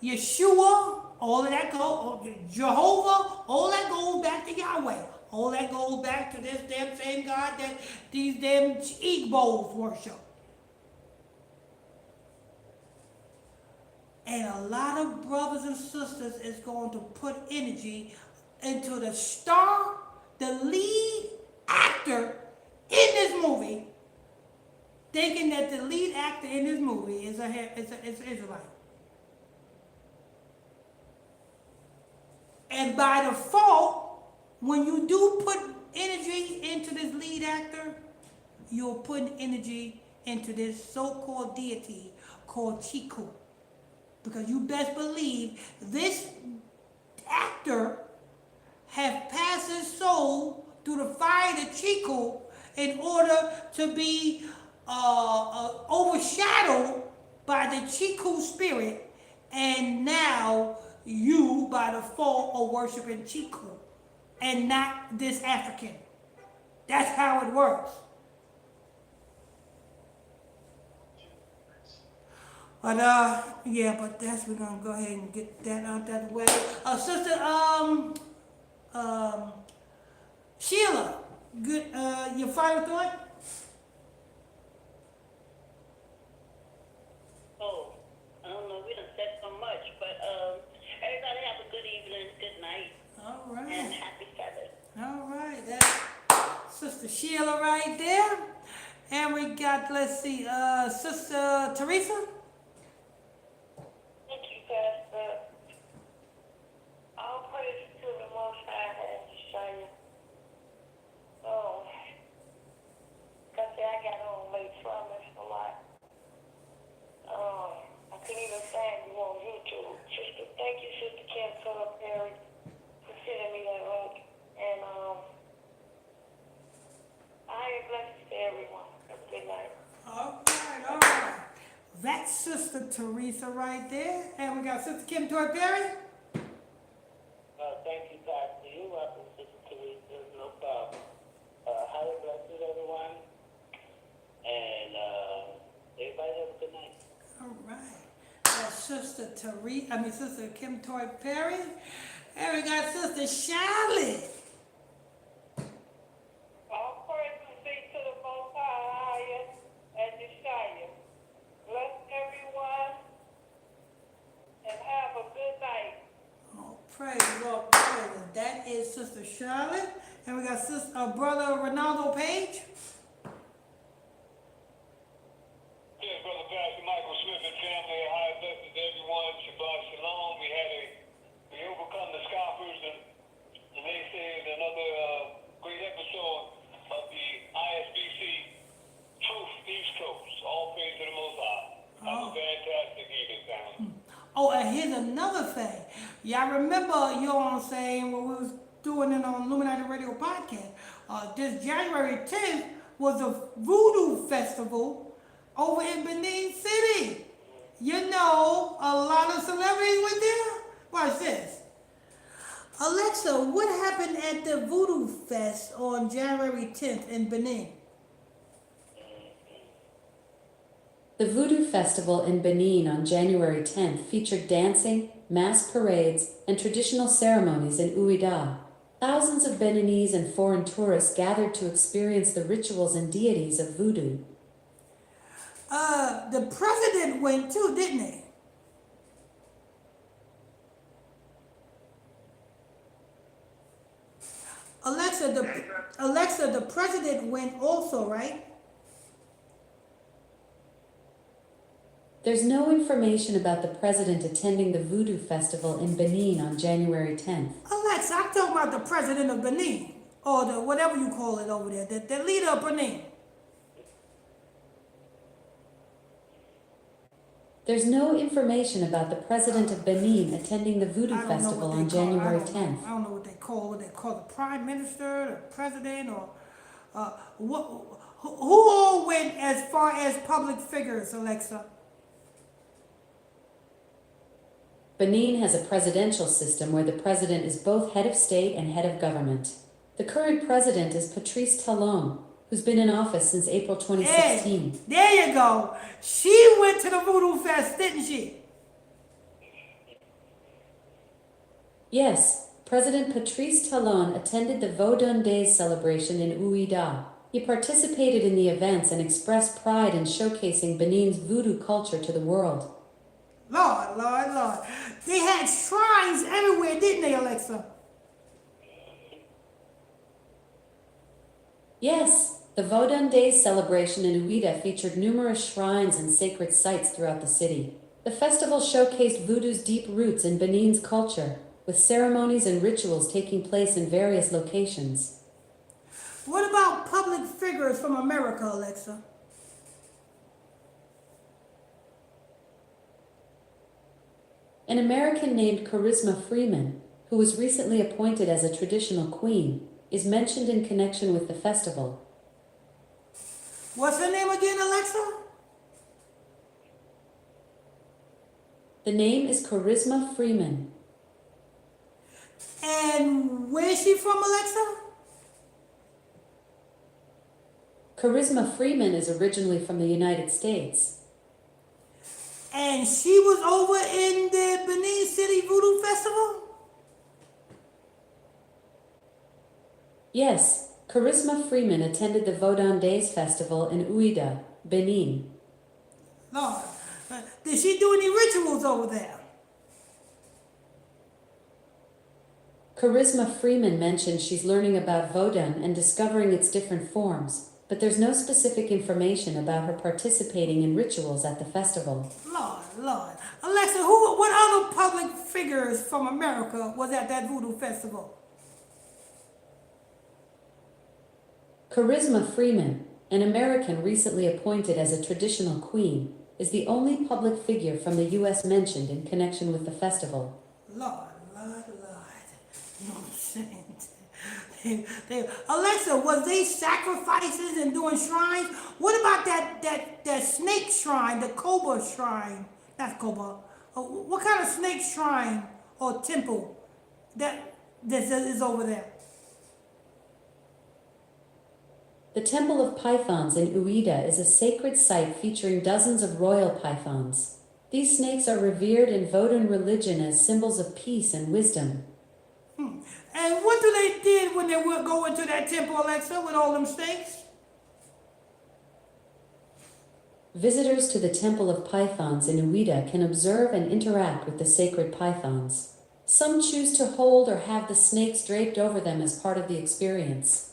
Yeshua, all of that go, Jehovah, all that goes back to Yahweh. All that goes back to this damn same God that these damn Igbos worship. And a lot of brothers and sisters is going to put energy into the star, the lead actor in this movie, thinking that the lead actor in this movie is an Israelite. And by default, when you do put energy into this lead actor, you're putting energy into this so-called deity called Chiku. Because you best believe this actor have passed his soul through the fire of Chiku in order to be overshadowed by the Chiku spirit, and now you by default are worshiping Chiku and not this African. That's how it works. But yeah, but we're gonna go ahead and get that out that way. Sister Sheila, good your final thought? Oh, I don't know, we done said so much, but everybody have a good evening, good night, All and right. happy Sabbath. All right, that's Sister Sheila right there. And we got, let's see, Sister Teresa. Thank you, Pastor. All praise to the Most High and Shia. Oh, I say I got on late from it a lot. I couldn't even find you on YouTube. Thank you, Sister Kim Perry, for sending me that link. And I am blessed to everyone. Have a good night. All right, all right. That's Sister Teresa right there. And we got Sister Kim Toy Perry. Thank you, Pastor. You're welcome, Sister Teresa. No problem. Highly blessed everyone. And everybody have a good night. All right. That's Sister Kim Toy Perry. And we got Sister Charlotte. All praises be to the Most High and Yeshua. Bless everyone and have a good night. Oh, praise Lord, praise. That is Sister Charlotte. And we got Brother Ronaldo Page. Yeah, Brother Pastor Michael Smith and family, high blessings to everyone. Shabbat Shalom. We overcome the scoffers and they say another great episode of the ISBC Truth East Coast. All praise to the Most High. Have a fantastic evening, family. Oh, and here's another thing. Y'all remember, you know what I'm saying, when we was doing it on Illuminati Radio Podcast, this January 10th was a voodoo festival over in Benin City. You know, a lot of celebrities went there. Watch this. Alexa, what happened at the Voodoo Fest on January 10th in Benin? The Voodoo Festival in Benin on January 10th featured dancing, mass parades, and traditional ceremonies in Ouida. Thousands of Beninese and foreign tourists gathered to experience the rituals and deities of voodoo. The president went too, didn't he? Alexa, the president went also, right? There's no information about the president attending the Voodoo Festival in Benin on January 10th. Alexa, I'm talking about the president of Benin, or the whatever you call it over there, the leader of Benin. There's no information about the president of Benin attending the Voodoo I don't know Festival what on they call. January I 10th. don't know what they call the prime minister, the president, or who all went as far as public figures, Alexa? Benin has a presidential system where the president is both head of state and head of government. The current president is Patrice Talon, who's been in office since April 2016. Hey, there you go. She went to the Voodoo Fest, didn't she? Yes, President Patrice Talon attended the Vodun Days celebration in Ouida. He participated in the events and expressed pride in showcasing Benin's voodoo culture to the world. Lord, Lord, Lord. They had shrines everywhere, didn't they, Alexa? Yes, the Vodun Days celebration in Ouida featured numerous shrines and sacred sites throughout the city. The festival showcased voodoo's deep roots in Benin's culture, with ceremonies and rituals taking place in various locations. What about public figures from America, Alexa? An American named Charisma Freeman, who was recently appointed as a traditional queen, is mentioned in connection with the festival. What's her name again, Alexa? The name is Charisma Freeman. And where's she from, Alexa? Charisma Freeman is originally from the United States. And she was over in the Benin City Voodoo Festival? Yes, Charisma Freeman attended the Vodun Days Festival in Ouida, Benin. Lord, did she do any rituals over there? Charisma Freeman mentioned she's learning about Vodun and discovering its different forms, but there's no specific information about her participating in rituals at the festival. Lord, Lord. Alexa, what other public figures from America was at that Voodoo Festival? Charisma Freeman, an American recently appointed as a traditional queen, is the only public figure from the U.S. mentioned in connection with the festival. Lord, Lord, Lord. You know what I'm saying? Alexa, was they sacrifices and doing shrines? What about that snake shrine, the cobra shrine? Not cobra. What kind of snake shrine or temple that is over there? The Temple of Pythons in Ouida is a sacred site featuring dozens of royal pythons. These snakes are revered in Vodun religion as symbols of peace and wisdom. And what do they did when they would go into that temple, Alexa, with all them snakes? Visitors to the Temple of Pythons in Ouida can observe and interact with the sacred pythons. Some choose to hold or have the snakes draped over them as part of the experience.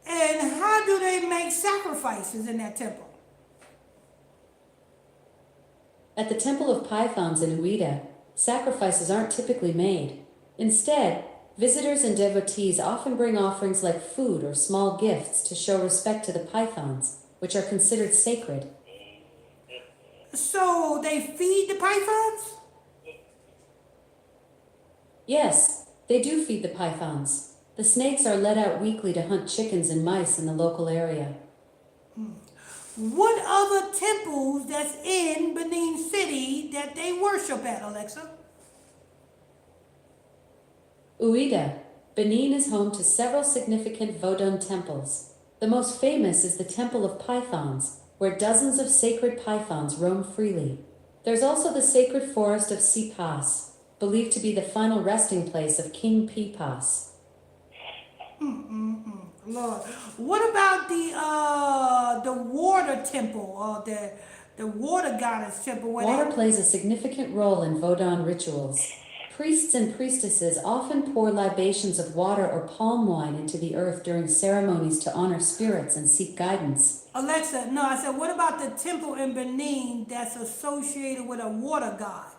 And how do they make sacrifices in that temple? At the Temple of Pythons in Ouida, sacrifices aren't typically made. Instead, visitors and devotees often bring offerings like food or small gifts to show respect to the pythons, which are considered sacred. So they feed the pythons? Yes, they do feed the pythons. The snakes are let out weekly to hunt chickens and mice in the local area. What other temples that's in Benin City that they worship at, Alexa? Ouida, Benin is home to several significant Vodun temples. The most famous is the Temple of Pythons, where dozens of sacred pythons roam freely. There's also the sacred forest of Sipas, believed to be the final resting place of King Pipas. Lord, what about the water temple or the water goddess temple? Water plays a significant role in Vodun rituals. Priests and priestesses often pour libations of water or palm wine into the earth during ceremonies to honor spirits and seek guidance. Alexa, no, I said, what about the temple in Benin that's associated with a water god?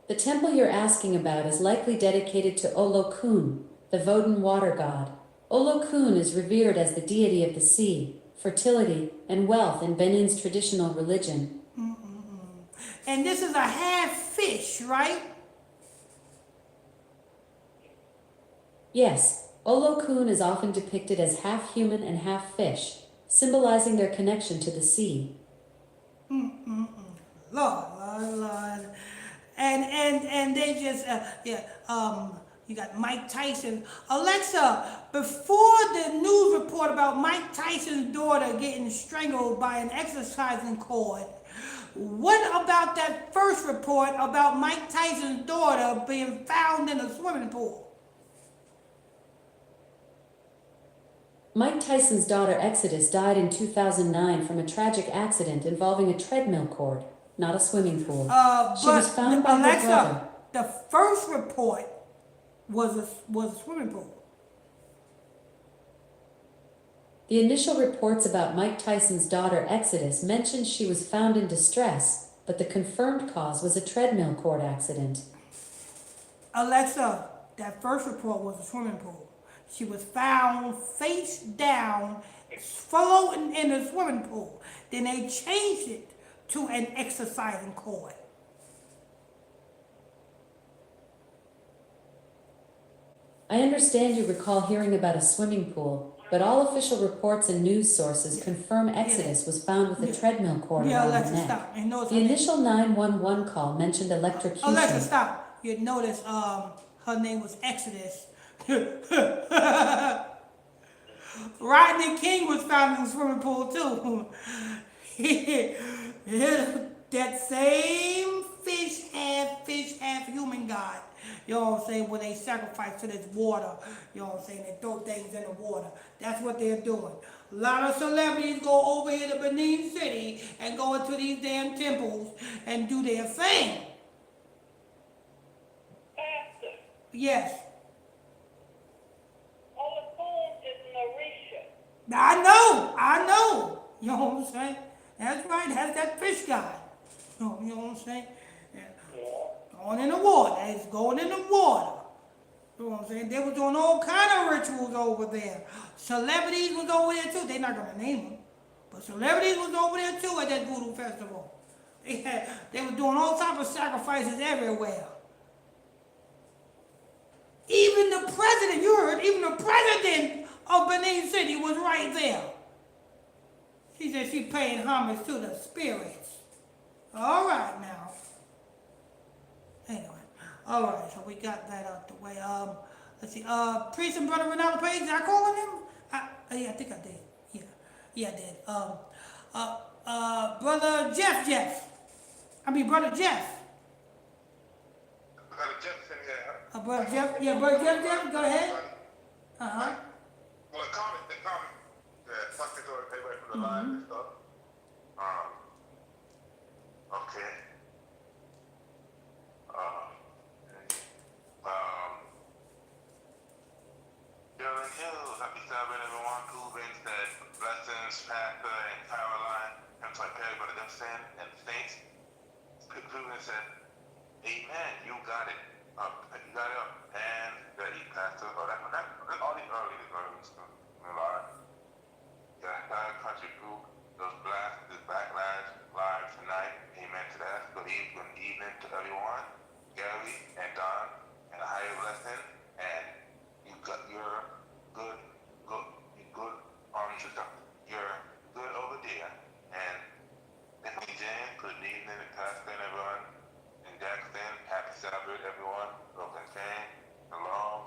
The temple you're asking about is likely dedicated to Olokun, the Vodun water god. Olokun is revered as the deity of the sea, fertility, and wealth in Benin's traditional religion. And this is a half fish, right? Yes, Olokun is often depicted as half human and half fish, symbolizing their connection to the sea. Lord. And they just You got Mike Tyson. Alexa, before the news report about Mike Tyson's daughter getting strangled by an exercising cord, what about that first report about Mike Tyson's daughter being found in a swimming pool? Mike Tyson's daughter Exodus died in 2009 from a tragic accident involving a treadmill cord, not a swimming pool. She was found by her brother. The first report was a swimming pool. The initial reports about Mike Tyson's daughter Exodus mentioned she was found in distress, but the confirmed cause was a treadmill cord accident. Alexa, that first report was a swimming pool. She was found face down, floating in a swimming pool. Then they changed it to an exercising cord. I understand you recall hearing about a swimming pool, but all official reports and news sources confirm Exodus was found with a treadmill cord Yeah, around her Alexa, neck. stop. You know The initial 911 call mentioned electrocution. Alexa, stop. You notice her name was Exodus. Rodney King was found in the swimming pool too. That same half human God. You know what I'm saying? When they sacrifice to this water, you know what I'm saying? They throw things in the water. That's what they're doing. A lot of celebrities go over here to Benin City and go into these damn temples and do their thing. Pastor, Yes. all the phone is Marisha. I know. You know what I'm saying? That's right. That's that fish guy. You know what I'm saying? Yeah. Going in the water. It's going in the water. You know what I'm saying? They was doing all kind of rituals over there. Celebrities was over there too. They're not gonna name them, but celebrities was over there too at that voodoo festival. They were doing all types of sacrifices everywhere. Even the president, you heard, even the president of Benin City was right there. She said she paying homage to the spirits. All right now. Anyway, all right, so we got that out the way. Let's see. Priest and Brother Ronaldo Page, did I call on him? Yeah, I think I did. Yeah, I did. Brother Jeff. Brother Jeff. Jefferson, yeah. Brother Jeff, go ahead. Uh-huh. Well, the comment, fuck this over, pay away from the line and stuff. Okay. Dylan Hills, happy Sabbath, everyone. Cool Vince said, blessings, Pastor and Caroline, I'm sorry, Perry, Brother Jefferson, and the Saints. Cool Vince said, amen, you got it up. You got it up. And ready, Pastor. Oh, that's all the early stuff. Yeah, entire country group, those blasts, this backlash live tonight. Amen to that. Good evening to everyone. Gary and Don, and a higher blessing. And you got your good sister. You're good over there. And Stephanie Jane, good evening, Pastor and everyone. And Jackson, happy Sabbath, everyone. Broken Chain, Shalom.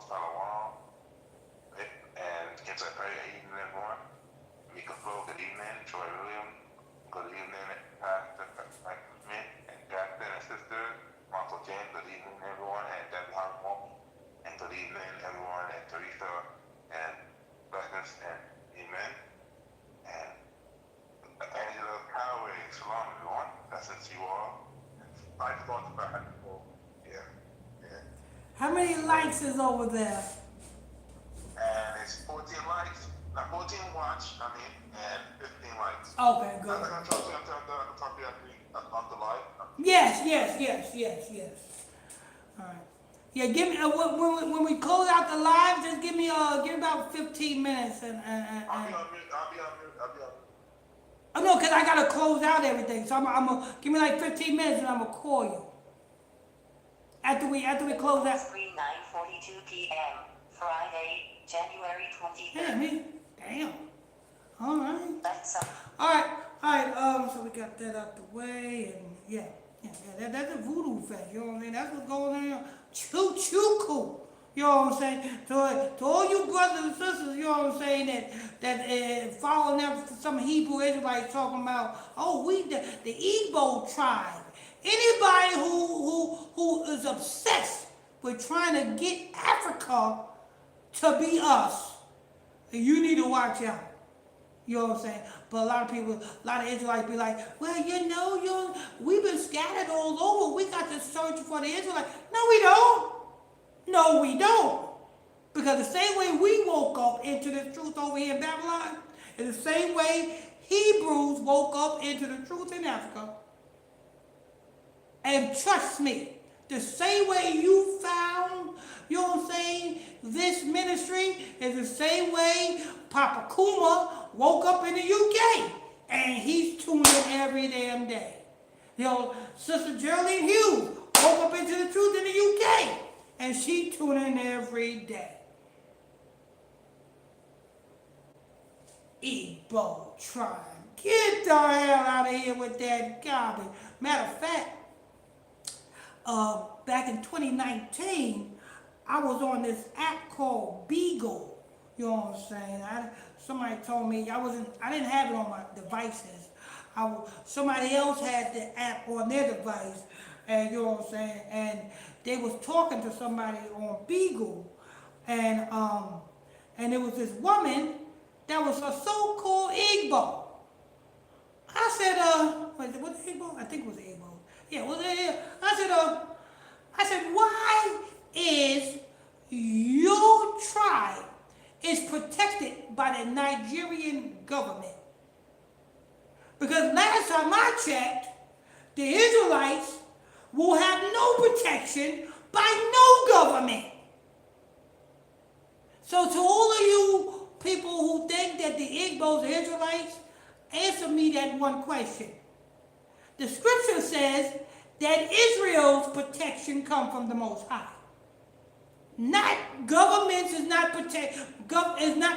And yes, I pray evening, everyone. Mika Flo, good evening. Troy Williams, good evening, Pastor Michael Smith, and Jackson and sisters. Marco James, good evening, everyone. And Debbie Harmon, and good evening, everyone. And Teresa, and blessings, and amen. And Angela Calloway, shalom, everyone. Blessings to you all. I thought about it before. Yeah. How many likes is over there? And it's 14 likes, not 14 watch, and 15 likes. Okay, I'm good. going to talk to you after live. Yes. All right. Yeah, give me when we close out the live, just give me about 15 minutes and. I'll be on mute. Oh no, cause I gotta close out everything. So I'm gonna give me like 15 minutes and I'm gonna call you. After we close out. Screen 9:42 p.m. Friday, January 23rd. Damn. All right. That's up. All right. So we got that out the way, and yeah. That's a voodoo fest. You know what I mean? That's what's going on. Choo cool. You know what I'm saying? To all you brothers and sisters, you know what I'm saying, that following them, some Hebrew Israelites talking about, oh, we the Igbo tribe. Anybody who is obsessed with trying to get Africa to be us, you need to watch out. You know what I'm saying? But a lot of people, a lot of Israelites be like, well, we've been scattered all over. We got to search for the Israelites. No, we don't. No, we don't. Because the same way we woke up into the truth over here in Babylon is the same way Hebrews woke up into the truth in Africa. And trust me, the same way you found, you know what I'm saying, this ministry is the same way Papa Kuma woke up in the UK. And he's tuning in every damn day. You know, Sister Geraldine Hughes woke up into the truth in the UK. And she tuning in every day. Igbo tribe. Get the hell out of here with that garbage. Matter of fact, back in 2019, I was on this app called Beagle. You know what I'm saying? Somebody told me I didn't have it on my devices. Somebody else had the app on their device, and you know what I'm saying? And they was talking to somebody on Beagle, and there was this woman that was a so-called Igbo. I said, was it Igbo? I think it was Igbo. Yeah, was it? I said, why is your tribe is protected by the Nigerian government? Because last time I checked, the Israelites will have no protection by no government. So to all of you people who think that the Igbos are Israelites, answer me that one question. The scripture says that Israel's protection comes from the Most High. Not governments is not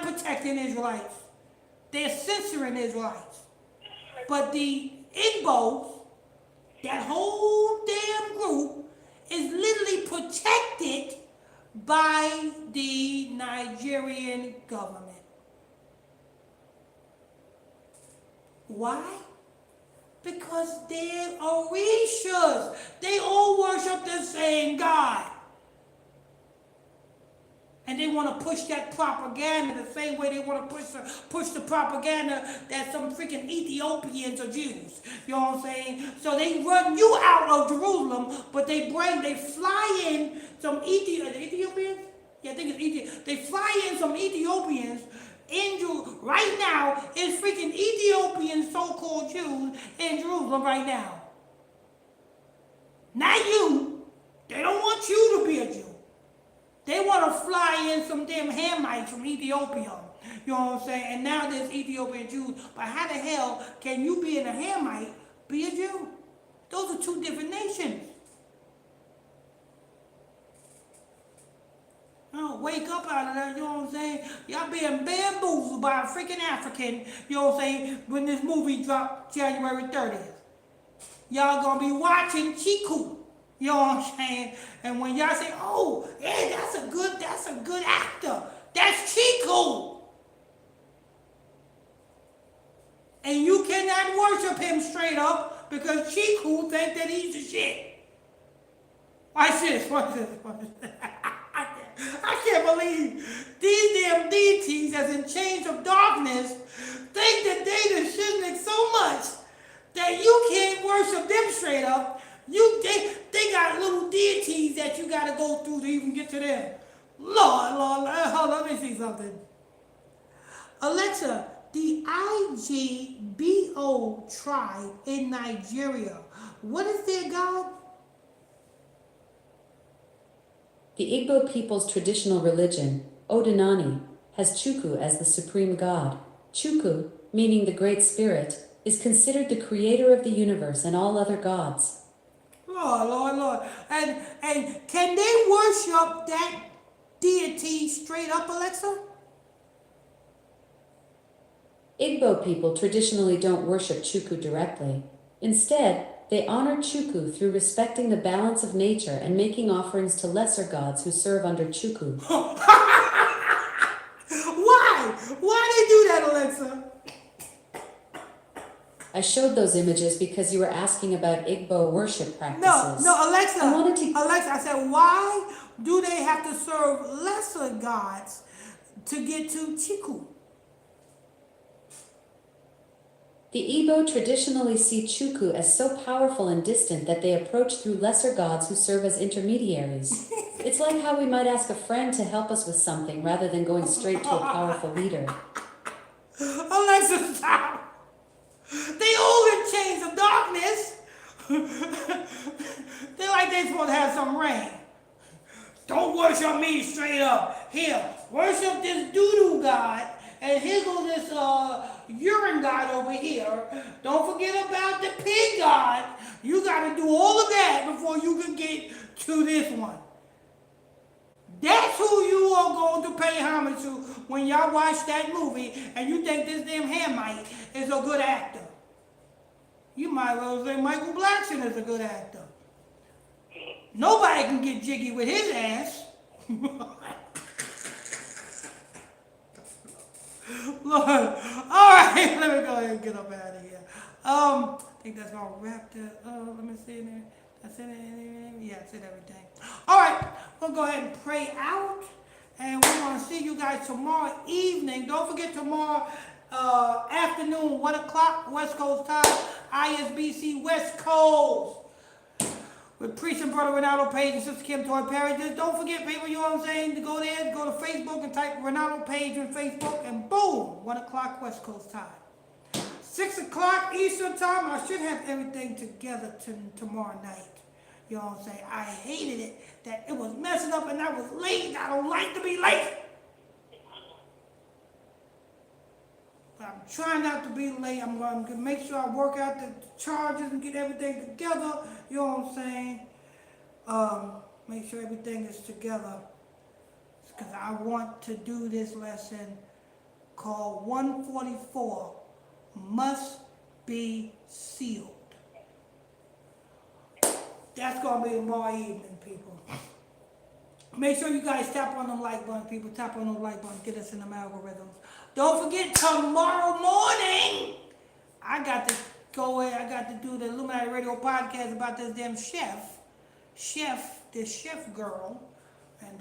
protecting Israelites. They're censoring Israelites. But the Igbos, that whole damn group, is literally protected by the Nigerian government. Why? Because they're Orishas. They all worship the same God. And they want to push that propaganda the same way they want to push the propaganda that some freaking Ethiopians are Jews. You know what I'm saying? So they run you out of Jerusalem, but they fly in some Ethiopians? Yeah, I think it's Ethiopians. They fly in some Ethiopians. Right now, is freaking Ethiopian so-called Jews in Jerusalem right now. Not you. They don't want you to be a Jew. They want to fly in some damn Hamites from Ethiopia. You know what I'm saying? And now there's Ethiopian Jews. But how the hell can you be in a Hamite, be a Jew? Those are two different nations. Oh, wake up out of that, you know what I'm saying? Y'all being bamboozled by a freaking African, you know what I'm saying, when this movie dropped January 30th. Y'all gonna be watching Chiku, you know what I'm saying? And when y'all say, oh, yeah, that's a good actor. That's Chiku. And you cannot worship him straight up because Chiku thinks that he's the shit. Watch this. I can't believe these damn deities as in chains of darkness think that they the shiznick so much that you can't worship them straight up. They got little deities that you got to go through to even get to them. Lord, hold on, let me see something. Alexa, the Igbo tribe in Nigeria, what is their god? The Igbo people's traditional religion, Odinani, has Chukwu as the supreme god. Chukwu, meaning the Great Spirit, is considered the creator of the universe and all other gods. Lord. And can they worship that deity straight up, Alexa? Igbo people traditionally don't worship Chukwu directly. Instead, They honor Chukwu through respecting the balance of nature and making offerings to lesser gods who serve under Chukwu. Why? Why they do that, Alexa? I showed those images because you were asking about Igbo worship practices. No, Alexa. I wanted to... Alexa, I said, why do they have to serve lesser gods to get to Chukwu? The Igbo traditionally see Chukwu as so powerful and distant that they approach through lesser gods who serve as intermediaries. It's like how we might ask a friend to help us with something rather than going straight to a powerful leader. Alexa, stop. They all in chains of darkness. They're like they're supposed to have some rain. Don't worship me straight up. Here, worship this doo-doo god. And here goes this urine god over here. Don't forget about the pig god. You got to do all of that before you can get to this one. That's who you are going to pay homage to when y'all watch that movie and you think this damn Hamite is a good actor. You might well say Michael Blackson is a good actor. Nobody can get jiggy with his ass. Lord. All right, let me go ahead and get up out of here. I think that's going to wrap the, let me see there. That's it. Yeah, that's it, everything. All right, we'll go ahead and pray out. And we're going to see you guys tomorrow evening. Don't forget tomorrow afternoon, 1 o'clock, West Coast time, ISBC West Coast. With Priest and Brother Ronaldo Page and Sister Kim Toy Perry. Just don't forget, people, you know what I'm saying, to go there, go to Facebook and type Ronaldo Page on Facebook, and boom, 1 o'clock West Coast time. 6 o'clock Eastern time, I should have everything together tomorrow night. You know what I'm saying? I hated it, that it was messing up and I was late. I don't like to be late. But I'm trying not to be late. I'm going to make sure I work out the charges and get everything together. You know what I'm saying? Make sure everything is together. Because I want to do this lesson called 144 Must Be Sealed. That's going to be tomorrow evening, people. Make sure you guys tap on the like button, people. Tap on the like button. Get us in the algorithms. Don't forget, tomorrow morning, I got to go in. I got to do the Illuminati Radio podcast about this damn this chef girl, and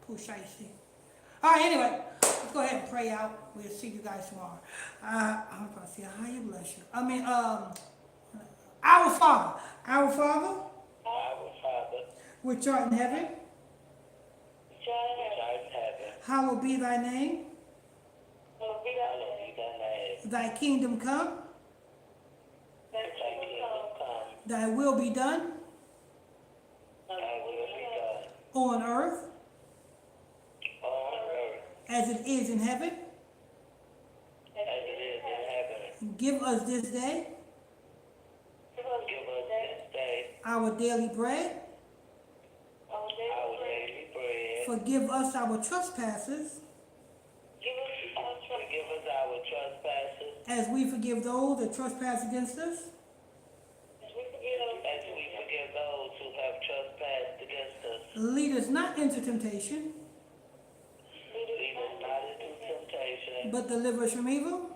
Pushaisi. All right, anyway, let's go ahead and pray out. We'll see you guys tomorrow. I'm going to say, how you bless you. Our Father. Our Father. Our Father, Which art in heaven. which art in heaven, Hallowed be thy name. hallowed be thy name. Thy kingdom come. Thy kingdom come. Thy will be done Thy will be done on earth on earth as it is in heaven. as it is in heaven. Give us this day Give us this day our daily bread. our daily bread. Forgive us our trespasses Forgive us our trespasses as we forgive those that trespass against us. as we forgive those who have trespassed against us. Lead us not into temptation, Lead us not into temptation, but deliver us from evil.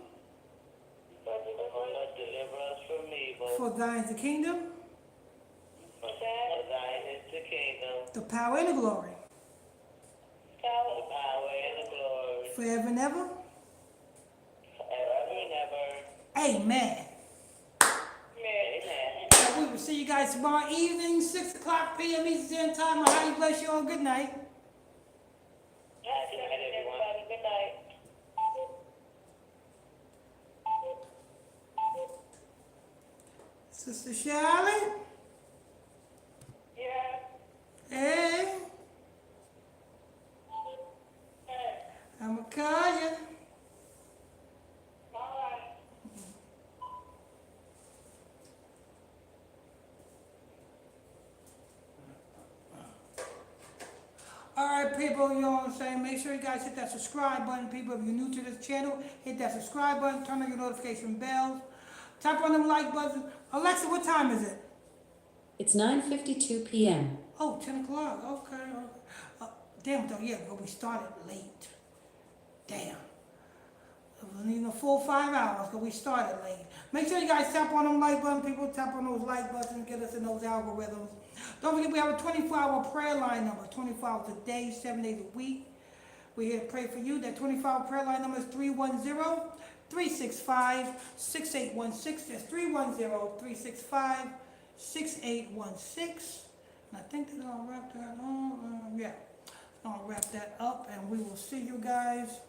but deliver us from evil. For thine is the kingdom, For thine is the kingdom, the power, and the glory, the power, and the glory, forever and ever. forever and ever. Amen. Amen. So we will see you guys tomorrow evening, 6 o'clock p.m. Eastern Standard Time. I highly bless you all. Good night. Good night, everybody. Good night. Sister Charlotte. Yeah. Hey. I'm going to call you. All right. All right, people, you know what I'm saying? Make sure you guys hit that subscribe button, people. If you're new to this channel, hit that subscribe button, turn on your notification bells, tap on them like buttons. Alexa, what time is it? It's 9:52 p.m. Oh, 10 o'clock. Okay. Damn, though, yeah, but we started late. Damn. It wasn't even a full 5 hours, but we started late. Make sure you guys tap on them like buttons, people. Tap on those like buttons, get us in those algorithms. Don't forget, we have a 24-hour prayer line number, 24 hours a day, 7 days a week. We're here to pray for you. That 24-hour prayer line number is 310-365-6816. That's 310-365-6816. And I think they're gonna wrap that up. Yeah, gonna wrap that up, and we will see you guys